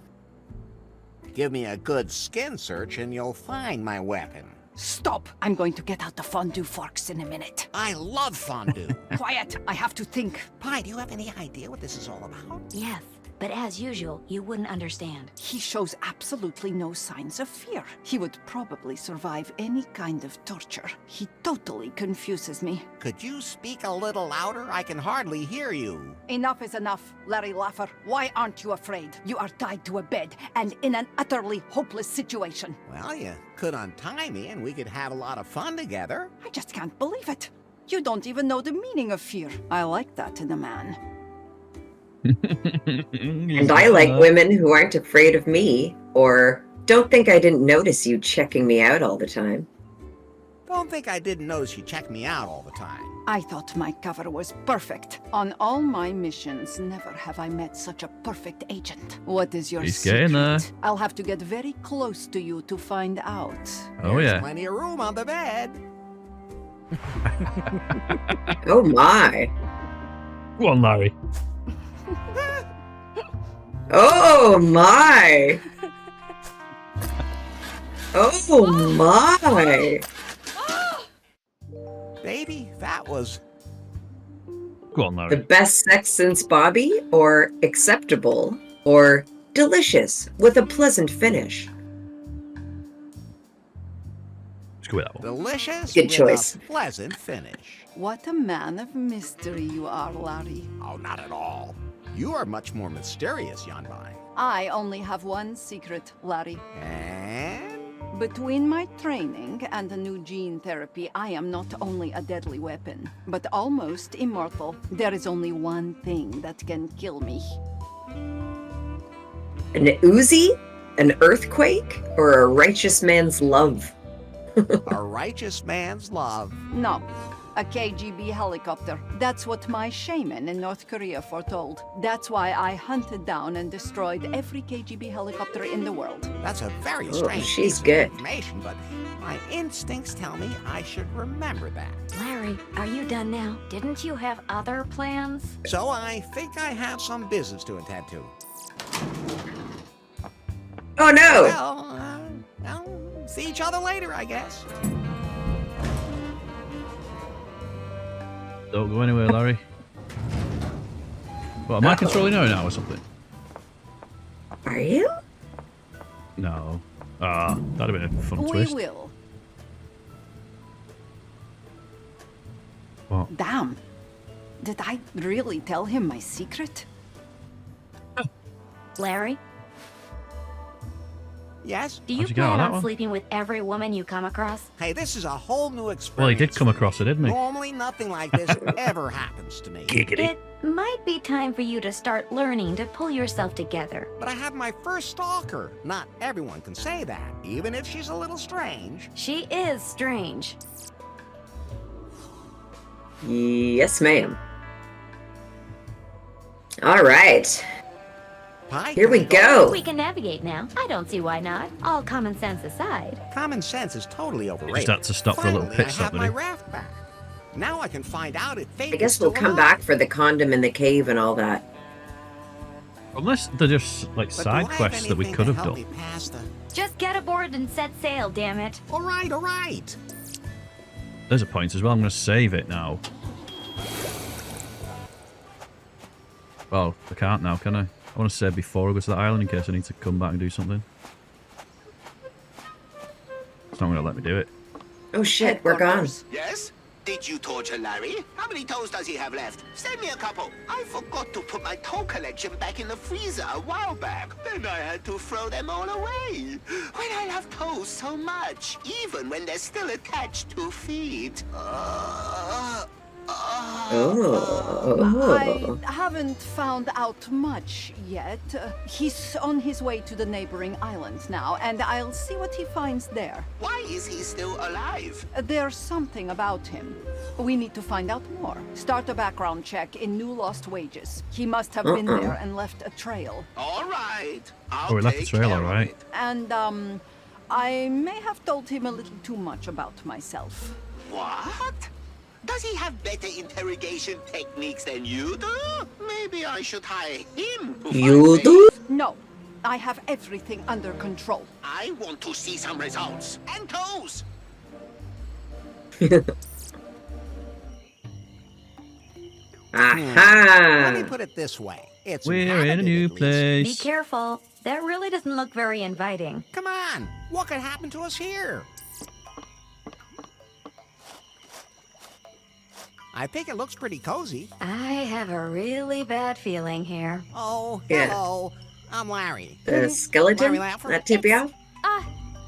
Give me a good skin search and you'll find my weapon.
Stop! I'm going to get out the fondue forks in a minute.
I love fondue.
Quiet! I have to think.
Pie, do you have any idea what this is all about?
Yes, but as usual, you wouldn't understand.
He shows absolutely no signs of fear. He would probably survive any kind of torture. He totally confuses me.
Could you speak a little louder? I can hardly hear you.
Enough is enough, Larry Laugher. Why aren't you afraid? You are tied to a bed and in an utterly hopeless situation.
Well, you could untie me and we could have a lot of fun together.
I just can't believe it. You don't even know the meaning of fear. I like that in a man.
And I like women who aren't afraid of me, or don't think I didn't notice you checking me out all the time.
Don't think I didn't notice you checked me out all the time.
I thought my cover was perfect. On all my missions, never have I met such a perfect agent. What is your
He's
secret?
getting there.
I'll have to get very close to you to find out.
Oh,
There's
yeah.
plenty of room on the bed.
Oh my.
Go on, Larry.
Oh my. Oh my.
Baby, that was
Go on, Larry.
The best sex since Bobby, or acceptable, or delicious with a pleasant finish?
Let's go with that one.
Delicious
Good
with
choice.
a pleasant finish.
What a man of mystery you are, Larry.
Oh, not at all. You are much more mysterious, Yanbai.
I only have one secret, Larry.
And?
Between my training and the new gene therapy, I am not only a deadly weapon, but almost immortal. There is only one thing that can kill me.
An Uzi? An earthquake? Or a righteous man's love?
A righteous man's love.
No, a KGB helicopter. That's what my shaman in North Korea foretold. That's why I hunted down and destroyed every KGB helicopter in the world.
That's a very
Oh,
strange
she's
piece
good.
of information, but my instincts tell me I should remember that.
Larry, are you done now? Didn't you have other plans?
So I think I have some business to attend to.
Oh no!
Well, see each other later, I guess.
Don't go anywhere, Larry. What, am I controlling her now or something?
Are you?
No. Ah, that'd have been a fun
We
twist.
will.
What?
Damn. Did I really tell him my secret?
Larry,
Yes?
do you
How'd you get on
plan
that
on
one?
sleeping with every woman you come across?
Hey, this is a whole new experience.
Well, he did come across it, didn't he?
Normally, nothing like this ever happens to me.
It might be time for you to start learning to pull yourself together.
But I have my first stalker. Not everyone can say that, even if she's a little strange.
She is strange.
Yes, ma'am. All right.
Pie,
Here we
can I
go.
We can navigate now. I don't see why not. All common sense aside.
Common sense is totally overrated.
Just had to stop for a little
Finally,
pit
I
stop,
have
did
my
he?
raft back. Now I can find out if Faith
I guess
is
we'll
still
come
alive.
back for the condom in the cave and all that.
Unless they're just like
But do
side
I have
quests that we
anything
could
to
have
help
done.
me pass the-
Just get aboard and set sail, damn it.
All right, all right.
There's a point as well. I'm going to save it now. Well, I can't now, can I? I want to save before I go to that island in case I need to come back and do something. It's not going to let me do it.
Oh shit, we're gone.
Yes? Did you torture Larry? How many toes does he have left? Send me a couple. I forgot to put my toe collection back in the freezer a while back. Then I had to throw them all away. When I love toes so much, even when they're still attached to feet.
Oh.
I haven't found out much yet. He's on his way to the neighboring island now, and I'll see what he finds there.
Why is he still alive?
There's something about him. We need to find out more. Start a background check in New Lost Wages. He must have been there and left a trail.
All right. I'll
Oh, he left the
take
trail,
care of
alright.
it.
And, I may have told him a little too much about myself.
What? Does he have better interrogation techniques than you do? Maybe I should hire him to
You
find
do?
Faith.
No, I have everything under control.
I want to see some results. And toes.
Let me
Aha!
put it this way. It's
We're in a
inhabited,
new
at least.
Be
place.
careful. That really doesn't look very inviting.
Come on. What could happen to us here? I think it looks pretty cozy.
I have a really bad feeling here.
Oh,
Yeah.
hello. I'm Larry.
The skeleton?
Larry Laffer?
That tip you off?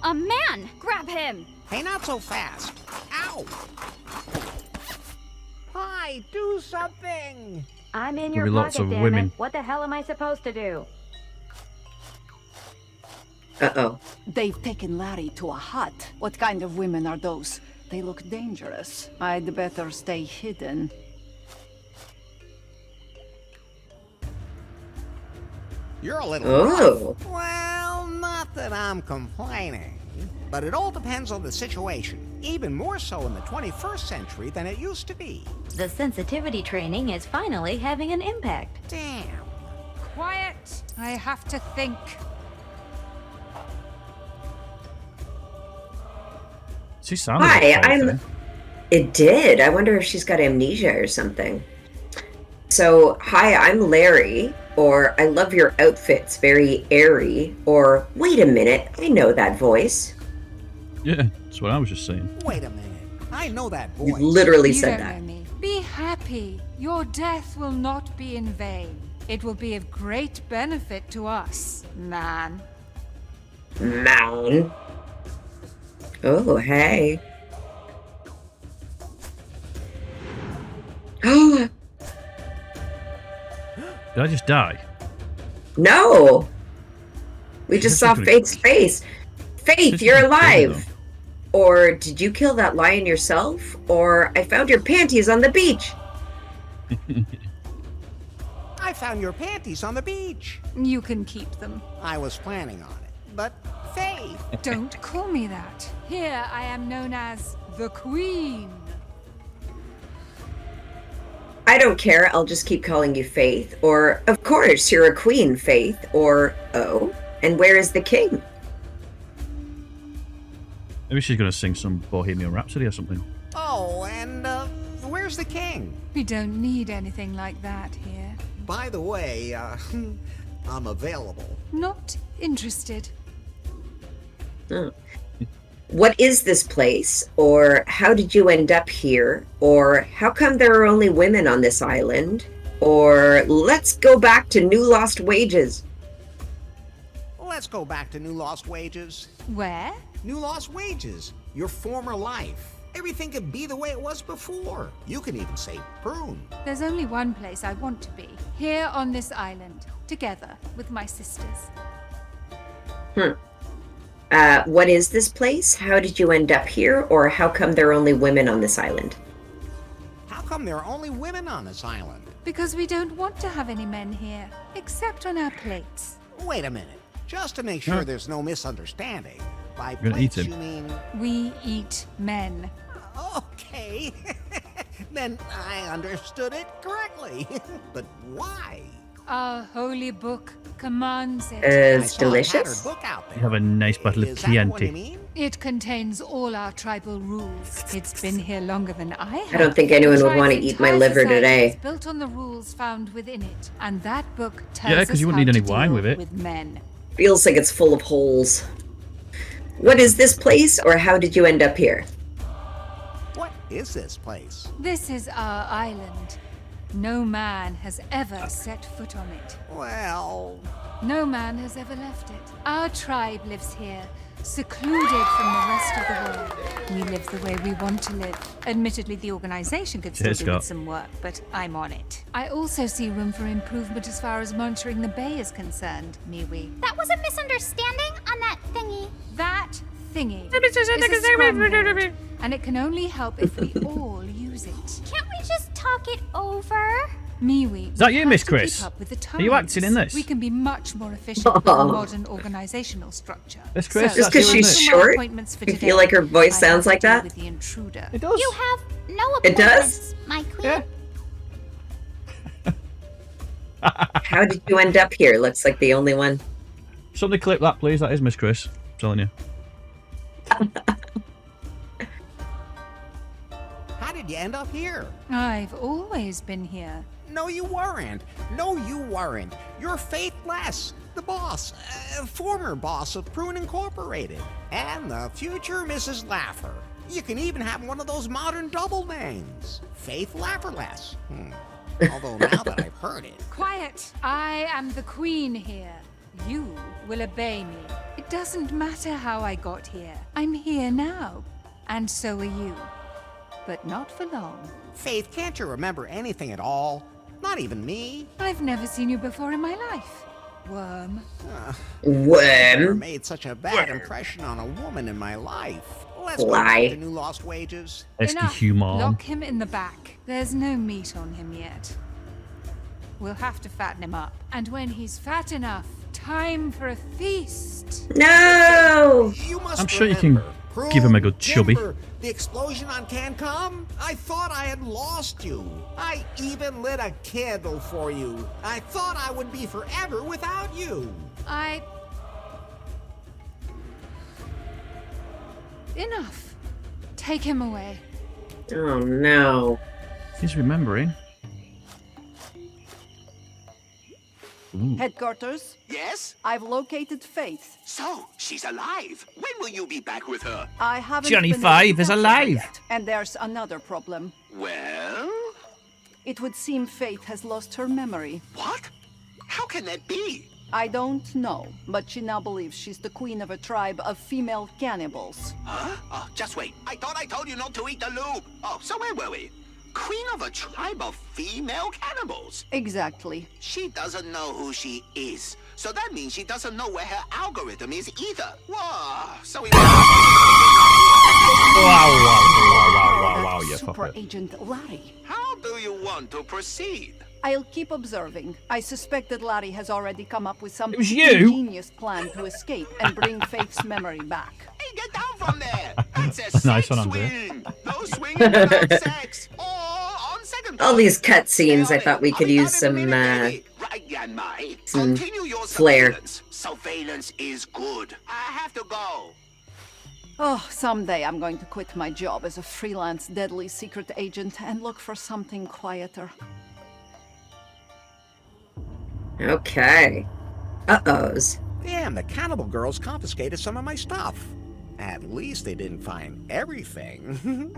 A man! Grab him!
Hey, not so fast. Ow! Hi, do something!
I'm in
There'll
your
be lots
pocket,
of
damn
women.
it. What the hell am I supposed to do?
Uh-oh.
They've taken Larry to a hut. What kind of women are those? They look dangerous. I'd better stay hidden.
You're a little
Oh.
rough. Well, not that I'm complaining. But it all depends on the situation. Even more so in the 21st century than it used to be.
The sensitivity training is finally having an impact.
Damn.
Quiet! I have to think.
She sounded
Hi,
like
I'm... It did. I wonder if she's got amnesia or something. So, hi, I'm Larry, or I love your outfits, very airy, or wait a minute, I know that voice.
Yeah, that's what I was just saying.
Wait a minute. I know that voice.
You literally
You
said
don't
that.
know me. Be happy. Your death will not be in vain. It will be of great benefit to us, man.
Man. Oh, hey. Oh,
Did I just die?
no. We just saw
That's
Faith's face. Faith,
This
you're
is crazy,
alive. Or did you kill that lion yourself? Or I found your panties on the beach.
I found your panties on the beach.
You can keep them.
I was planning on it. But, Faith.
Don't call me that. Here I am known as the Queen.
I don't care, I'll just keep calling you Faith. Or, of course, you're a queen, Faith. Or, oh, and where is the king?
Maybe she's going to sing some Bohemian Rhapsody or something.
Oh, and, where's the king?
We don't need anything like that here.
By the way, I'm available.
Not interested.
Oh. What is this place? Or how did you end up here? Or how come there are only women on this island? Or let's go back to New Lost Wages.
Let's go back to New Lost Wages.
Where?
New Lost Wages. Your former life. Everything could be the way it was before. You can even say prune.
There's only one place I want to be. Here on this island. Together with my sisters.
What is this place? How did you end up here? Or how come there are only women on this island?
How come there are only women on this island?
Because we don't want to have any men here. Except on our plates.
Wait a minute. Just to make sure there's no misunderstanding. By
You're gonna eat
plates,
him.
you mean...
We eat men.
Okay. Then I understood it correctly. But why?
Our holy book commands it.
It's delicious.
Book out there.
You have a nice bottle of
Is that what you
Chianti.
mean?
It contains all our tribal rules. It's been here longer than I have.
I don't think anyone would
Tribe's
want to eat my
entire
liver
society
today.
is built on the rules found within it, and that book tells
Yeah,
us
because you wouldn't
how
need any
to
wine
deal
with it.
with men.
Feels like it's full of holes. What is this place? Or how did you end up here?
What is this place?
This is our island. No man has ever set foot on it.
Well...
No man has ever left it. Our tribe lives here, secluded from the rest of the world. We live the way we want to live. Admittedly, the organization could still
Cheers,
do
Scott.
with some work, but I'm on it. I also see room for improvement as far as monitoring the bay is concerned, Miwi.
That was a misunderstanding on that thingy.
That thingy is a scrum board, and it can only help if we all use it.
Can't we just talk it over?
Miwi,
Is that
we
you,
have
Miss
to keep
Chris?
up with the
Are you
times.
acting in this?
We can be much more efficient with a modern organizational structure.
Miss Chris,
Just
that's
because
you,
she's
isn't it?
short,
appointments for
you
today.
feel like her voice
I
sounds
have
like
to deal
that?
with the intruder.
It does.
You have no
It
appointments,
does?
my queen.
Yeah.
How did you end up here? Looks like the only one.
Somebody clip that, please. That is Miss Chris. I'm telling you.
How did you end up here?
I've always been here.
No, you weren't. No, you weren't. You're Faithless, the boss, former boss of Prune Incorporated, and the future Mrs. Laffer. You can even have one of those modern double names, Faith Lafferless. Although now that I've heard it,
Quiet! I am the queen here. You will obey me. It doesn't matter how I got here. I'm here now. And so are you. But not for long.
Faith, can't you remember anything at all? Not even me.
I've never seen you before in my life. Worm.
Never
Worm.
made such a bad impression on a woman in my life. Let's go
Lie.
back to New Lost Wages.
Enough.
human.
Lock him in the back. There's no meat on him yet. We'll have to fatten him up. And when he's fat enough, time for a feast.
No!
You must
I'm sure you can give him a good chubby.
Remember the explosion on Cancom? I thought I had lost you. I even lit a candle for you. I thought I would be forever without you.
Enough. Take him away.
Oh no.
He's remembering.
Headquarters?
Yes?
I've located Faith.
So, she's alive. When will you be back with her?
I haven't
Johnny
been able to
5 is
catch her
alive.
yet. And there's another problem.
Well?
It would seem Faith has lost her memory.
What? How can that be?
I don't know, but she now believes she's the queen of a tribe of female cannibals.
Huh? Oh, just wait. I thought I told you not to eat the lube. Oh, so where were we? Queen of a tribe of female cannibals?
Exactly.
She doesn't know who she is. So that means she doesn't know where her algorithm is either. Whoa. So we...
Wow, you
Super
fucker.
Agent Larry.
How do you want to proceed?
I'll keep observing. I suspect that Larry has already come up with some
It was you.
ingenious plan to escape and bring Faith's memory back.
Hey, get down from there! That's a
Nice
sex
one, Andrea.
swing! No swinging without sex! Or on second
All these cutscenes, I thought we could use some
Continue your
flair.
surveillance. Surveillance is good. I have to go.
Oh, someday I'm going to quit my job as a freelance deadly secret agent and look for something quieter.
Okay. Uh-ohs.
Damn, the cannibal girls confiscated some of my stuff. At least they didn't find everything.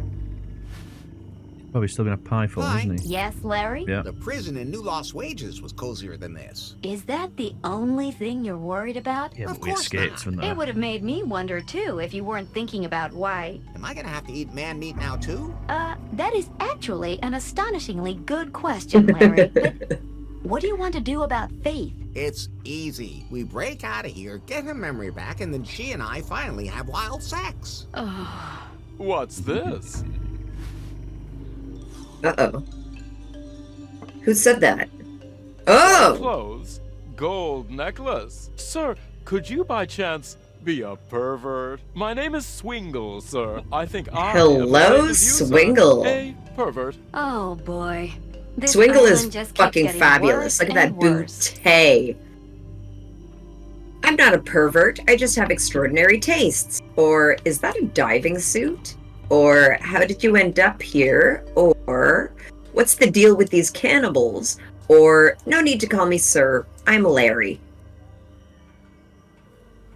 Probably still gonna pie for him, isn't he?
Yes, Larry?
Yeah.
The prison in New Lost Wages was cozier than this.
Is that the only thing you're worried about?
Yeah, but we escaped from
It
that.
would have made me wonder too if you weren't thinking about why.
Am I gonna have to eat man meat now too?
That is actually an astonishingly good question, Larry. But what do you want to do about Faith?
It's easy. We break out of here, get her memory back, and then she and I finally have wild sex.
What's this?
Uh-oh. Who said that? Oh!
Clothes, gold necklace. Sir, could you by chance be a pervert? My name is Swingle, sir. I think I am
Hello,
the same as you, sir.
Swingle.
A pervert.
Oh boy. This
Swingle is
island just keeps
fucking
getting
fabulous.
worse
Look at that
and worse.
bootay. I'm not a pervert. I just have extraordinary tastes. Or is that a diving suit? Or how did you end up here? Or what's the deal with these cannibals? Or no need to call me sir. I'm Larry.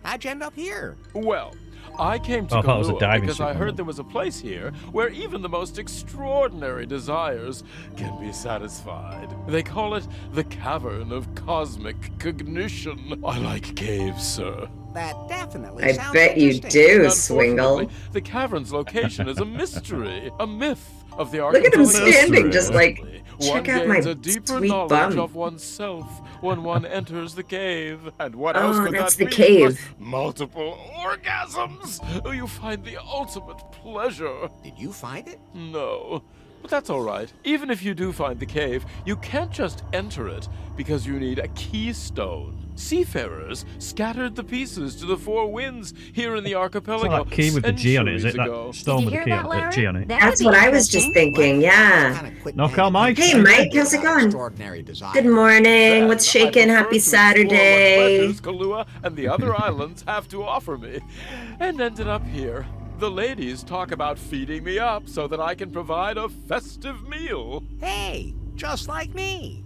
How'd you end up here?
Well, I came to
Oh, I thought it was a
Kahlua
diving
because
suit,
I
wasn't
heard
it?
there was a place here where even the most extraordinary desires can be satisfied. They call it the Cavern of Cosmic Cognition. I like caves, sir.
That definitely
I
sounds
bet you
interesting.
do, Swingle.
Unfortunately, the cavern's location is a mystery, a myth of the
Look at him
archipelago.
standing, just like,
One
check out my
gains a deeper
sweet
knowledge
bum.
of oneself when one enters the cave. And what
Oh,
else could
that's
that
the
be
cave.
but multiple orgasms? You find the ultimate pleasure.
Did you find it?
No. But that's all right. Even if you do find the cave, you can't just enter it because you need a keystone. Seafarers scattered the pieces to the four winds here in the
It's
archipelago
not that key with the G on it, is it?
centuries ago.
That stone with the key on G on it.
That's what I was just thinking, yeah.
No, call Mike.
Hey, Mike, how's it going? Good morning. What's shaking? Happy Saturday.
Pleasures Kahlua and the other islands have to offer me, and ended up here. The ladies talk about feeding me up so that I can provide a festive meal.
Hey, just like me.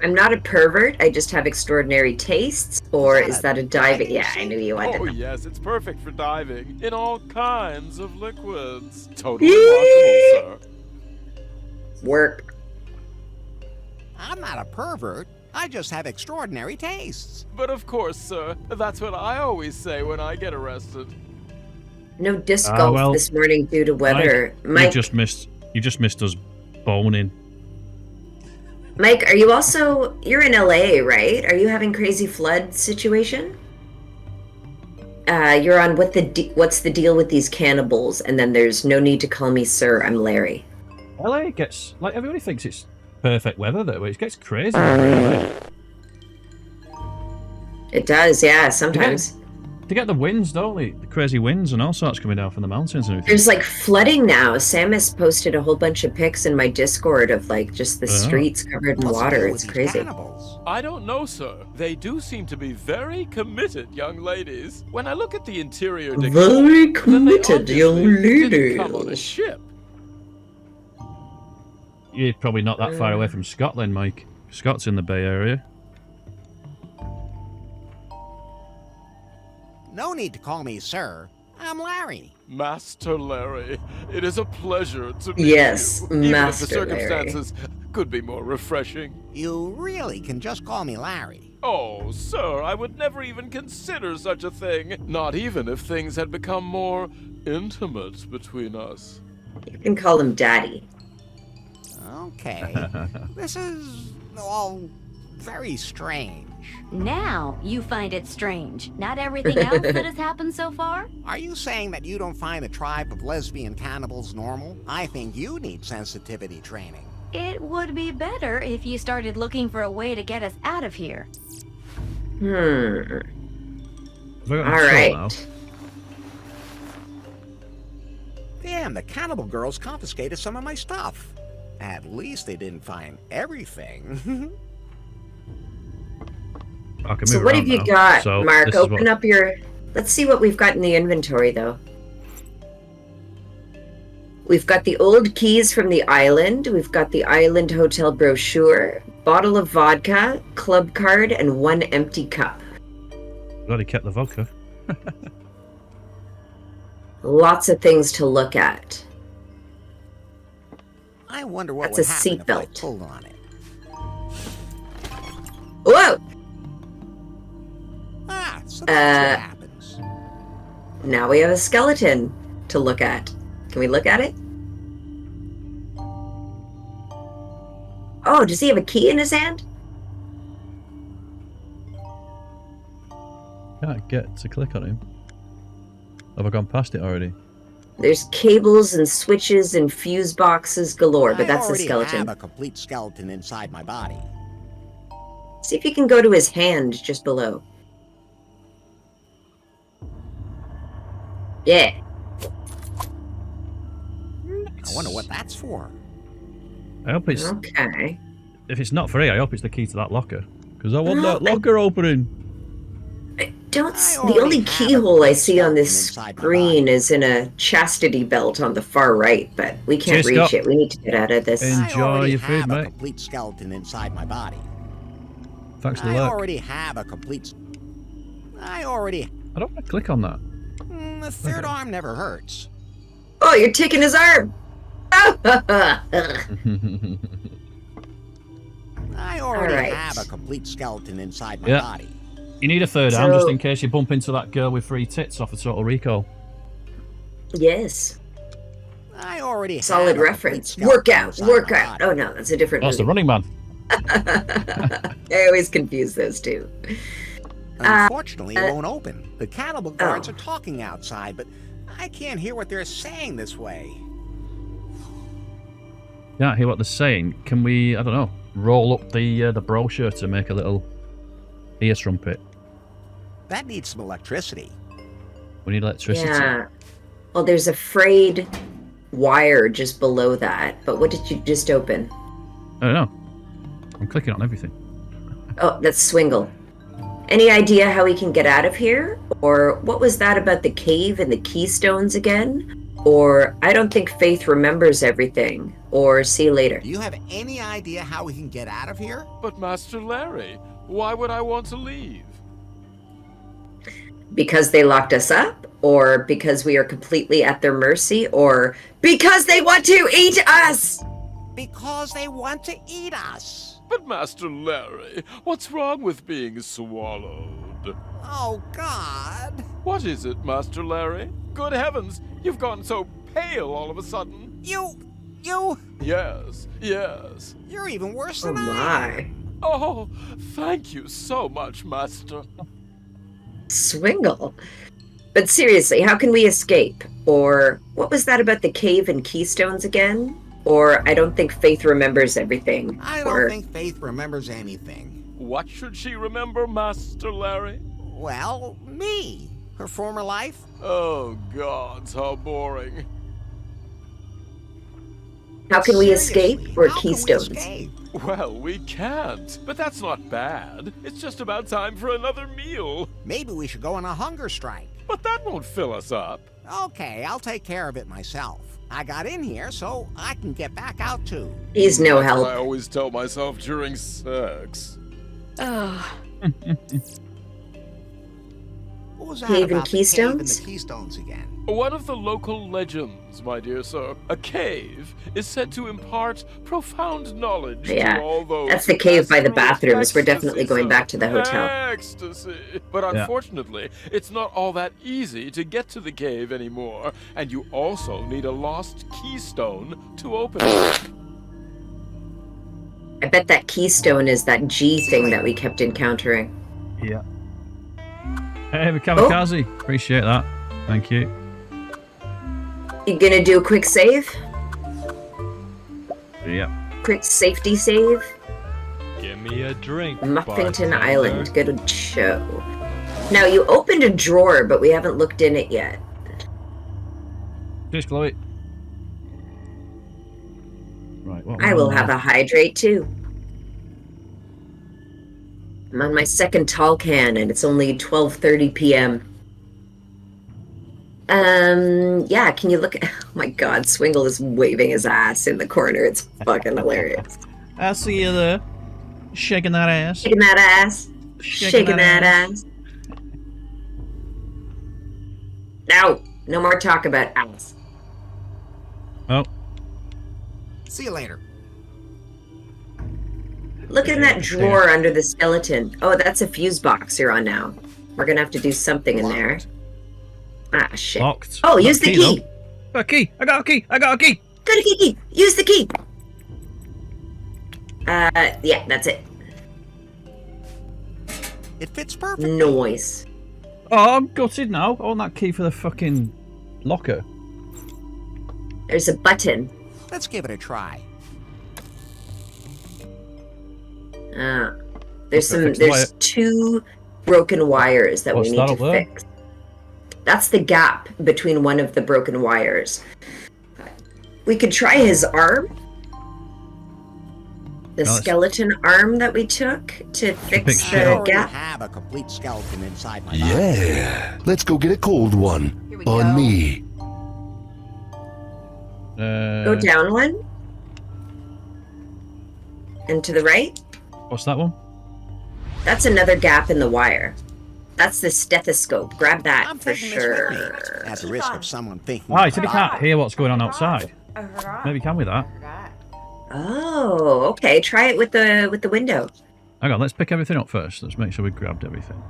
I'm not a pervert. I just have extraordinary tastes. Or is that a diving? Yeah, I knew you wanted
Oh
to know.
yes, it's perfect for diving in all kinds of liquids. Totally washable, sir.
Work.
I'm not a pervert. I just have extraordinary tastes.
But of course, sir, that's what I always say when I get arrested.
No disc golf
well,
this morning due to weather.
You
Mike,
just missed us boning.
Mike, are you also, you're in LA, right? Are you having crazy flood situation? You're on what's the deal with these cannibals? And then there's no need to call me sir, I'm Larry.
LA gets, like, everybody thinks it's perfect weather though, but it gets crazy. Really.
It does, yeah, sometimes.
They get the winds, don't they? The crazy winds and all sorts coming down from the mountains and everything.
There's like flooding now. Sam has posted a whole bunch of pics in my Discord of like just the streets covered in water. It's crazy.
I don't know, sir. They do seem to be very committed young ladies. When I look at the interior decor,
Very
then they
committed young
obviously didn't come on a
ladies.
ship.
You're probably not that far away from Scotland, Mike. Scott's in the Bay Area.
No need to call me sir. I'm Larry.
Master Larry, it is a pleasure to meet
Yes,
you. Even if the
Master Larry.
circumstances could be more refreshing.
You really can just call me Larry.
Oh, sir, I would never even consider such a thing. Not even if things had become more intimate between us.
You can call him Daddy.
Okay. This is all very strange.
Now you find it strange. Not everything else that has happened so far?
Are you saying that you don't find a tribe of lesbian cannibals normal? I think you need sensitivity training.
It would be better if you started looking for a way to get us out of here.
All right.
Now.
Damn, the cannibal girls confiscated some of my stuff. At least they didn't find everything.
I can
So
move
what
around
have you
now.
got,
So
Mark?
this is
Open
what-
up your... Let's see what we've got in the inventory, though. We've got the old keys from the island. We've got the island hotel brochure, bottle of vodka, club card, and 1 empty cup.
Glad he kept the vodka.
Lots of things to look at.
I wonder what
That's
would
a
happen if I
seatbelt.
pulled on it.
Whoa!
So that's what happens.
Now we have a skeleton to look at. Can we look at it? Oh, does he have a key in his hand?
Can't get to click on him. Have I gone past it already?
There's cables and switches and fuse boxes galore, but that's
I
the
already
skeleton.
have a complete skeleton inside my body.
See if you can go to his hand just below. Yeah.
I wonder what that's for.
I hope it's...
Okay.
If it's not free, I hope it's the key to that locker. Because I want
No,
that locker opening.
The only keyhole I see on this screen is in a chastity belt on the far right, but we can't
Cheers,
reach
Scott.
it. We need to get out of this.
I
Enjoy
already
your
have
food,
a
mate.
complete skeleton inside my body.
Thanks for the
I
lurk.
already have a complete... I already...
I don't want to click on that.
The third arm never hurts.
Oh, you're taking his arm!
I already
Alright.
have a complete skeleton inside my
Yeah.
body.
You need a third arm just
So-
in case you bump into that girl with 3 tits off a Total Recall.
Yes.
I already
Solid
have a
reference.
complete skeleton
Workout,
inside my
workout.
body.
Oh no, that's a different
That's the
movie.
Running Man.
I always confuse those two.
Unfortunately, it won't open. The
Oh.
cannibal guards are talking outside, but I can't hear what they're saying this way.
Can't hear what they're saying. Can we, I don't know, roll up the brochure to make a little ear trumpet?
That needs some electricity.
We need electricity.
Yeah. Well, there's a frayed wire just below that. But what did you just open?
I don't know. I'm clicking on everything.
Oh, that's Swingle. Any idea how we can get out of here? Or what was that about the cave and the keystones again? Or I don't think Faith remembers everything. Or see you later.
Do you have any idea how we can get out of here?
But Master Larry, why would I want to leave?
Because they locked us up? Or because we are completely at their mercy? Or because they want to eat us?
Because they want to eat us.
But Master Larry, what's wrong with being swallowed?
Oh, God.
What is it, Master Larry? Good heavens, you've gone so pale all of a sudden.
You...
Yes, yes.
You're even worse
Oh
than I
my.
am.
Oh, thank you so much, Master.
Swingle. But seriously, how can we escape? Or what was that about the cave and keystones again? Or I don't think Faith remembers everything.
I
or
don't think Faith remembers anything.
What should she remember, Master Larry?
Well, me. Her former life.
Oh, gods, how boring.
how can we
Seriously,
escape? Or
how can we
keystones?
escape?
Well, we can't, but that's not bad. It's just about time for another meal.
Maybe we should go on a hunger strike.
But that won't fill us up.
Okay, I'll take care of it myself. I got in here so I can get back out too.
He's no
That's what
help.
I always tell myself during sex.
Oh.
What was that
Cave and
about the cave and
keystones?
the keystones again?
One of the local legends, my dear sir. A cave is said to impart profound knowledge
Yeah,
to all those
that's the
who
cave
pass
by the
through it.
bathrooms. We're
Ecstasy,
definitely going
sir.
back to the hotel.
Ecstasy. But
Yeah.
unfortunately, it's not all that easy to get to the cave anymore, and you also need a lost keystone to open it.
I bet that keystone is that G thing that we kept encountering.
Yeah. Hey, Kamikaze. Appreciate that. Thank you.
You gonna do a quick save?
Yeah.
Quick safety save?
Give me a drink.
Muffington
bartender.
Island. Good show. Now, you opened a drawer, but we haven't looked in it yet.
Cheers, Chloe. Right, what
I will have a hydrate too. I'm on my second tall can and it's only 12:30 p.m. Yeah, can you look at... Oh my god, Swingle is waving his ass in the corner. It's fucking hilarious.
I see you there. Shaking that ass.
Shaking that ass. Shaking that ass. No more talk about ass.
Oh.
See you later.
Look in that drawer under the skeleton. Oh, that's a fuse box you're on now. We're gonna have to do something in there. Ah, shit.
Locked.
Oh, use the key.
A key. I got a key. I got a key.
Got a key. Use the key. Yeah, that's it.
It fits perfectly.
Noise.
Oh, I'm gutted now. I want that key for the fucking locker.
There's a button.
Let's give it a try.
There's two broken wires that
What's
we
that
need
up
to
there?
fix. That's the gap between one of the broken wires. We could try his arm. The skeleton arm that we took to fix
I
the
already
gap.
have a complete skeleton inside my body.
Yeah. Let's go get a cold one. On me.
Go down one. And to the right.
What's that one?
That's another gap in the wire. That's the stethoscope. Grab that
I'm
for
taking this with me,
sure.
at the risk of someone thinking.
Oh, he said he can't hear what's going on outside. Maybe can with that.
Oh, okay. Try it with the window.
Hang on, let's pick everything up first. Let's make sure we grabbed everything.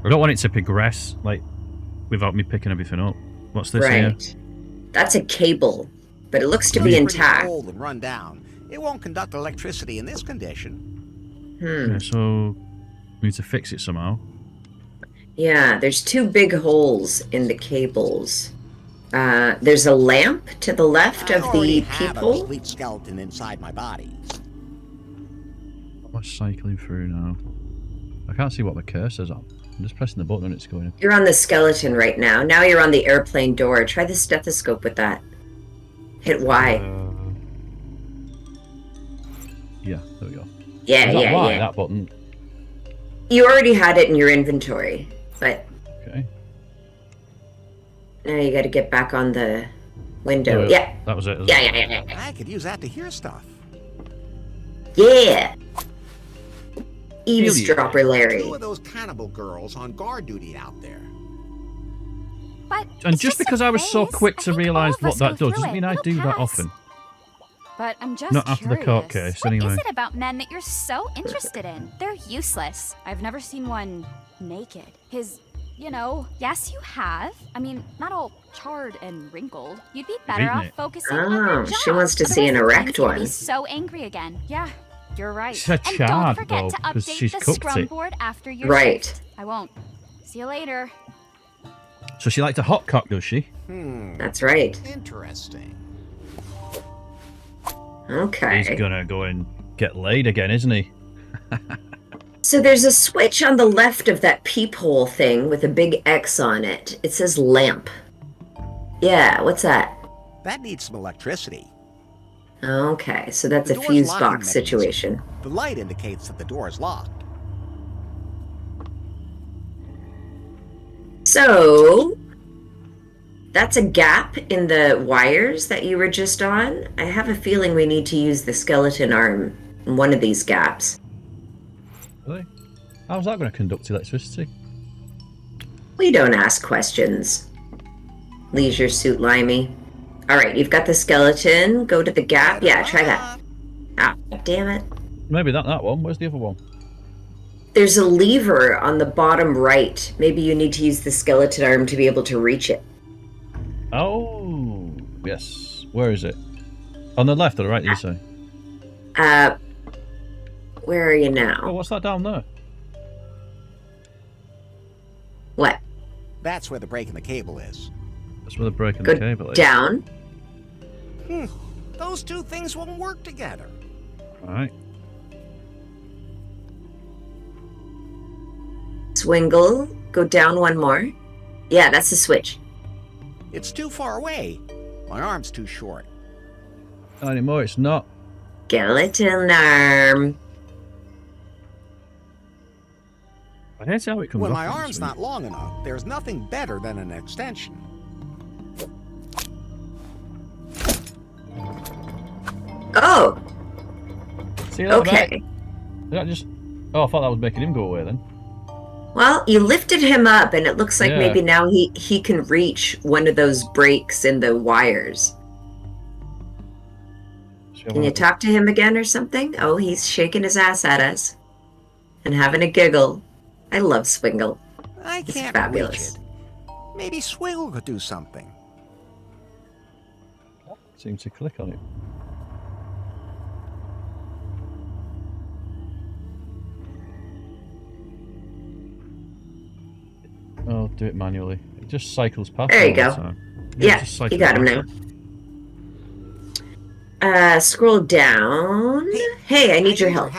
I don't want it to progress, like, without me picking everything up. What's this here?
Right. That's a cable, but it looks to be
It's pretty
intact.
old and run down. It won't conduct electricity in this condition.
Yeah, so we need to fix it somehow.
Yeah, there's two big holes in the cables. There's a lamp to the left of the
have a
peephole.
complete skeleton inside my body.
I'm cycling through now. I can't see what the cursor's on. I'm just pressing the button and it's going.
You're on the skeleton right now. Now you're on the airplane door. Try the stethoscope with that. Hit Y.
Yeah, there we go.
Yeah,
Is that
yeah,
Y,
yeah.
that button?
You already had it in your inventory, but
Okay.
now you got to get back on the window. Yeah.
That was it.
Yeah.
I could use that to hear stuff.
Yeah. Eavesdropper Larry.
Two of those cannibal girls on guard duty out there.
But
And just because I was so quick to realise what that does,
through
doesn't
it.
mean I
It'll
do that
pass.
often.
But I'm just
Not after the court
curious.
case,
What
anyway.
is it about men that you're so interested in? They're useless. I've never seen one naked. Yes, you have. I mean, not all charred and wrinkled. You'd be better
Eating
off
it.
focusing on your
Oh,
job.
she wants to see an
Otherwise,
erect
things are gonna
one.
Be so angry again. Yeah, you're right.
She said
and
charred,
don't forget
though,
to
'cause
update
she's
the
cooked
scrum
it.
board after your
Right.
shift. I won't. See you later.
So she liked a hot cock, does she?
That's right.
Interesting.
Okay.
He's gonna go and get laid again, isn't he?
So there's a switch on the left of that peephole thing with a big X on it. It says lamp. Yeah, what's that?
That needs some electricity.
Okay, so that's
The
a
door's
fuse
locking
box
mechanism.
situation.
The light indicates that the door is locked.
So That's a gap in the wires that you were just on. I have a feeling we need to use the skeleton arm in one of these gaps.
Really? How's that going to conduct electricity?
We don't ask questions. Leisure suit limey. Alright, you've got the skeleton. Go to the gap. Yeah, try that. Ah, damn it.
Maybe that one. Where's the other one?
There's a lever on the bottom right. Maybe you need to use the skeleton arm to be able to reach it.
Oh, yes. Where is it? On the left or the right, you say?
Where are you now?
Oh, what's that down there?
What?
That's where the break in the cable is.
That's where the break in
Go
the cable is.
Down.
Those two things won't work together.
Alright.
Swingle. Go down one more. Yeah, that's the switch.
It's too far away. My arm's too short.
Not anymore, it's not.
Skeleton arm.
I hate how it comes
When
off
my
on
arm's
this
not long enough, there's nothing better than an extension.
Oh!
See that
Okay.
Did that just... Oh, I thought that was making him go away then.
Well, you lifted him up, and it looks like
Yeah.
maybe now he can reach one of those breaks in the wires. Can you talk to him again or something? Oh, he's shaking his ass at us. And having a giggle. I love Swingle.
I
It's
can't
fabulous.
reach it. Maybe Swiggle could do something.
Seem to click on it. Oh, do it manually. It just cycles past.
There you
all the
go.
time.
Yeah,
it just cycles
you got him
past.
now. Scroll down. Hey, I need your help.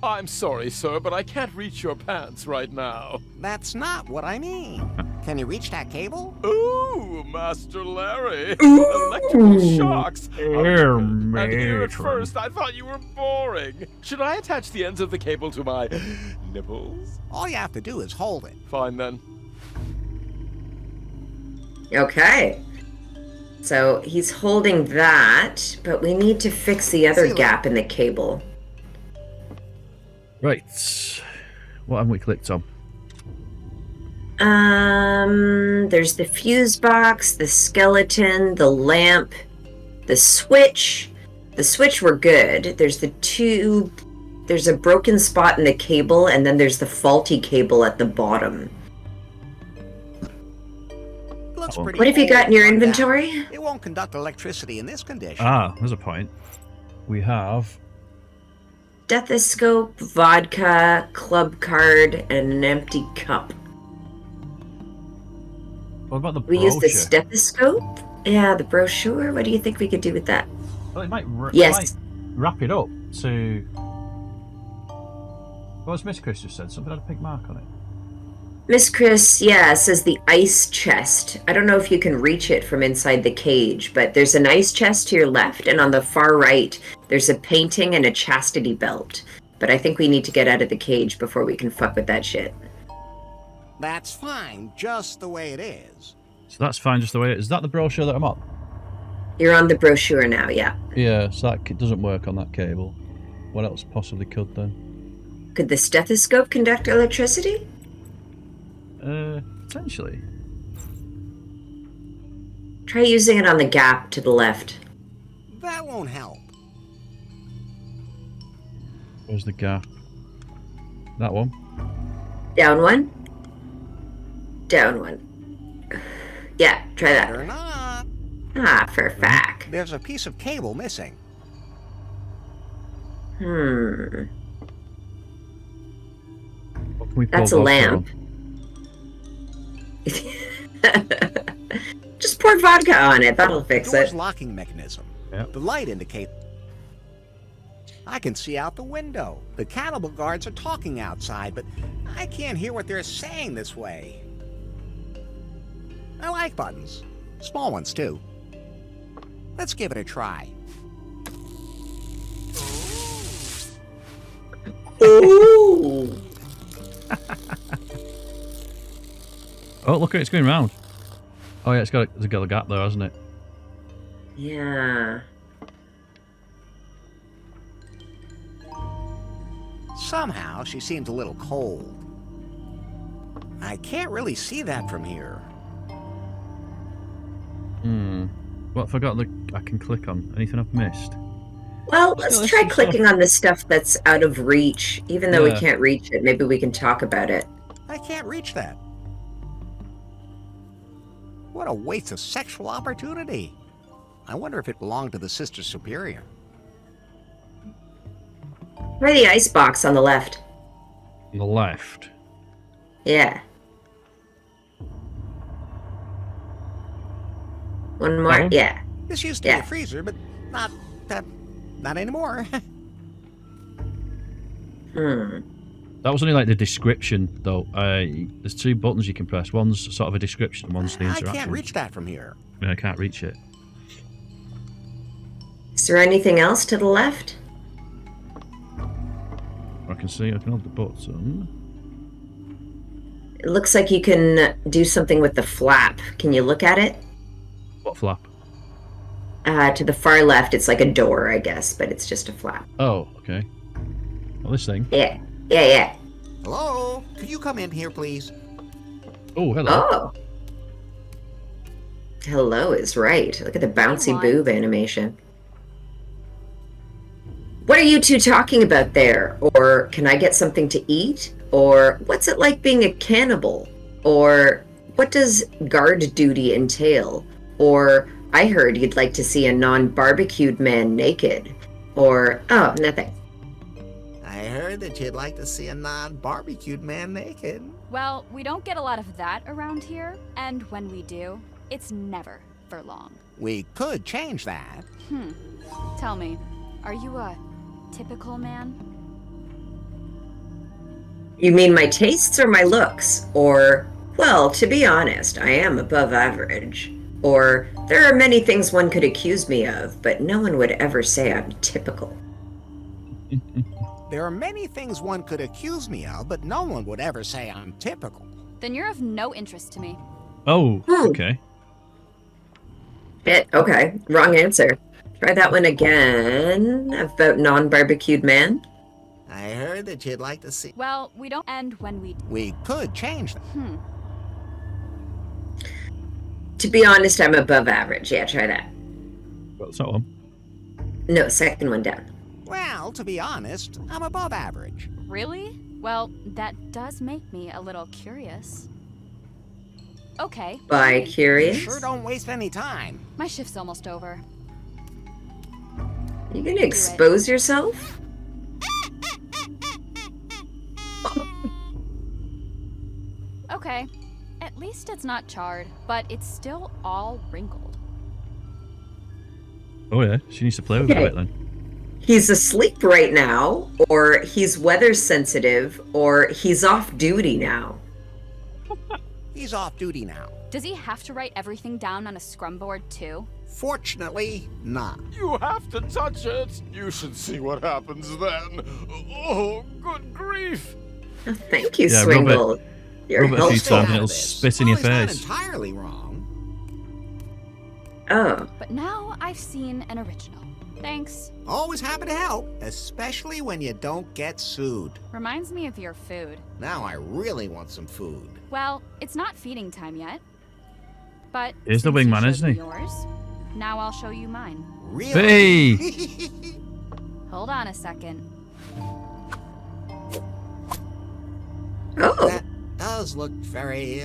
I'm sorry, sir, but I can't reach your pants right now.
That's not what I mean. Can you reach that cable?
Ooh, Master Larry.
Ooh.
Electrical shocks.
Here,
And here at
matron.
first, I thought you were boring. Should I attach the ends of the cable to my nipples?
All you have to do is hold it.
Fine then.
Okay. So he's holding that, but we need to fix the other gap in the cable.
Right. What haven't we clicked on?
There's the fuse box, the skeleton, the lamp, the switch. The switch were good. There's the tube. There's a broken spot in the cable, and then there's the faulty cable at the bottom.
Looks pretty
What have you got in your
old, run
inventory?
down. It won't conduct electricity in this condition.
Ah, there's a point. We have...
Stethoscope, vodka, club card, and an empty cup.
What about the
We
brochure?
use the stethoscope? Yeah, the brochure. What do you think we could do with that?
Well, it might,
Yes.
it might wrap it up to... What was Miss Chris just said? Something had a pink mark on it.
Miss Chris, yeah, says the ice chest. I don't know if you can reach it from inside the cage, but there's an ice chest to your left, and on the far right, there's a painting and a chastity belt. But I think we need to get out of the cage before we can fuck with that shit.
That's fine, just the way it is.
So that's fine just the way it is. Is that the brochure that I'm on?
You're on the brochure now, yeah.
Yeah, so that doesn't work on that cable. What else possibly could then?
Could the stethoscope conduct electricity?
Potentially.
Try using it on the gap to the left.
That won't help.
Where's the gap? That one.
Down one. Down one. Yeah, try that.
Better not.
Ah, for a fact.
There's a piece of cable missing.
Hmm.
What can we pull
That's a
vodka
lamp.
on?
Just pour vodka on it. That'll fix
Door's
it.
locking mechanism.
Yep.
The light indicates. I can see out the window. The cannibal guards are talking outside, but I can't hear what they're saying this way. I like buttons. Small ones, too. Let's give it a try.
Ooh.
Oh, look, it's going round. Oh yeah, it's got a gap there, hasn't it?
Yeah.
Somehow, she seems a little cold. I can't really see that from here.
What have I got I can click on? Anything I've missed?
Well, let's try clicking on the stuff that's out of reach. Even though we
Yeah.
can't reach it, maybe we can talk about it.
I can't reach that. What a waste of sexual opportunity. I wonder if it belonged to the Sister Superior.
Try the ice box on the left.
On the left.
Yeah. One more.
That one?
Yeah.
This used to be a freezer, but not anymore.
That was only like the description, though. There's 2 buttons you can press. One's sort of a description, and one's the
I
interaction.
can't reach that from here.
Yeah, I can't reach it.
Is there anything else to the left?
I can see. I can hold the button.
It looks like you can do something with the flap. Can you look at it?
What flap?
To the far left, it's like a door, I guess, but it's just a flap.
Oh, okay. Well, this thing.
Yeah. Yeah.
Hello? Could you come in here, please?
Oh, hello.
Oh. Hello is right. Look at the bouncy boob animation. What are you two talking about there? Or can I get something to eat? Or what's it like being a cannibal? Or what does guard duty entail? Or I heard you'd like to see a non-barbecued man naked. Or, oh, nothing.
I heard that you'd like to see a non-barbecued man naked.
Well, we don't get a lot of that around here, and when we do, it's never for long.
We could change that.
Tell me, are you a typical man?
You mean my tastes or my looks? Or, well, to be honest, I am above average. Or, there are many things one could accuse me of, but no one would ever say I'm typical.
There are many things one could accuse me of, but no one would ever say I'm typical.
Then you're of no interest to me.
Oh, okay.
Okay, wrong answer. Try that one again. About non-barbecued man.
I heard that you'd like to see...
Well, we don't end when we...
We could change that.
To be honest, I'm above average. Yeah, try that.
What's that one?
No, second one down.
Well, to be honest, I'm above average.
Really? Well, that does make me a little curious. Okay.
By curious?
Sure don't waste any time.
My shift's almost over.
You gonna expose yourself?
Okay. At least it's not charred, but it's still all wrinkled.
Oh yeah, she needs to play with it a bit then.
He's asleep right now, or he's weather sensitive, or he's off duty now.
He's off duty now.
Does he have to write everything down on a scrum board too?
Fortunately, not.
You have to touch it. You should see what happens then. Oh, good grief.
Oh, thank you,
Yeah,
Swingle. You're
rub it a few
helpful.
times and it'll spit in your
It's not
face.
entirely wrong.
Oh.
But now I've seen an original. Thanks.
Always happy to help, especially when you don't get sued.
Reminds me of your food.
Now I really want some food.
Well, it's not feeding time yet. But
Here's the
since you
wingman,
showed
isn't
me
he?
Yours, now I'll show you mine.
Really?
Hey!
Hold on a second.
Oh.
That does look very,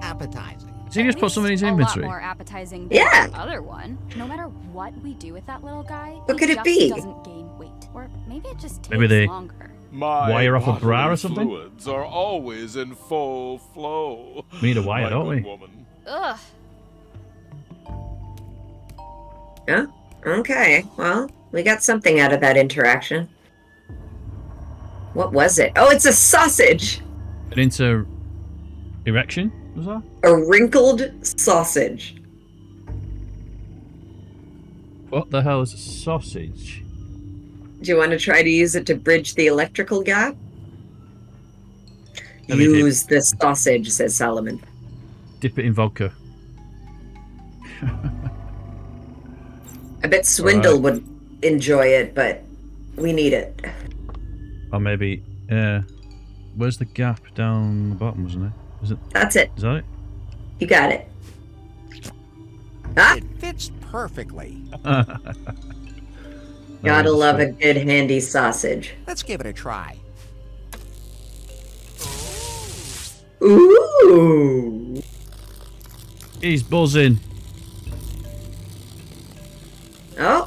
appetizing.
Does he just put some in his inventory?
A lot more appetizing than
Yeah.
the other one. No matter what we do with that little guy,
What could
he
it
just
be?
doesn't gain weight. Or maybe it just takes
Maybe they
longer.
My
wire off a bra or
bodily
something?
fluids are always in full flow.
We need a wire,
My
don't
good
we?
woman.
Ugh.
Yeah? Okay, well, we got something out of that interaction. What was it? Oh, it's a sausage!
An into erection, was that?
A wrinkled sausage.
What the hell is a sausage?
Do you want to try to use it to bridge the electrical gap?
Let me
Use the sausage, says Solomon.
Dip it in vodka.
I bet Swindle would enjoy it, but we need it.
Or maybe, where's the gap down the bottom, wasn't it? Is it?
That's it.
Is that it?
You got it. Ah!
It fits perfectly.
Gotta love a good handy sausage.
Let's give it a try.
Ooh!
He's buzzing.
Oh!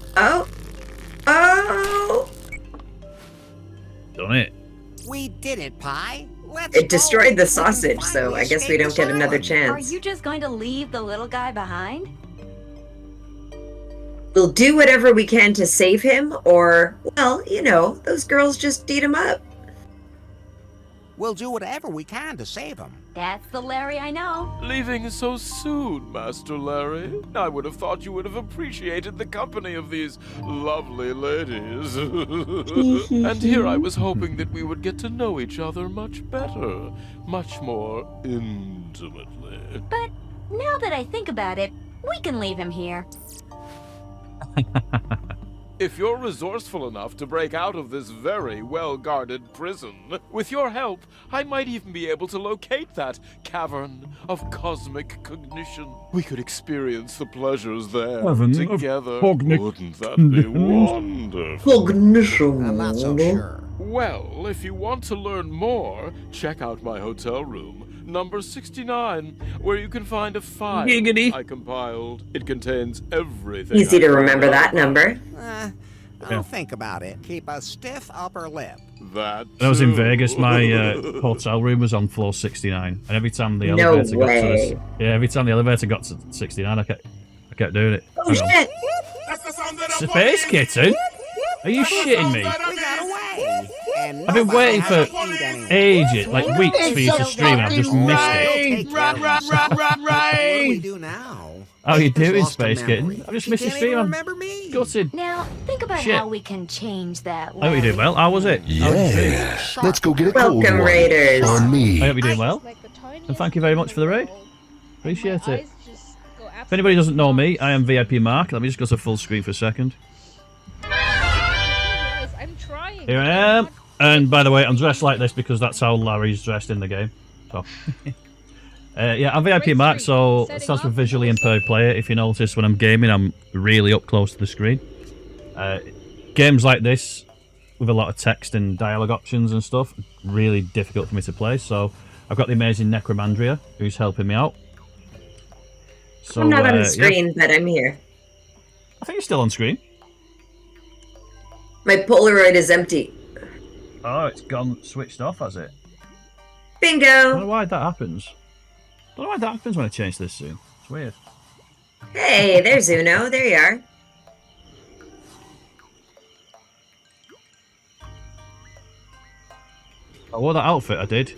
Done it.
We did it, Pie. Let's
It destroyed
go.
the sausage, so I guess we don't get another
Are
chance.
you just going to leave the little guy behind?
We'll do whatever we can to save him, or, well, you know, those girls just eat him up.
We'll do whatever we can to save him.
That's the Larry I know.
Leaving so soon, Master Larry. I would have thought you would have appreciated the company of these lovely ladies. And here I was hoping that we would get to know each other much better, much more intimately.
But now that I think about it, we can leave him here.
If you're resourceful enough to break out of this very well-guarded prison, with your help, I might even be able to locate that cavern of cosmic cognition. We could experience the pleasures there
Cavern of
together.
cognic
Wouldn't that be wonderful?
Cognition.
I'm not so sure.
Well, if you want to learn more, check out my hotel room, number 69, where you can find a file
Giggity.
I compiled. It contains everything.
Easy
I
to
found
remember
out
that
about
number.
I'll think about it. Keep a stiff upper lip.
that.
When I was in
too.
Vegas, my hotel room was on floor 69, and every time the
No
elevator got to
way.
every time the elevator got to 69, I kept doing it.
Oh shit!
Space Kitten? Are you shitting me?
We got away. And
I've been
nobody
waiting
had
for
to eat anything.
ages, like weeks for you to stream, and I've just missed it.
What do we do now?
How you
Paper's
doing,
lost a
Space
memory.
Kitten? I've just
She
missed the
can't
stream.
even
I'm
remember me.
gutted.
Now, think about
Shit.
how we can change that.
I hope you're doing well. How was it?
Yeah. Let's go get a cold
Welcome,
one.
Raiders.
On me.
I hope you're doing well. And thank you very much for the raid. Appreciate it. If anybody doesn't know me, I am v.i.p.mark. Let me just go to full screen for a second.
I'm trying.
Here I am. And by the way, I'm dressed like this because that's how Larry's dressed in the game. So, yeah, I'm v.i.p.mark, so it stands for visually impaired player. If you notice, when I'm gaming, I'm really up close to the screen. Games like this, with a lot of text and dialogue options and stuff, really difficult for me to play. So I've got the amazing Necromandrea, who's helping me out. So,
I'm not on the
yeah.
screen, but I'm here.
I think you're still on screen.
My Polaroid is empty.
Oh, it's gone switched off, has it? I
Bingo!
don't know why that happens. I don't know why that happens when I change this soon. It's weird.
Hey, there's Uno. There you are.
I wore that outfit, I did.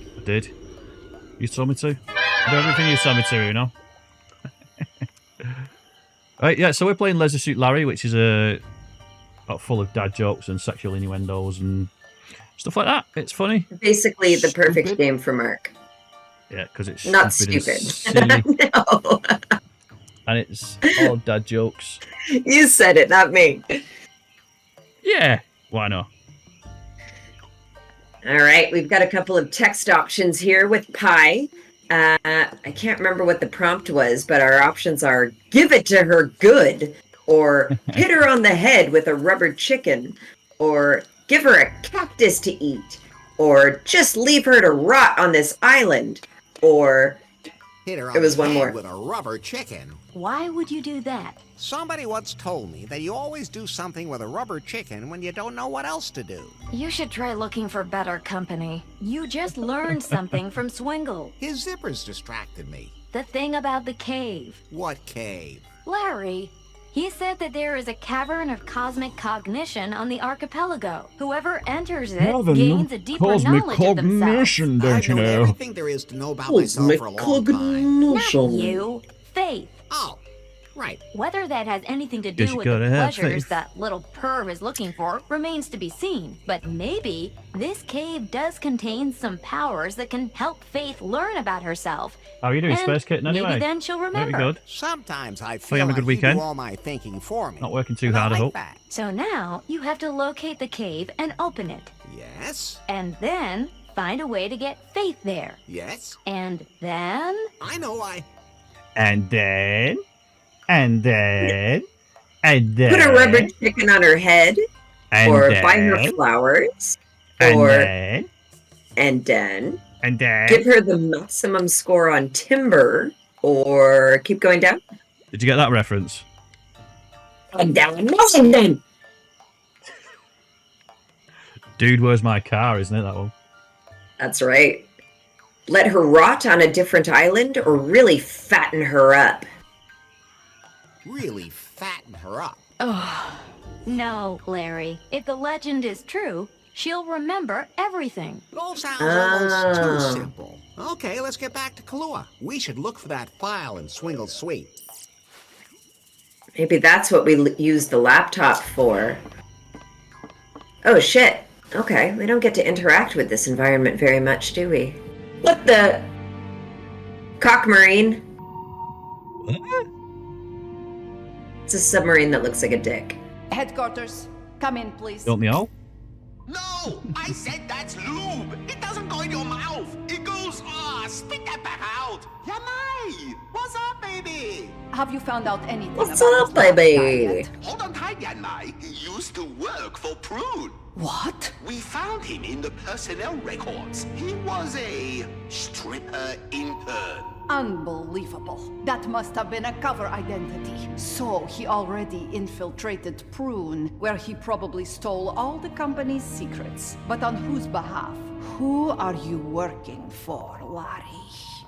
You told me to. I do everything you told me to, you know. Right, yeah, so we're playing Leisure Suit Larry, which is full of dad jokes and sexual innuendos and stuff like that. It's funny.
Basically, the perfect game for Mark.
Yeah, because it's
Not
stupid. And
stupid.
silly,
No.
and it's all dad jokes.
You said it, not me.
Yeah, why not?
All right, we've got a couple of text options here with Pi. I can't remember what the prompt was, but our options are give it to her good, or hit her on the head with a rubber chicken, or give her a cactus to eat, or just leave her to rot on this island, or
Hit her on
there was
the
one
head
more.
with a rubber chicken.
Why would you do that?
Somebody once told me that you always do something with a rubber chicken when you don't know what else to do.
You should try looking for better company. You just learned something from Swingle.
His zippers distracted me.
The thing about the cave.
What cave?
Larry, he said that there is a cavern of cosmic cognition on the archipelago. Whoever enters it gains a deeper
Cosmic
knowledge of themselves.
cognition, don't
I've
you
known
know?
everything there is to know about myself for a long time.
Not you. Faith.
Oh, Right.
Whether that has anything to
Guess
do
you
with the
gotta have
pleasures
faith.
that little perv is looking for remains to be seen. But maybe this cave does contain some powers that can help Faith learn about herself.
How are you doing,
And
Space Kitten, anyway?
Maybe then she'll remember.
Very good.
Sometimes I
you
feel
having a
like
good weekend?
you do all my thinking for me.
Not working too
And I
hard, I
like
hope.
that.
So now you have to locate the cave and open it.
Yes.
And then find a way to get Faith there.
Yes.
And then...
I know
And then... And then... And then...
Put a rubber chicken on her head.
And
or
then,
buy her flowers.
And
or...
then...
And then...
And then...
Give her the maximum score on timber. Or keep going down.
Did you get that reference?
And down. And then...
Dude, where's my car, isn't it, that one?
That's right. Let her rot on a different island or really fatten her up.
Really fatten her up.
Oh, no, Larry. If the legend is true, she'll remember everything.
It all sounds almost too simple. Okay, let's get back to Kahlua. We should look for that file in Swingle Suite.
Maybe that's what we use the laptop for. Oh, shit. Okay, we don't get to interact with this environment very much, do we? What the... Cockmarine.
What?
It's a submarine that looks like a dick.
Headquarters, come in, please.
Don't they all?
No! I said that's lube! It doesn't go in your mouth! It goes, spit that back out! Yamai! What's up, baby?
Have you found out anything
What's
about
up,
this black guy
baby?
yet?
Hold on tight, Yanmai. He used to work for Prune.
What?
We found him in the personnel records. He was a stripper intern.
Unbelievable. That must have been a cover identity. So he already infiltrated Prune, where he probably stole all the company's secrets. But on whose behalf? Who are you working for, Larry?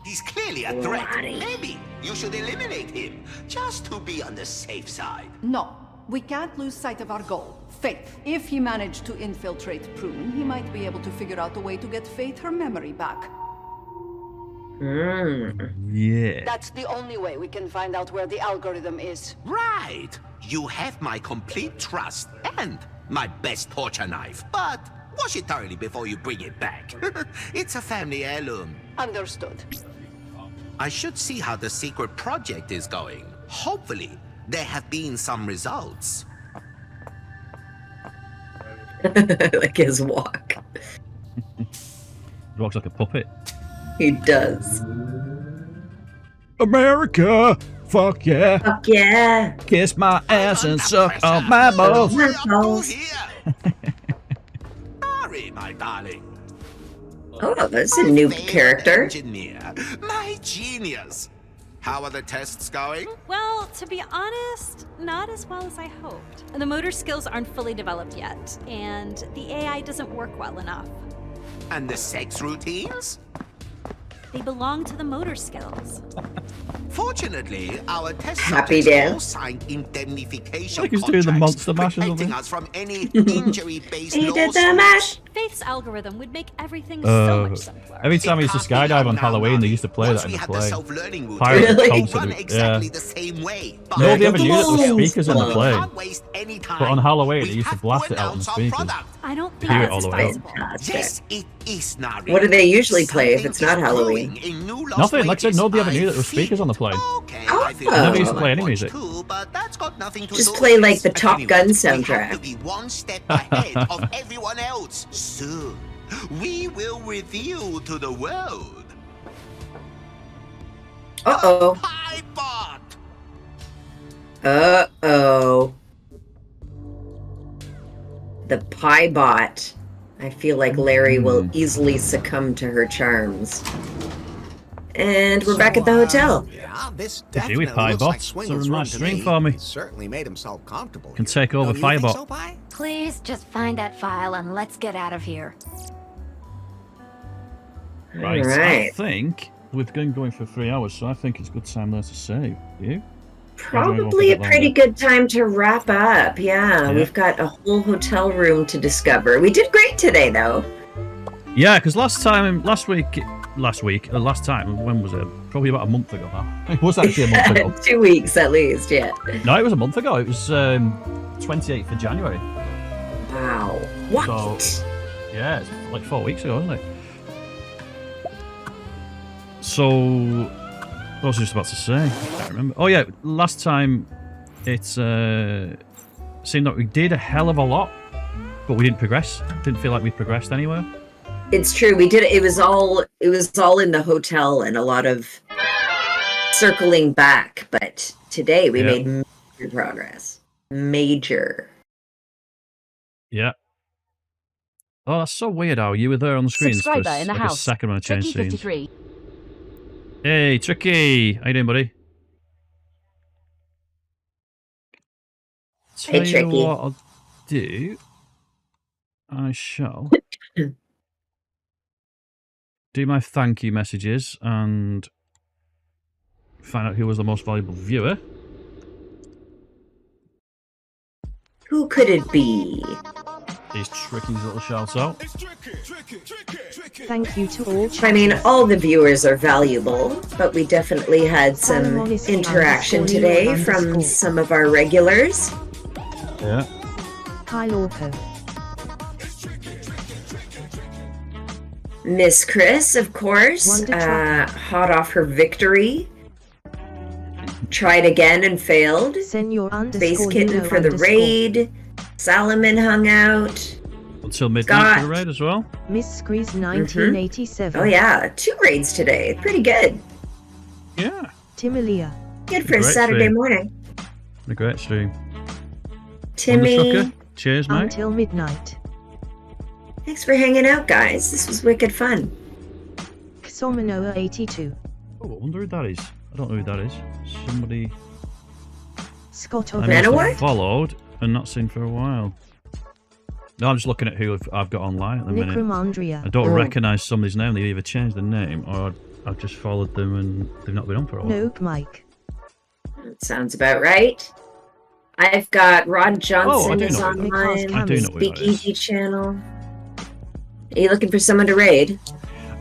He's clearly a threat. Maybe you should eliminate him, just to be on the safe side.
No, we can't lose sight of our goal, Faith. If he managed to infiltrate Prune, he might be able to figure out a way to get Faith her memory back.
Yeah.
That's the only way we can find out where the algorithm is.
Right. You have my complete trust and my best torture knife. But wash it thoroughly before you bring it back. It's a family heirloom.
Understood.
I should see how the secret project is going. Hopefully, there have been some results.
Like his walk.
He walks like a puppet.
He does.
America! Fuck yeah!
Fuck yeah!
Kiss my ass and suck on my balls!
Sorry, my darling.
Oh, that's a new character.
Engineer, my genius. How are the tests going?
Well, to be honest, not as well as I hoped. The motor skills aren't fully developed yet, and the AI doesn't work well enough.
And the sex routines?
They belong to the motor skills.
Fortunately, our test
Happy
subjects
Dan.
all signed indemnification
Like he's doing the
contracts
monster mash or
protecting
something.
us from any injury-based
He did the
lawsuits.
mash.
Faith's algorithm would make everything so much simpler.
Every time I used to skydive on Halloween, they used to play
Once
that
we
in the
had the
play.
self-learning routine,
Pirates
Really?
they
concert,
run
yeah.
exactly the same way. But
Nobody ever knew that there were
Balls.
speakers in the
we
play.
can't waste any time.
But on Halloween,
We
they used to
have
blast it out on the
announce our
speakers.
product.
I don't
You
think
hear it
that's
all the way up.
responsible.
Yes, it is, Nari.
What do they usually play if it's not
Something is
Halloween?
brewing in new Lost
Nothing, like I said,
Wages.
nobody ever knew that there were
I
speakers on the play.
Okay, I feel
Oh.
Never used to
like
play any
one
music.
too, but that's got nothing to
Just
do
play
with
like
this.
the Top
Anyway,
Gun
We
soundtrack.
have to be one step ahead of everyone else. Soon, we will reveal to the world.
Uh-oh.
iBot.
Uh-oh. The pie bot. I feel like Larry will easily succumb to her charms. And we're back at the hotel.
Yeah, this
Could do
definitely
with Pie
looks like
Bot.
Swingle's
Some
run
nice
to
drink
me.
for me.
He certainly made himself comfortable.
Can
here.
take over
Don't you think
Firebot.
so, Pie?
Please just find that file and let's get out of here.
Right, I
Alright.
think we've been going for 3 hours, so I think it's a good time there to save. You?
Probably a pretty good time to wrap up. Yeah,
Yeah.
we've got a whole hotel room to discover. We did great today, though.
Yeah, because last week last week. Last time, when was it? Probably about a month ago now. It was actually a month ago.
2 weeks at least, yeah.
No, it was a month ago. It was 28th of January.
Wow. What?
So, yeah, it's like 4 weeks ago, isn't it? So, what was I just about to say? I can't remember. Oh yeah, last time it seemed like we did a hell of a lot, but we didn't progress. Didn't feel like we progressed anywhere.
It's true. We did. It was all in the hotel and a lot of circling back. But today we made major progress. Major.
Yeah. Oh, that's so weird how you were there on the screen for
Subscriber in the
like
house.
a second when I changed scenes.
53.
Hey, Tricky! How you doing, buddy?
Hey,
Tell you
Tricky.
what I'll do. I shall do my thank you messages and find out who was the most valuable viewer.
Who could it be?
These Tricky's little shouts out.
Thank you to all.
I mean, all the viewers are valuable, but we definitely had some interaction today from some of our regulars.
Yeah.
Hi, Lorco.
Miss Chris, of course, hot off her victory. Tried again and failed. Space Kitten for the raid. Salomon hung out.
Until midnight for the raid as well.
Miss Screez 1987.
Oh yeah, 2 raids today. Pretty good.
Yeah.
Timilia.
Good for a Saturday
stream.
morning.
A great stream.
Timmy.
Cheers, mate.
Until midnight.
Thanks for hanging out, guys. This was wicked fun.
Xomanoa 82.
Oh, I wonder who that is. I don't know who that is. Somebody
Scott
I
of
must have followed and not seen for a while. No, I'm just looking at who I've got online at the minute.
Necromandrea.
I don't recognise somebody's name. They've either changed the name or I've just followed them and they've not been on for a while.
Nope, Mike.
That sounds about right. I've got Rod Johnson is online.
I do know who that is.
Speakeasy channel. Are you looking for someone to raid?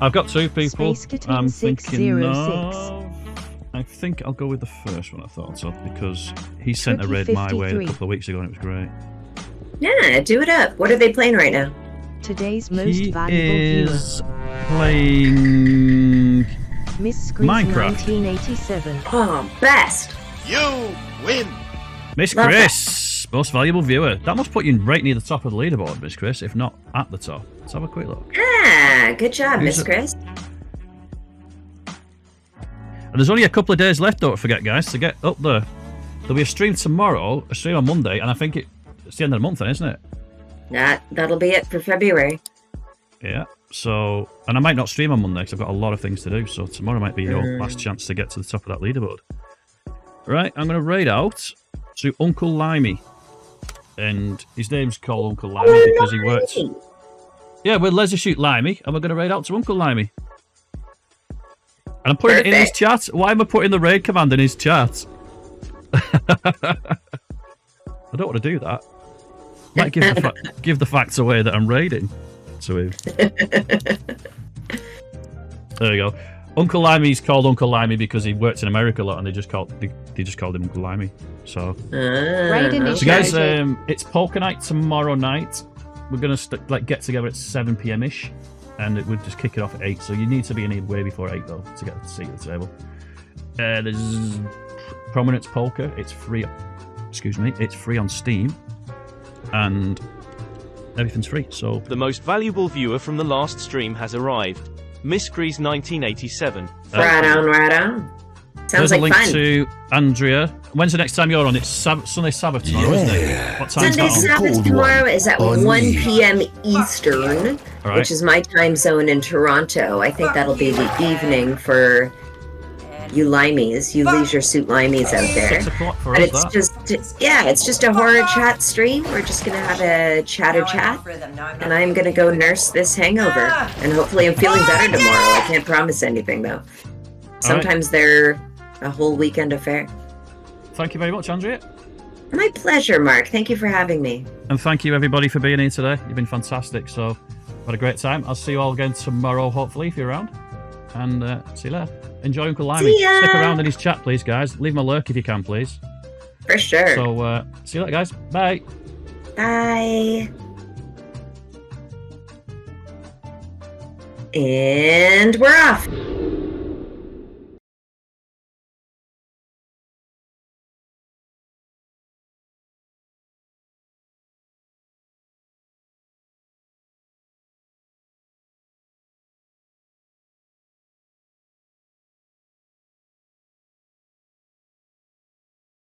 I've got 2 people. I'm thinking
606.
of... I think I'll go with the first one I thought of because he sent a raid my way a
53.
couple of weeks ago and it was great.
Yeah, do it up. What are they playing right now?
Today's most
He
valuable
is playing
Miss Screez
Minecraft.
1987.
Oh, best.
You win.
Miss
Love
Chris, most valuable viewer. That must put you right near the top of the leaderboard, Miss Chris, if not at the top. Let's have a quick look.
Ah, good job,
Who's
Miss
it?
Chris.
And there's only a couple of days left, don't forget, guys, to get up there. There'll be a stream tomorrow, a stream on Monday, and I think it's the end of the month then, isn't it?
That'll be it for February.
Yeah. So, and I might not stream on Monday because I've got a lot of things to do. So tomorrow might be your last chance to get to the top of that leaderboard. Right, I'm going to raid out to Uncle Limey. And his name's called Uncle Limey because he worked... Yeah, we're Leisure Shoot Limey, and we're going to raid out to Uncle Limey. And I'm putting it in his chat. Why am I putting the raid command in his chat? I don't want to do that. Might give the facts away that I'm raiding to him. There we go. Uncle Limey's called Uncle Limey because he worked in America a lot, and they just called him Uncle Limey. So, so guys, it's poker night tomorrow night. We're gonna get together at 7 PM ish, and we'll just kick it off at 8. So you need to be in here way before 8 though to get a seat at the table. There's Prominence Poker. It's free. Excuse me. It's free on Steam, and everything's free. So
the most valuable viewer from the last stream has arrived. Miss Grease 1987.
Right on. Sounds
There's a
like
link
fun.
to Andrea. When's the next time you're on? It's Sunday Sabbath tomorrow, isn't it? What time's
Sunday
that on?
Sabbath tomorrow is at 1 PM Eastern,
All right.
which is my time zone in Toronto. I think that'll be the evening for you limeys, you leisure suit limeys out there.
6 o'clock for
And
us,
it's
that.
it's just a horror chat stream. We're just gonna have a chat, and I'm gonna go nurse this hangover, and hopefully I'm feeling better tomorrow. I can't promise anything though. Sometimes they're a whole weekend affair.
Thank you very much, Andrea.
My pleasure, Mark. Thank you for having me.
And thank you, everybody, for being here today. You've been fantastic. So, had a great time. I'll see you all again tomorrow, hopefully, if you're around. And see you later. Enjoy Uncle
See
Limey.
ya.
Stick around in his chat, please, guys. Leave him a lurk if you can, please.
For sure.
So, see you later, guys. Bye.
Bye. And we're off.